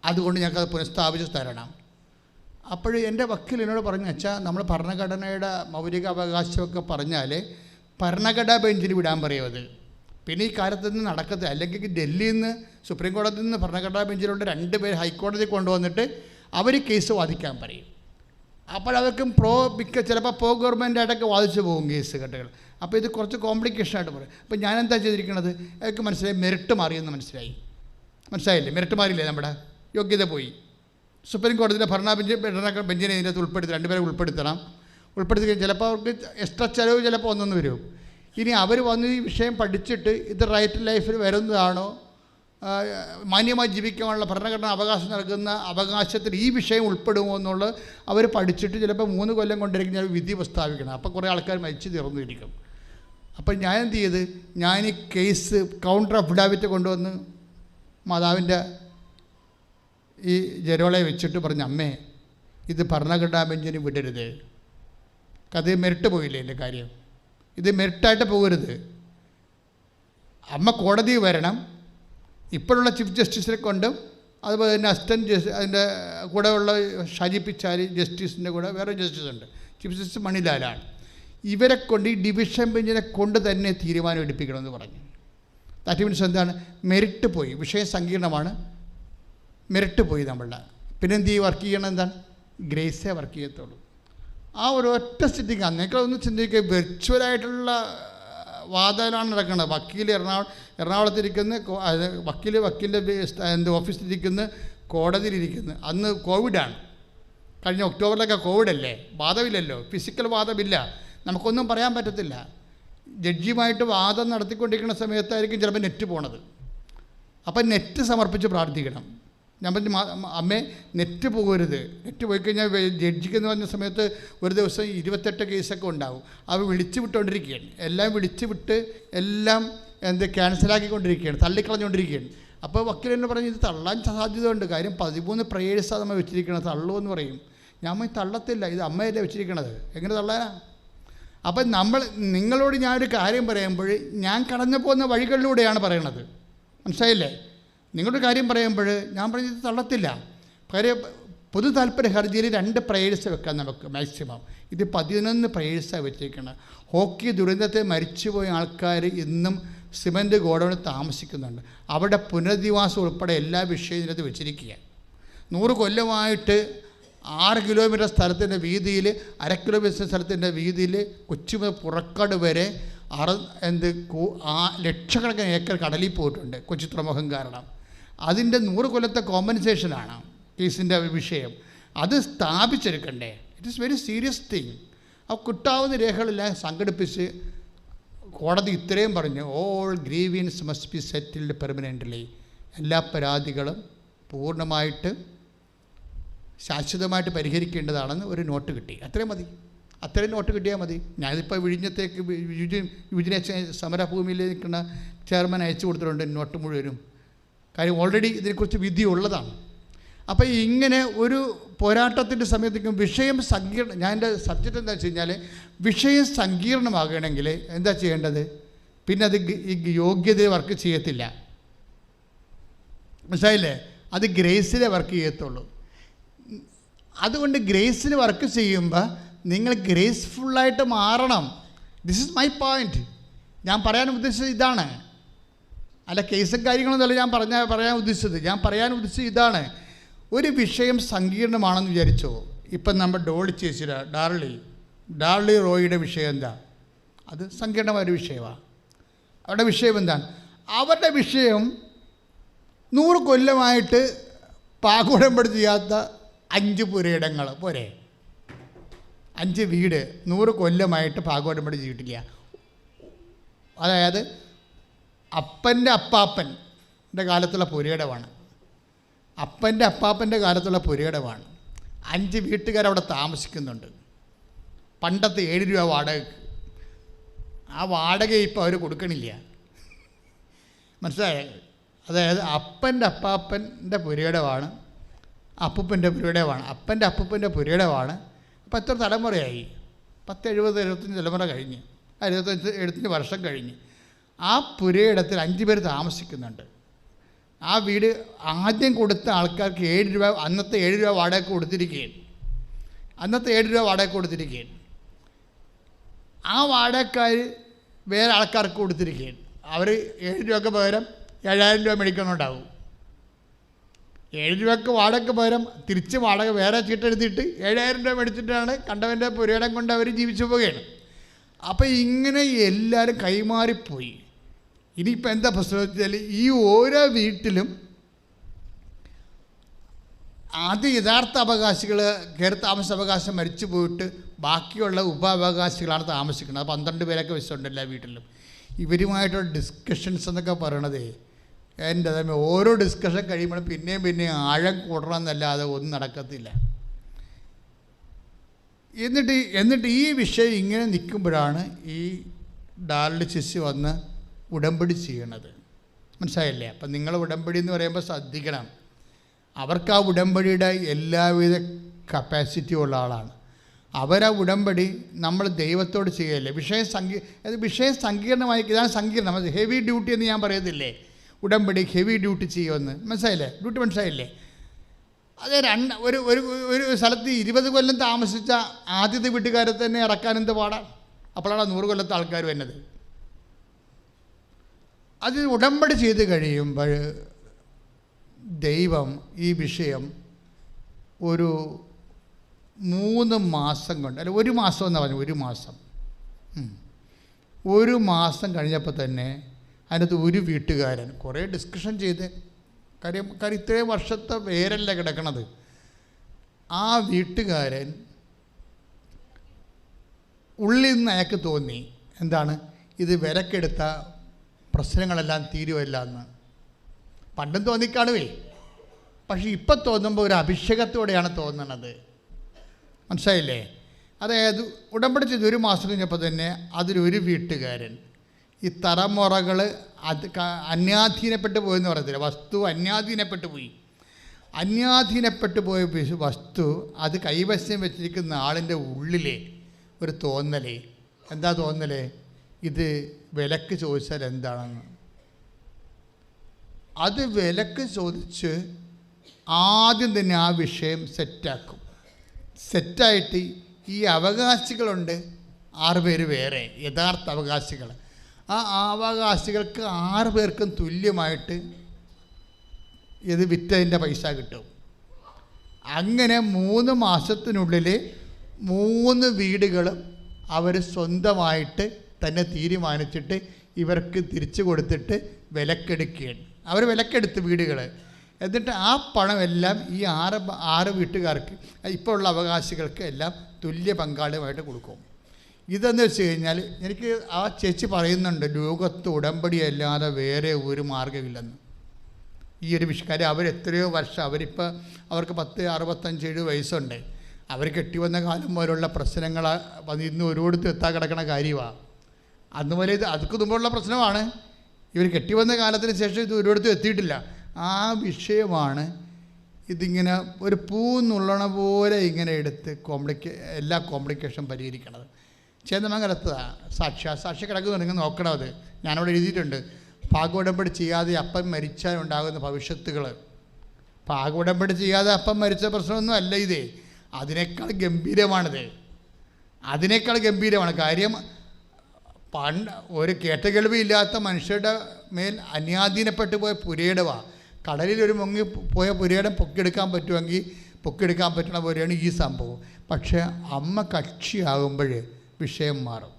അതുകൊണ്ട് ഞങ്ങൾക്കത് പുനഃസ്ഥാപിച്ച് തരണം. അപ്പോൾ എൻ്റെ വക്കീൽ എന്നോട് പറഞ്ഞു, വെച്ചാൽ നമ്മൾ ഭരണഘടനയുടെ മൗലിക അവകാശമൊക്കെ പറഞ്ഞാൽ ഭരണഘടനാ ബെഞ്ചിന് വിടാൻ പറയും. അത് പിന്നെ ഈ കാലത്ത് നിന്ന് നടക്കത്തില്ല. അല്ലെങ്കിൽ ഡൽഹിയിൽ നിന്ന് സുപ്രീം കോടതിയിൽ നിന്ന് ഭരണഘടനാ ബെഞ്ചിലുള്ള 2 പേർ ഹൈക്കോടതി കൊണ്ടുവന്നിട്ട് അവർ കേസ് വാദിക്കാൻ പറയും. അപ്പോഴവർക്കും ചിലപ്പോൾ ഗവൺമെൻറ്റായിട്ടൊക്കെ വാദിച്ചു പോകും കേസ് കെട്ടുകൾ. അപ്പോൾ ഇത് കുറച്ച് കോംപ്ലിക്കേഷനായിട്ട് പറയും. അപ്പോൾ ഞാനെന്താ ചെയ്തിരിക്കുന്നത്, അവർക്ക് മനസ്സിലായി, മെറിറ്റ് മാറിയെന്ന് മനസ്സിലായില്ലേ? മെറിറ്റ് മാറിയില്ലേ? നമ്മുടെ യോഗ്യത പോയി. സുപ്രീം കോടതിയിലെ ഭരണ ബെഞ്ചിനെ ഇതിനകത്ത് ഉൾപ്പെടുത്തി 2 പേരെ ഉൾപ്പെടുത്തി ചിലപ്പോൾ അവർക്ക് എക്സ്ട്രാ ചിലവ് ചിലപ്പോൾ ഒന്നൊന്ന് വരും. ഇനി അവർ വന്ന് ഈ വിഷയം പഠിച്ചിട്ട് ഇത് റൈറ്റ് ലൈഫിൽ വരുന്നതാണോ, മാന്യമായി ജീവിക്കാനുള്ള ഭരണഘടന അവകാശം നൽകുന്ന അവകാശത്തിൽ ഈ വിഷയം ഉൾപ്പെടുമോ എന്നുള്ളത് അവർ പഠിച്ചിട്ട് ചിലപ്പോൾ 3 കൊല്ലം കൊണ്ടിരിക്കും ഞാൻ വിധി പ്രസ്താവിക്കണം. അപ്പോൾ കുറേ ആൾക്കാർ മരിച്ചു തീർന്നിരിക്കും. അപ്പോൾ ഞാൻ എന്ത് ചെയ്ത്, ഞാൻ ഈ കേസ് കൗണ്ടർ അഫിഡാവിറ്റ് കൊണ്ടുവന്ന് മാതാവിൻ്റെ ഈ ജെരോളെ വെച്ചിട്ട് പറഞ്ഞു, അമ്മേ ഇത് ഭരണഘടനാ ബെഞ്ചിന് വിടരുത്, അത് മെറിറ്റ് പോയില്ലേ എൻ്റെ കാര്യം, ഇത് മെറിറ്റായിട്ട് പോകരുത്. അമ്മ കോടതി വരണം, ഇപ്പോഴുള്ള ചീഫ് ജസ്റ്റിസിനെ കൊണ്ടും അതുപോലെ തന്നെ അസിസ്റ്റൻറ്റ് അതിൻ്റെ കൂടെ ഉള്ള ഷാജി പിച്ചാരി ജസ്റ്റിസിൻ്റെ കൂടെ വേറെ ജസ്റ്റിസ് ഉണ്ട്, ചീഫ് ജസ്റ്റിസ് മണിലാലാണ്, ഇവരെ കൊണ്ട് ഈ ഡിവിഷൻ ബെഞ്ചിനെ കൊണ്ട് തന്നെ തീരുമാനം എടുപ്പിക്കണമെന്ന് പറഞ്ഞു. ദാറ്റ് മീൻസ് എന്താണ്, മെറിറ്റ് പോയി, വിഷയം സങ്കീർണമാണ്, മെറിറ്റ് പോയി നമ്മളുടെ. പിന്നെ എന്ത് ചെയ്യും, വർക്ക് ചെയ്യണം, എന്താണ്, ഗ്രേസേ വർക്ക് ചെയ്യത്തുള്ളൂ. ആ ഒരു ഒറ്റ സ്ഥിതിക്ക് അന്നേക്കളൊന്ന് ചിന്തിക്കുക, വെർച്വലായിട്ടുള്ള വാദമാണ് നടക്കുന്നത്. വക്കീൽ എറണാകുളത്തിരിക്കുന്ന വക്കീലിൻ്റെ ഓഫീസിലിരിക്കുന്ന, കോടതിയിലിരിക്കുന്നു. അന്ന് കോവിഡാണ്, കഴിഞ്ഞ ഒക്ടോബറിലൊക്കെ കോവിഡല്ലേ, വാദമില്ലല്ലോ, ഫിസിക്കൽ വാദമില്ല, നമുക്കൊന്നും പറയാൻ പറ്റത്തില്ല. ജഡ്ജിയുമായിട്ട് വാദം നടത്തിക്കൊണ്ടിരിക്കുന്ന സമയത്തായിരിക്കും ചിലപ്പോൾ നെറ്റ് പോണത്. അപ്പം നെറ്റ് സമർപ്പിച്ച് പ്രാർത്ഥിക്കണം. ഞാൻ പറഞ്ഞു, അമ്മേ നെറ്റ് പോകരുത്, നെറ്റ് പോയി കഴിഞ്ഞാൽ ജഡ്ജിക്ക് എന്ന് പറഞ്ഞ സമയത്ത് ഒരു ദിവസം 28 കേസൊക്കെ ഉണ്ടാവും. അവർ വിളിച്ചു വിട്ടുകൊണ്ടിരിക്കുകയാണ്, എല്ലാം വിളിച്ചു വിട്ട് എല്ലാം ക്യാൻസലാക്കിക്കൊണ്ടിരിക്കുകയാണ്, തള്ളിക്കളഞ്ഞുകൊണ്ടിരിക്കുകയാണ്. അപ്പോൾ വക്കീൽ എന്ന് പറഞ്ഞ് ഇത് തള്ളാൻ സാധ്യതയുണ്ട്, കാര്യം 13 പ്രേയേഴ്സാണ് നമ്മൾ വെച്ചിരിക്കുന്നത്, തള്ളുമെന്ന് പറയും. ഞാൻ തള്ളത്തില്ല, ഇത് അമ്മയല്ലേ വെച്ചിരിക്കണത്, എങ്ങനെ തള്ളാനാ? അപ്പം നിങ്ങളോട് ഞാനൊരു കാര്യം പറയുമ്പോൾ ഞാൻ കടന്നു പോകുന്ന വഴികളിലൂടെയാണ് പറയണത്, മനസ്സിലായില്ലേ? നിങ്ങളുടെ കാര്യം പറയുമ്പോൾ ഞാൻ പറഞ്ഞത് തള്ളത്തില്ല. കാര്യം പൊതു താല്പര്യ ഹർജിയിൽ 2 പ്രേയേഴ്സ് വെക്കാം നമുക്ക് മാക്സിമം. ഇത് 11 പ്രേയേഴ്സാണ് വെച്ചിരിക്കുന്നത്. ഹോക്കി ദുരന്തത്തെ മരിച്ചുപോയ ആൾക്കാർ ഇന്നും സിമൻറ്റ് ഗോഡൗണിൽ താമസിക്കുന്നുണ്ട്. അവിടെ പുനരധിവാസം ഉൾപ്പെടെ എല്ലാ വിഷയവും ഇതിനകത്ത് വെച്ചിരിക്കുകയാണ്. 100 കൊല്ലമായിട്ട് 6 കിലോമീറ്റർ സ്ഥലത്തിൻ്റെ വീതിയിൽ, 1/2 കിലോമീറ്റർ സ്ഥലത്തിൻ്റെ വീതിയിൽ കൊച്ചി മുതൽ പുറക്കാട് വരെ ലക്ഷക്കണക്കിന് ഏക്കർ കടലിൽ പോയിട്ടുണ്ട് കൊച്ചി തുറമുഖം കാരണം. അതിൻ്റെ 100 കൊല്ലത്തെ കോമ്പൻസേഷനാണ് കേസിൻ്റെ വിഷയം. അത് സ്ഥാപിച്ചെടുക്കണ്ടേ? It is very serious thing. ആ കിട്ടാവുന്ന രേഖകളെല്ലാം സംഘടിപ്പിച്ച് കോടതി ഇത്രയും പറഞ്ഞു, all grievances must be settled permanently. എല്ലാ പരാതികളും പൂർണ്ണമായിട്ട് ശാശ്വതമായിട്ട് പരിഹരിക്കേണ്ടതാണെന്ന് ഒരു നോട്ട് കിട്ടി. അത്രയും മതി, അത്രയും നോട്ട് കിട്ടിയാൽ മതി. ഞാനിപ്പോൾ വിഴിഞ്ഞത്തേക്ക് വിഴിഞ്ഞ സമരഭൂമിയിൽ നിൽക്കുന്ന ചെയർമാൻ അയച്ചു കൊടുത്തിട്ടുണ്ട് നോട്ട് മുഴുവനും. കാര്യം ഓൾറെഡി ഇതിനെക്കുറിച്ച് വിധി ഉള്ളതാണ്. അപ്പോൾ ഇങ്ങനെ ഒരു പോരാട്ടത്തിൻ്റെ സമയത്തേക്കും വിഷയം ഞാൻ എൻ്റെ സബ്ജക്റ്റ് എന്താ വെച്ച് കഴിഞ്ഞാൽ, വിഷയം സങ്കീർണമാകണമെങ്കിൽ എന്താ ചെയ്യേണ്ടത്? പിന്നെ അത് ഈ യോഗ്യത വർക്ക് ചെയ്യത്തില്ല. മനസ്സിലായില്ലേ? അത് ഗ്രേസിലെ വർക്ക് ചെയ്യത്തുള്ളൂ. അതുകൊണ്ട് ഗ്രേസിൽ വർക്ക് ചെയ്യുമ്പോൾ നിങ്ങൾ ഗ്രേസ്ഫുള്ളായിട്ട് മാറണം. This is my point. ഞാൻ പറയാൻ ഉദ്ദേശിച്ചത് ഇതാണ്. അല്ല കേസും കാര്യങ്ങളൊന്നുമല്ല പറയാൻ ഉദ്ദേശിച്ചത്. ഞാൻ പറയാൻ ഉദ്ദേശിച്ചത് ഇതാണ്. ഒരു വിഷയം സങ്കീർണമാണെന്ന് വിചാരിച്ചോ. ഇപ്പം നമ്മൾ ഡോളി ചേച്ചിയുടെ ഡാർലി റോയിയുടെ വിഷയം എന്താ? അത് സങ്കീർണമായൊരു വിഷയമാണ്. അവരുടെ വിഷയം എന്താണ്? അവരുടെ വിഷയം 100 കൊല്ലമായിട്ട് പാകോടമ്പടി ചെയ്യാത്ത 5 പുരയിടങ്ങൾ പോരെ, 5 വീട് 100 കൊല്ലമായിട്ട് പാകോടമ്പടി ചെയ്തിട്ടില്ല. അതായത് അപ്പൻ്റെ അപ്പാപ്പൻ്റെ കാലത്തുള്ള പുരയിടമാണ്. അപ്പൻ്റെ അപ്പാപ്പൻ്റെ കാലത്തുള്ള പുരയിടമാണ്. 5 വീട്ടുകാരവിടെ താമസിക്കുന്നുണ്ട്. പണ്ടത്തെ 7 രൂപ വാടകയ്ക്ക്. ആ വാടക ഇപ്പോൾ അവർ കൊടുക്കണില്ല. മനസ്സിലായോ? അതായത് അപ്പൻ്റെ അപ്പാപ്പൻ്റെ പുരയിടമാണ്, അപ്പൂപ്പൻ്റെ പുരയിടമാണ്, അപ്പൻ്റെ അപ്പൂപ്പൻ്റെ പുരയിടമാണ്. അപ്പോൾ എത്ര തലമുറയായി? 10, 70, 75 തലമുറ കഴിഞ്ഞ്, 75 വർഷം കഴിഞ്ഞ് ആ പുരയിടത്തിൽ 5 പേര് താമസിക്കുന്നുണ്ട്. ആ വീട് ആദ്യം കൊടുത്ത ആൾക്കാർക്ക് 7 രൂപ, അന്നത്തെ 7 രൂപ വാടക കൊടുത്തിരിക്കുകയാണ്. ആ വാടകക്കാർ വേറെ ആൾക്കാർക്ക് കൊടുത്തിരിക്കുകയാണ്. അവർ 7 രൂപയ്ക്ക് പകരം 7000 രൂപ മേടിക്കണമുണ്ടാവും. 7 രൂപയ്ക്ക് വാടകയ്ക്ക് പകരം തിരിച്ച് വാടക വേറെ ചീട്ടെടുത്തിട്ട് 7000 രൂപ മേടിച്ചിട്ടാണ് കണ്ടവൻ്റെ പുരയിടം കൊണ്ട് അവർ ജീവിച്ചു പോവുകയാണ്. അപ്പോൾ ഇങ്ങനെ എല്ലാവരും കൈമാറിപ്പോയി. ഇനിയിപ്പോൾ എന്താ പ്രശ്നം വെച്ചാൽ, ഈ ഓരോ വീട്ടിലും ആദ്യം യഥാർത്ഥ അവകാശികൾ കയറി താമസാവകാശം മരിച്ചു പോയിട്ട് ബാക്കിയുള്ള ഉപഅവകാശികളാണ് താമസിക്കുന്നത്. 12 പേരൊക്കെ വെച്ചിട്ടുണ്ട് എല്ലാ വീട്ടിലും. ഇവരുമായിട്ടുള്ള ഡിസ്കഷൻസ് എന്നൊക്കെ പറയണതേ എൻ്റെ തന്നെ ഓരോ ഡിസ്കഷൻ കഴിയുമ്പോഴും പിന്നെയും ആഴം കൂടണം എന്നല്ലാതെ ഒന്നും നടക്കത്തില്ല. എന്നിട്ട് ഈ വിഷയം ഇങ്ങനെ നിൽക്കുമ്പോഴാണ് ഈ ഡാർലി ചേച്ചി വന്ന് ഉടമ്പടി ചെയ്യണത്. മനസ്സിലായില്ലേ? അപ്പം നിങ്ങൾ ഉടമ്പടി എന്ന് പറയുമ്പോൾ ശ്രദ്ധിക്കണം. അവർക്ക് ആ ഉടമ്പടിയുടെ എല്ലാവിധ കപ്പാസിറ്റിയും ഉള്ള ആളാണ്. അവരാ ഉടമ്പടി നമ്മൾ ദൈവത്തോട് ചെയ്യല്ലേ. വിഷയം സങ്കീർണമായി, ഇതാണ് സങ്കീർണം. അത് ഹെവി ഡ്യൂട്ടി എന്ന് ഞാൻ പറയത്തില്ലേ, ഉടമ്പടി ഹെവി ഡ്യൂട്ടി ചെയ്യുമെന്ന്. മനസ്സിലായില്ലേ? ഡ്യൂട്ടി മനസ്സിലായില്ലേ? അത് ഒരു സ്ഥലത്ത് 20 കൊല്ലം താമസിച്ച ആദ്യത്തെ വീട്ടുകാരെ തന്നെ ഇറക്കാൻ എന്ത് പാടാ? അപ്പോഴാണ് 100 കൊല്ലത്തെ ആൾക്കാർ വരുന്നത്. അത് ഉടമ്പടി ചെയ്ത് കഴിയുമ്പോൾ ദൈവം ഈ വിഷയം ഒരു 3 മാസം കൊണ്ട്, അല്ല 1 മാസം എന്നാണ് പറഞ്ഞു, 1 മാസം കഴിഞ്ഞപ്പോൾ തന്നെ അതിനകത്ത് ഒരു വീട്ടുകാരൻ കുറേ ഡിസ്കഷൻ ചെയ്ത്, കാര്യം ഇത്രയും വർഷത്തെ വേരല്ല കിടക്കണത്. ആ വീട്ടുകാരൻ ഉള്ളിൽ നിന്ന് അയാൾക്ക് തോന്നി, എന്താണ് ഇത് വിലക്കെടുത്ത പ്രശ്നങ്ങളെല്ലാം തീരുമല്ല എന്ന്. പണ്ടും തോന്നിക്കാണുവേ, പക്ഷേ ഇപ്പം തോന്നുമ്പോൾ ഒരു അഭിഷേകത്തോടെയാണ് തോന്നണത്. മനസ്സിലായില്ലേ? അതായത് ഉടമ്പടി ചെയ്ത് 1 മാസം കഴിഞ്ഞപ്പോൾ തന്നെ അതിലൊരു വീട്ടുകാരൻ ഈ തലമുറകൾ അന്യാധീനപ്പെട്ടു പോയെന്ന് പറയത്തില്ല, വസ്തു അന്യാധീനപ്പെട്ടു പോയ വസ്തു അത് കൈവശം വെച്ചിരിക്കുന്ന ആളിൻ്റെ ഉള്ളിലെ ഒരു തോന്നലേ. എന്താ തോന്നലേ? ഇത് വിലക്ക് ചോദിച്ചാൽ എന്താണെന്ന്. അത് വിലക്ക് ചോദിച്ച് ആദ്യം തന്നെ ആ വിഷയം സെറ്റായിട്ട് ഈ അവകാശികളുണ്ട് 6 പേര് വേറെ യഥാർത്ഥ അവകാശികൾ. ആ അവകാശികൾക്ക് 6 പേർക്കും തുല്യമായിട്ട് ഇത് വിറ്റതിൻ്റെ പൈസ കിട്ടും. അങ്ങനെ 3 മാസത്തിനുള്ളിൽ 3 വീടുകളും അവർ സ്വന്തമായിട്ട് തന്നെ തീരുമാനിച്ചിട്ട് ഇവർക്ക് തിരിച്ചു കൊടുത്തിട്ട് വിലക്കെടുക്കുകയാണ്. അവർ വിലക്കെടുത്ത് വീടുകൾ. എന്നിട്ട് ആ പണമെല്ലാം ഈ 6 വീട്ടുകാർക്ക്, ഇപ്പോൾ ഉള്ള അവകാശികൾക്ക് എല്ലാം തുല്യ പങ്കാളിയുമായിട്ട് കൊടുക്കും. ഇതെന്ന് വെച്ച് കഴിഞ്ഞാൽ, എനിക്ക് ആ ചേച്ചി പറയുന്നുണ്ട്, ലോകത്ത് ഉടമ്പടിയല്ലാതെ വേറെ ഒരു മാർഗ്ഗമില്ലെന്ന്. ഈ ഒരു വിഷയക്കാർ അവരെത്രയോ വർഷം, അവർക്ക് 65-70 വയസ്സുണ്ട്. അവർ കെട്ടിവന്ന കാലം പോലുള്ള പ്രശ്നങ്ങൾ ഇന്ന് ഒരിടത്ത് എത്താൻ കിടക്കുന്ന കാര്യമാണ്. അന്ന് പോലെ ഇത് അതൊക്കെ മുമ്പുള്ള പ്രശ്നമാണ്. ഇവർ കെട്ടിവന്ന കാലത്തിന് ശേഷം ഇത് ഒരിടത്തും എത്തിയിട്ടില്ല. ആ വിഷയമാണ് ഇതിങ്ങനെ ഒരു പൂ നുള്ളണ പോലെ ഇങ്ങനെ എടുത്ത് എല്ലാ കോംപ്ലിക്കേഷൻ പരിഹരിക്കണത്. ചേന്ദമംഗലത്തതാണ് സാക്ഷി കിടക്കുന്നു. നിങ്ങൾ നോക്കണം, അത് ഞാനവിടെ എഴുതിയിട്ടുണ്ട്. പാകോടമ്പടി ചെയ്യാതെ അപ്പം മരിച്ചാൽ ഉണ്ടാകുന്ന ഭവിഷ്യത്തുകൾ. പാകോടമ്പടി ചെയ്യാതെ അപ്പം മരിച്ച പ്രശ്നമൊന്നും അല്ല ഇത്. അതിനേക്കാൾ ഗംഭീരമാണിത്. അതിനേക്കാൾ ഗംഭീരമാണ് കാര്യം. ഒരു കേട്ടകേൾവിയില്ലാത്ത മനുഷ്യരുടെ മേൽ അന്യാധീനപ്പെട്ടു പോയ പുരയിടമാണ്. കടലിൽ ഒരു മുങ്ങി പോയ പുരയിടം പൊക്കിയെടുക്കാൻ പറ്റുമെങ്കിൽ പൊക്കിയെടുക്കാൻ പറ്റുന്ന പോലെയാണ് ഈ സംഭവം. പക്ഷേ അമ്മ കക്ഷിയാകുമ്പോൾ വിഷയം മാറും.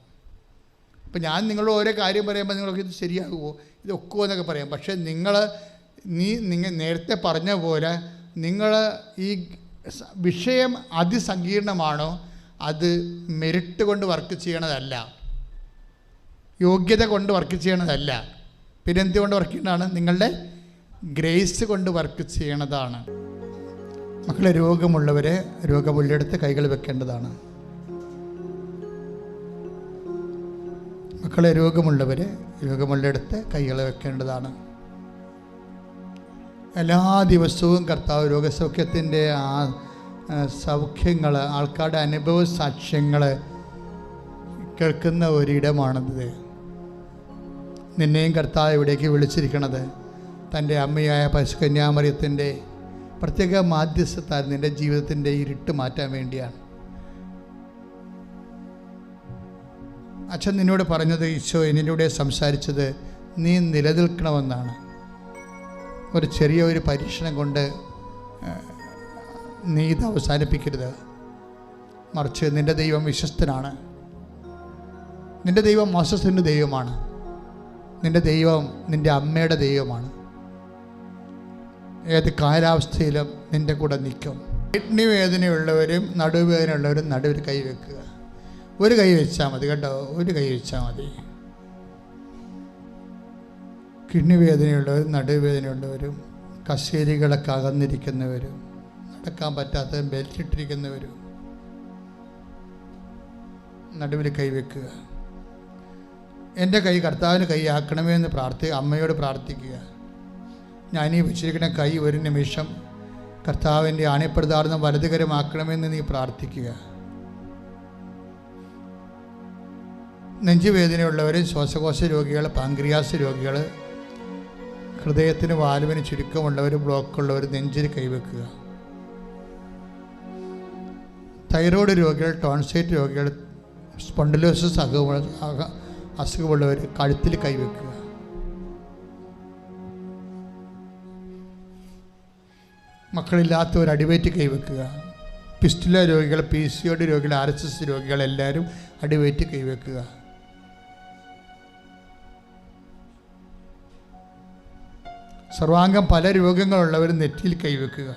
ഇപ്പം ഞാൻ നിങ്ങളോട് ഓരോ കാര്യം പറയുമ്പോൾ നിങ്ങൾക്ക് ഇത് ശരിയാകുമോ, ഇത് ഒക്കുമോ എന്നൊക്കെ പറയാം. പക്ഷേ നിങ്ങൾ നേരത്തെ പറഞ്ഞ പോലെ നിങ്ങൾ ഈ വിഷയം അതിസങ്കീർണമാണോ, അത് മെറിറ്റ് കൊണ്ട് വർക്ക് ചെയ്യണതല്ല, യോഗ്യത കൊണ്ട് വർക്ക് ചെയ്യണതല്ല, പിന്നെ എന്തുകൊണ്ട് വർക്ക് ചെയ്യണതാണ്? നിങ്ങളുടെ ഗ്രേസ് കൊണ്ട് വർക്ക് ചെയ്യണതാണ്. മക്കളെ, രോഗമുള്ളവരെ രോഗമുള്ളിടത്ത് കൈകൾ വെക്കേണ്ടതാണ്. മക്കളെ, രോഗമുള്ളവരെ രോഗമുള്ളിടത്ത് കൈകൾ വെക്കേണ്ടതാണ്. എല്ലാ ദിവസവും കർത്താവ് രോഗസൗഖ്യത്തിൻ്റെ ആ സൗഖ്യങ്ങൾ, ആൾക്കാരുടെ അനുഭവ സാക്ഷ്യങ്ങൾ കേൾക്കുന്ന ഒരിടമാണത്. നിന്നെയും കർത്താവ് ഇവിടേക്ക് വിളിച്ചിരിക്കണത് തൻ്റെ അമ്മയായ പരിശുദ്ധ കന്യാമറിയത്തിൻ്റെ പ്രത്യേക മാധ്യസ്ഥത്താൽ നിൻ്റെ ജീവിതത്തിൻ്റെ ഇരുട്ട് മാറ്റാൻ വേണ്ടിയാണ്. അച്ഛൻ നിന്നോട് പറഞ്ഞത്, ഈശോ എന്നിലൂടെ സംസാരിച്ചത്, നീ നിലനിൽക്കണമെന്നാണ്. ഒരു ചെറിയ പരീക്ഷണം കൊണ്ട് നീ ഇത് അവസാനിപ്പിക്കരുത്. മറിച്ച് നിൻ്റെ ദൈവം വിശ്വസ്തനാണ്. നിൻ്റെ ദൈവം മോശത്തിൻ്റെ ദൈവമാണ്. നിൻ്റെ ദൈവം നിൻ്റെ അമ്മയുടെ ദൈവമാണ്. ഏത് കാലാവസ്ഥയിലും നിൻ്റെ കൂടെ നിൽക്കും. കിഡ്നി വേദനയുള്ളവരും നടുവേദനയുള്ളവരും നടുവിൽ കൈ വെക്കുക. ഒരു കൈ വെച്ചാൽ മതി കേട്ടോ, ഒരു കൈ വെച്ചാൽ മതി. കിഡ്നി വേദനയുള്ളവരും നടുവേദനയുള്ളവരും കശേരികളൊക്കെ അകന്നിരിക്കുന്നവരും നടക്കാൻ പറ്റാത്തവരും ബെൽറ്റിട്ടിരിക്കുന്നവരും നടുവിൽ കൈവെക്കുക. എൻ്റെ കൈ കർത്താവിന് കൈ ആക്കണമേ എന്ന് അമ്മയോട് പ്രാർത്ഥിക്കുക. ഞാനീ വെച്ചിരിക്കുന്ന കൈ ഒരു നിമിഷം കർത്താവിൻ്റെ ആണിപ്പെടുത്താർന്ന വലതുകരമാക്കണമെന്ന് നീ പ്രാർത്ഥിക്കുക. നെഞ്ചുവേദനയുള്ളവർ, ശ്വാസകോശ രോഗികൾ, പാങ്ക്രിയാസ് രോഗികൾ, ഹൃദയത്തിന് വാൽവിന് ചുരുക്കമുള്ളവർ, ബ്ലോക്കുള്ളവർ നെഞ്ചിൽ കൈവെക്കുക. തൈറോയ്ഡ് രോഗികൾ, ടോൺസൈറ്റ് രോഗികൾ, സ്പോണ്ടിലോസിസ് അസുഖമുള്ളവർ കഴുത്തിൽ കൈവെക്കുക. മക്കളില്ലാത്തവർ അടിവയറ്റ് കൈവെക്കുക. പിസ്റ്റുല രോഗികൾ, PCOD രോഗികൾ, RSS രോഗികൾ എല്ലാവരും അടിവയറ്റ് കൈവെക്കുക. സർവാംഗം പല രോഗങ്ങളുള്ളവർ നെറ്റിയിൽ കൈവെക്കുക.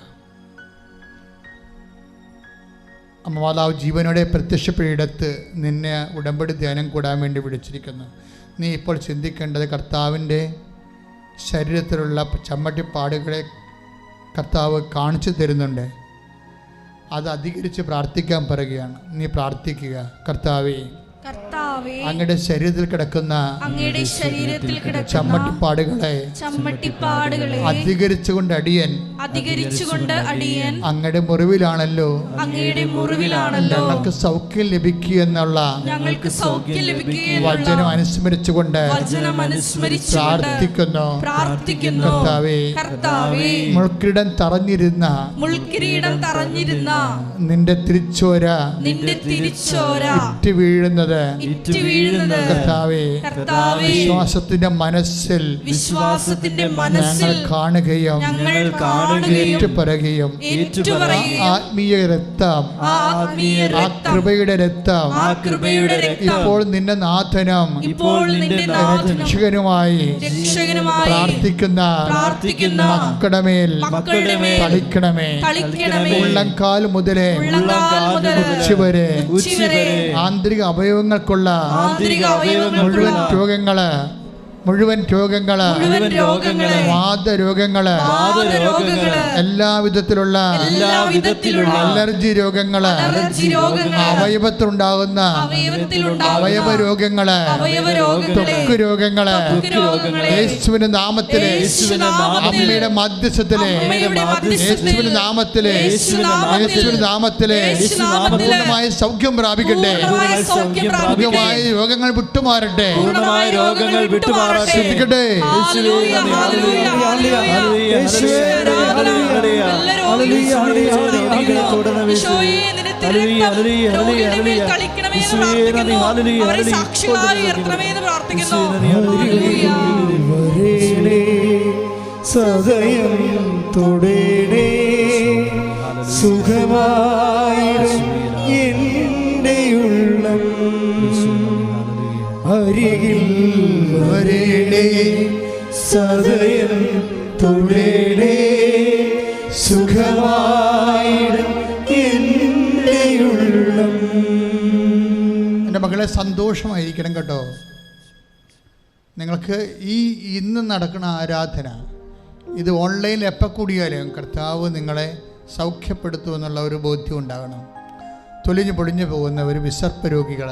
അമ്മ മാതാവ് ജീവനോടെ പ്രത്യക്ഷപ്പെടിടത്ത് നിന്നെ ഉടമ്പടി ധ്യാനം കൂടാൻ വേണ്ടി വിളിച്ചിരിക്കുന്നു. നീ ഇപ്പോൾ ചിന്തിക്കേണ്ടത്, കർത്താവിൻ്റെ ശരീരത്തിലുള്ള ചമ്മട്ടിപ്പാടുകളെ കർത്താവ് കാണിച്ചു തരുന്നുണ്ട്. അത് അധികരിച്ച് പ്രാർത്ഥിക്കാൻ പറയുകയാണ്. നീ പ്രാർത്ഥിക്കുക, കർത്താവേ, അങ്ങയുടെ ശരീരത്തിൽ കിടക്കുന്ന ചമ്മട്ടിപ്പാടുകളെ അധികരിച്ചുകൊണ്ട് അടിയൻ അങ്ങയുടെ മുറിവിലാണല്ലോ ഞങ്ങൾക്ക് സൗഖ്യം ലഭിക്കുക എന്നുള്ള വചനം അനുസ്മരിച്ചുകൊണ്ട് പ്രാർത്ഥിക്കുന്നു. കർത്താവേ, മുൾക്കിരീടം തറഞ്ഞിരുന്ന നിന്റെ തിരിച്ചോര ഇറ്റ് വീഴുന്നത് പെറ്റു വീഴുന്നത്. കർത്താവേ, വിശ്വാസത്തിന്റെ മനസ്സിൽ ഞങ്ങൾ കാണുകയും ഏറ്റുപറയുകയും ആത്മീയ രക്തം, ആ കൃപയുടെ രക്തം ഇപ്പോൾ നിന്റെ നാഥനും രക്ഷകനുമായി പ്രാർത്ഥിക്കുന്ന മക്കളുടെ മേൽ തളിക്കണമേ. ഉള്ളംകാൽ മുതലേ ഉച്ചവരെ ആന്തരിക അവയവങ്ങൾക്കുള്ള മുഴുവൻ രോഗങ്ങള്, വാദരോഗങ്ങള്, എല്ലാ വിധത്തിലുള്ള അലർജി രോഗങ്ങള്, അവയവത്തിലുണ്ടാകുന്ന അവയവ രോഗങ്ങള്, ത്വക്ക് രോഗങ്ങള്, യേശുവിന്റെ നാമത്തിലെ, അമ്മയുടെ മധ്യസ്ഥത്തിലെ, യേശുവിന്റെ നാമത്തിലെ, യേശുവിന്റെ നാമത്തിലെ പൂർണ്ണമായ സൗഖ്യം പ്രാപിക്കട്ടെ. പൂർണ്ണമായ രോഗങ്ങൾ വിട്ടുമാറട്ടെ. ശ്രദ്ധിക്കട്ടെ. സദയം തൊടേണേ സുഖമായി എൻ്റെ ഉള്ളം അരികിൽ വരേണേ സദയം തൊടേണേ സുഖമായി എൻ്റെ ഉള്ളം. എൻ്റെ മക്കളെ സന്തോഷമായിരിക്കണം കേട്ടോ. നിങ്ങൾക്ക് ഈ ഇന്ന് നടക്കുന്ന ആരാധന ഇത് ഓൺലൈനിൽ എപ്പോൾ കൂടിയാലും കർത്താവ് നിങ്ങളെ സൗഖ്യപ്പെടുത്തുമെന്നുള്ള ഒരു ബോധ്യം ഉണ്ടാകണം. തൊലിഞ്ഞു പൊളിഞ്ഞു പോകുന്നവർ, വിസർപ്പ രോഗികൾ,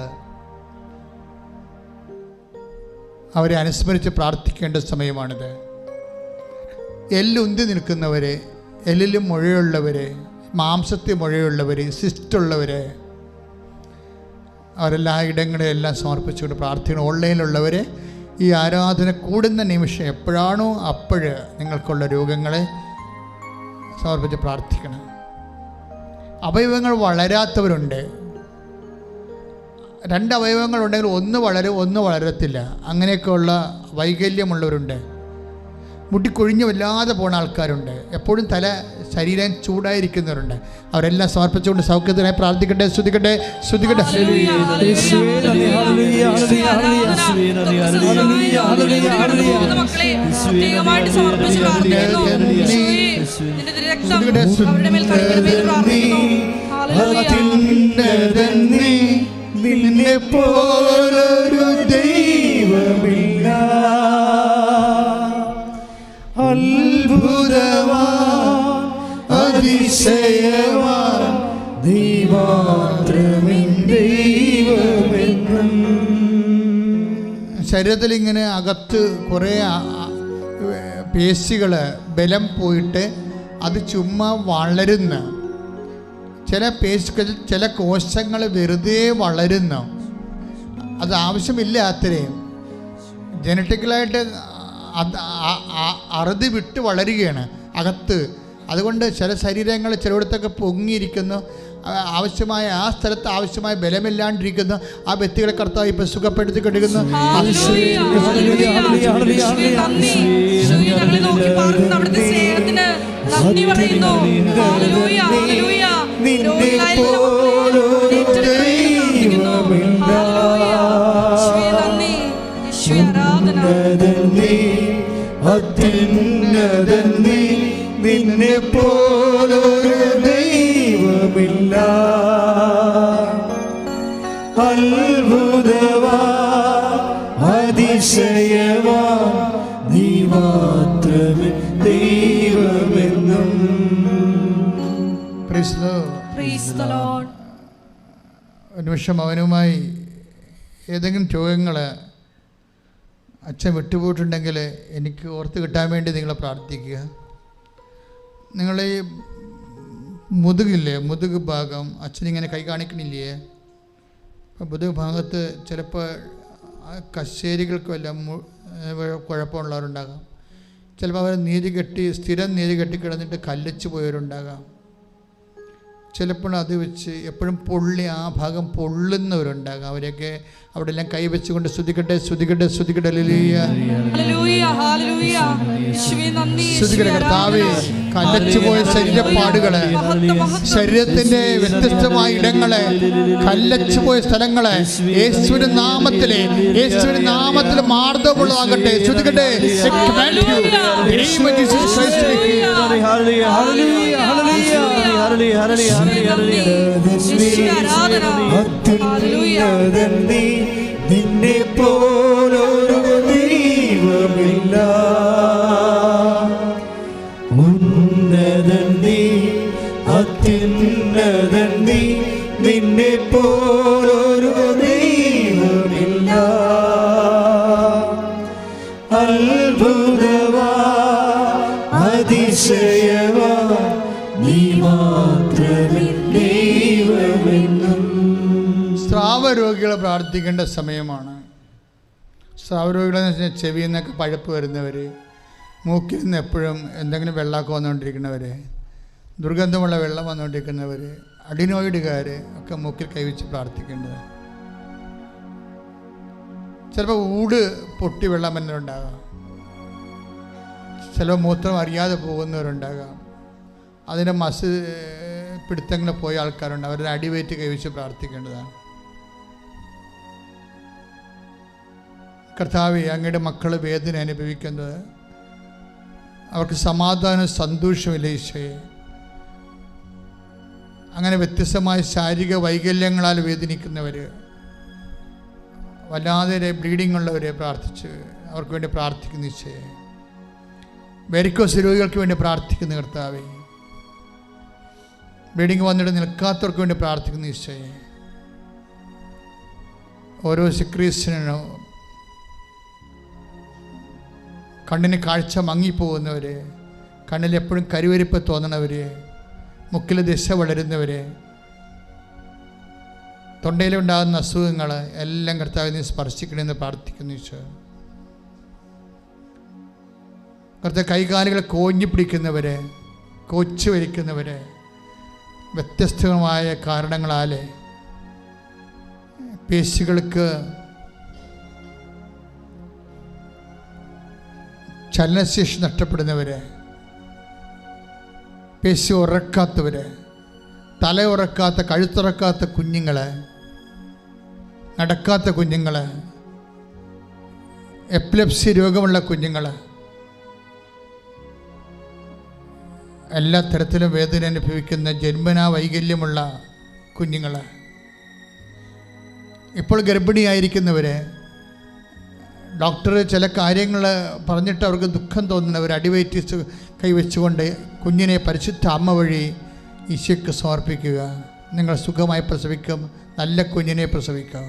അവരെ അനുസ്മരിച്ച് പ്രാർത്ഥിക്കേണ്ട സമയമാണിത്. എല്ലുന്തി നിൽക്കുന്നവർ, എല്ലിലും മുഴയുള്ളവർ, മാംസത്തിൽ മുഴയുള്ളവർ, സിസ്റ്റുള്ളവർ, അവരെല്ലാ ഇടങ്ങളിലെല്ലാം സമർപ്പിച്ചുകൊണ്ട് പ്രാർത്ഥിക്കണം. ഓൺലൈനിലുള്ളവർ ഈ ആരാധന കൂടുന്ന നിമിഷം എപ്പോഴാണോ അപ്പോഴ് നിങ്ങൾക്കുള്ള രോഗങ്ങളെ സമർപ്പിച്ച് പ്രാർത്ഥിക്കണം. അവയവങ്ങൾ വളരാത്തവരുണ്ട്. 2 അവയവങ്ങളുണ്ടെങ്കിൽ ഒന്ന് വളരും, ഒന്ന് വളരത്തില്ല. അങ്ങനെയൊക്കെയുള്ള വൈകല്യമുള്ളവരുണ്ട്. മുട്ടിക്കൊഴിഞ്ഞ് വല്ലാതെ പോണ ആൾക്കാരുണ്ട്. എപ്പോഴും ശരീരം ചൂടായിരിക്കുന്നവരുണ്ട്. അവരെല്ലാം സമർപ്പിച്ചുകൊണ്ട് സൗഖ്യത്തിനായി പ്രാർത്ഥിക്കട്ടെ. സ്തുതിക്കട്ടെ, സ്തുതിക്കട്ടെ. നിന്നെ പോലൊരു ദൈവമില്ല, അത്ഭുതമാ അതിശയമാ നീ മാത്രമേ ദൈവമെന്നും. ശരീരത്തിൽ ഇങ്ങനെ അകത്ത് കുറേ പേശികൾ ബലം പോയിട്ട് അത് ചുമ്മാ വളരുന്ന ചില പേശികൾ, ചില കോശങ്ങൾ വെറുതെ വളരുന്നു. അത് ആവശ്യമില്ല. അത്രയും ജനറ്റിക്കലായിട്ട് അറുതി വിട്ട് വളരുകയാണ് അകത്ത്. അതുകൊണ്ട് ചില ശരീരങ്ങൾ ചിലയിടത്തൊക്കെ പൊങ്ങിയിരിക്കുന്നു. ആവശ്യമായ ആ സ്ഥലത്ത് ആവശ്യമായ ബലമില്ലാണ്ടിരിക്കുന്നു. ആ വ്യക്തികളെ കർത്താവ് ഇപ്പം സുഖപ്പെടുത്തിക്കൊണ്ടിരിക്കുന്നു. നിന്നെ പോലൊരു ദൈവമില്ല, അത്ഭുതമാ അതിശയമാ നീ മാത്രമേ ദൈവമെന്നും. ഒരു നിമിഷം അവനുമായി ഏതെങ്കിലും രോഗങ്ങൾ അച്ഛൻ വിട്ടുപോയിട്ടുണ്ടെങ്കിൽ എനിക്ക് ഓർത്ത് കിട്ടാൻ വേണ്ടി നിങ്ങൾ പ്രാർത്ഥിക്കുക. നിങ്ങൾ ഈ മുതുകില്ലേ, മുതുക് ഭാഗം അച്ഛനിങ്ങനെ കൈ കാണിക്കണില്ലേ? അപ്പോൾ മുതുക് ഭാഗത്ത് ചിലപ്പോൾ കശേരികൾക്കും എല്ലാം കുഴപ്പമുള്ളവരുണ്ടാകാം. ചിലപ്പോൾ അവർ സ്ഥിരം നീര് കെട്ടി കിടന്നിട്ട് കല്ലിച്ച് പോയവരുണ്ടാകാം. ചിലപ്പോൾ അത് വെച്ച് എപ്പോഴും പൊള്ളി ആ ഭാഗം പൊള്ളുന്നവരുണ്ടാകും. അവരെയൊക്കെ അവിടെ എല്ലാം കൈവച്ചുകൊണ്ട് സ്തുതിക്കട്ടെ, സ്തുതിക്കട്ടെ, സ്തുതിക്കട്ടെ. Hallelujah, hallelujah, hallelujah. യേശുവേ നന്ദി, സ്തുതിക്കട്ടെ കർത്താവേ. കല്ലച്ചുപോയ ശരീരപ്പാടുകളെ, ശരീരത്തിന്റെ വ്യത്യസ്തമായ ഇടങ്ങളെ, കല്ലച്ചുപോയ സ്ഥലങ്ങളെ യേശുവിന്റെ നാമത്തിലെ മാർദ്ദവമുള്ളതാകട്ടെ. സ്തുതിക്കട്ടെ. നിന്നെ പോലൊരു ദൈവമില്ല, ഉന്നതൻ നീ, അത്യുന്നതൻ നീ, നിന്നെ പോലൊരു ദൈവമില്ല. അത്ഭുതവാ, അതിശയവാ, നീ മാത്രമേ ദൈവമെന്നും. സ്രാവരോഗികളെ പ്രാർത്ഥിക്കേണ്ട സമയമാണ്. സ്രാവരോഗികളെന്ന് വെച്ചാൽ ചെവിയിൽ നിന്നൊക്കെ പഴുപ്പ് വരുന്നവർ, മൂക്കിൽ നിന്ന് എപ്പോഴും എന്തെങ്കിലും വെള്ളമൊക്കെ വന്നുകൊണ്ടിരിക്കുന്നവർ, ദുർഗന്ധമുള്ള വെള്ളം വന്നുകൊണ്ടിരിക്കുന്നവർ, അഡിനോയിഡുകാർ ഒക്കെ മൂക്കിൽ കൈവച്ച് പ്രാർത്ഥിക്കേണ്ടത്. ചിലപ്പോൾ ഊട് പൊട്ടി വെള്ളം വരുന്നവരുണ്ടാകാം, ചിലപ്പോൾ മൂത്രം അറിയാതെ പോകുന്നവരുണ്ടാകാം, അതിൻ്റെ പിടുത്തങ്ങൾ പോയ ആൾക്കാരുണ്ട്. അവരുടെ അടിവയറ്റ് കൈവച്ച് പ്രാർത്ഥിക്കേണ്ടതാണ്. കർത്താവേ, അങ്ങയുടെ മക്കൾ വേദന അനുഭവിക്കുന്നത്, അവർക്ക് സമാധാനം സന്തോഷമില്ല ഈശോയെ. അങ്ങനെ വ്യത്യസ്തമായ ശാരീരിക വൈകല്യങ്ങളാൽ വേദനിക്കുന്നവർ, വല്ലാതെ ബ്ലീഡിംഗ് ഉള്ളവരെ പ്രാർത്ഥിച്ച് അവർക്ക് വേണ്ടി പ്രാർത്ഥിക്കുന്ന ഈശോയെ. വെരിക്കോസ് രോഗികൾക്ക് വേണ്ടി പ്രാർത്ഥിക്കുന്ന കർത്താവേ, ബ്ലീഡിങ് വന്നിട്ട് നിൽക്കാത്തവർക്ക് വേണ്ടി പ്രാർത്ഥിക്കുന്ന ഈശോയെ. ഓരോ ശുക്രീസ്തനും കണ്ണിന് കാഴ്ച മങ്ങിപ്പോകുന്നവർ, കണ്ണിൽ എപ്പോഴും കരുവരിപ്പ് തോന്നണവർ, മുക്കിൽ ദിശ വളരുന്നവർ, തൊണ്ടയിലുണ്ടാകുന്ന അസുഖങ്ങൾ എല്ലാം കർത്താവിനെ സ്പർശിക്കണമെന്ന് പ്രാർത്ഥിക്കുന്നു ഈശോ. കർത്താവ് കൈകാലുകൾ കോഞ്ഞു പിടിക്കുന്നവർ, കൊച്ചു വലിക്കുന്നവർ, വ്യത്യസ്തമായ കാരണങ്ങളാൽ പേശികൾക്ക് ചലനശേഷി നഷ്ടപ്പെടുന്നവർ, പേശി ഉറക്കാത്തവർ, തല ഉറക്കാത്ത കഴുത്തുറക്കാത്ത കുഞ്ഞുങ്ങൾ, നടക്കാത്ത കുഞ്ഞുങ്ങൾ, എപ്പിലെപ്സി രോഗമുള്ള കുഞ്ഞുങ്ങൾ, എല്ലാ തരത്തിലും വേദന അനുഭവിക്കുന്ന ജന്മനാ വൈകല്യമുള്ള കുഞ്ഞുങ്ങൾ, ഇപ്പോൾ ഗർഭിണിയായിരിക്കുന്നവർ, ഡോക്ടർ ചില കാര്യങ്ങൾ പറഞ്ഞിട്ട് അവർക്ക് ദുഃഖം തോന്നുന്നവർ, അടിവയറ്റ് കൈവച്ചുകൊണ്ട് കുഞ്ഞിനെ പരിശുദ്ധ അമ്മ വഴി ഈശോയ്ക്ക് സമർപ്പിക്കുക. നിങ്ങൾ സുഖമായി പ്രസവിക്കും, നല്ല കുഞ്ഞിനെ പ്രസവിക്കുക.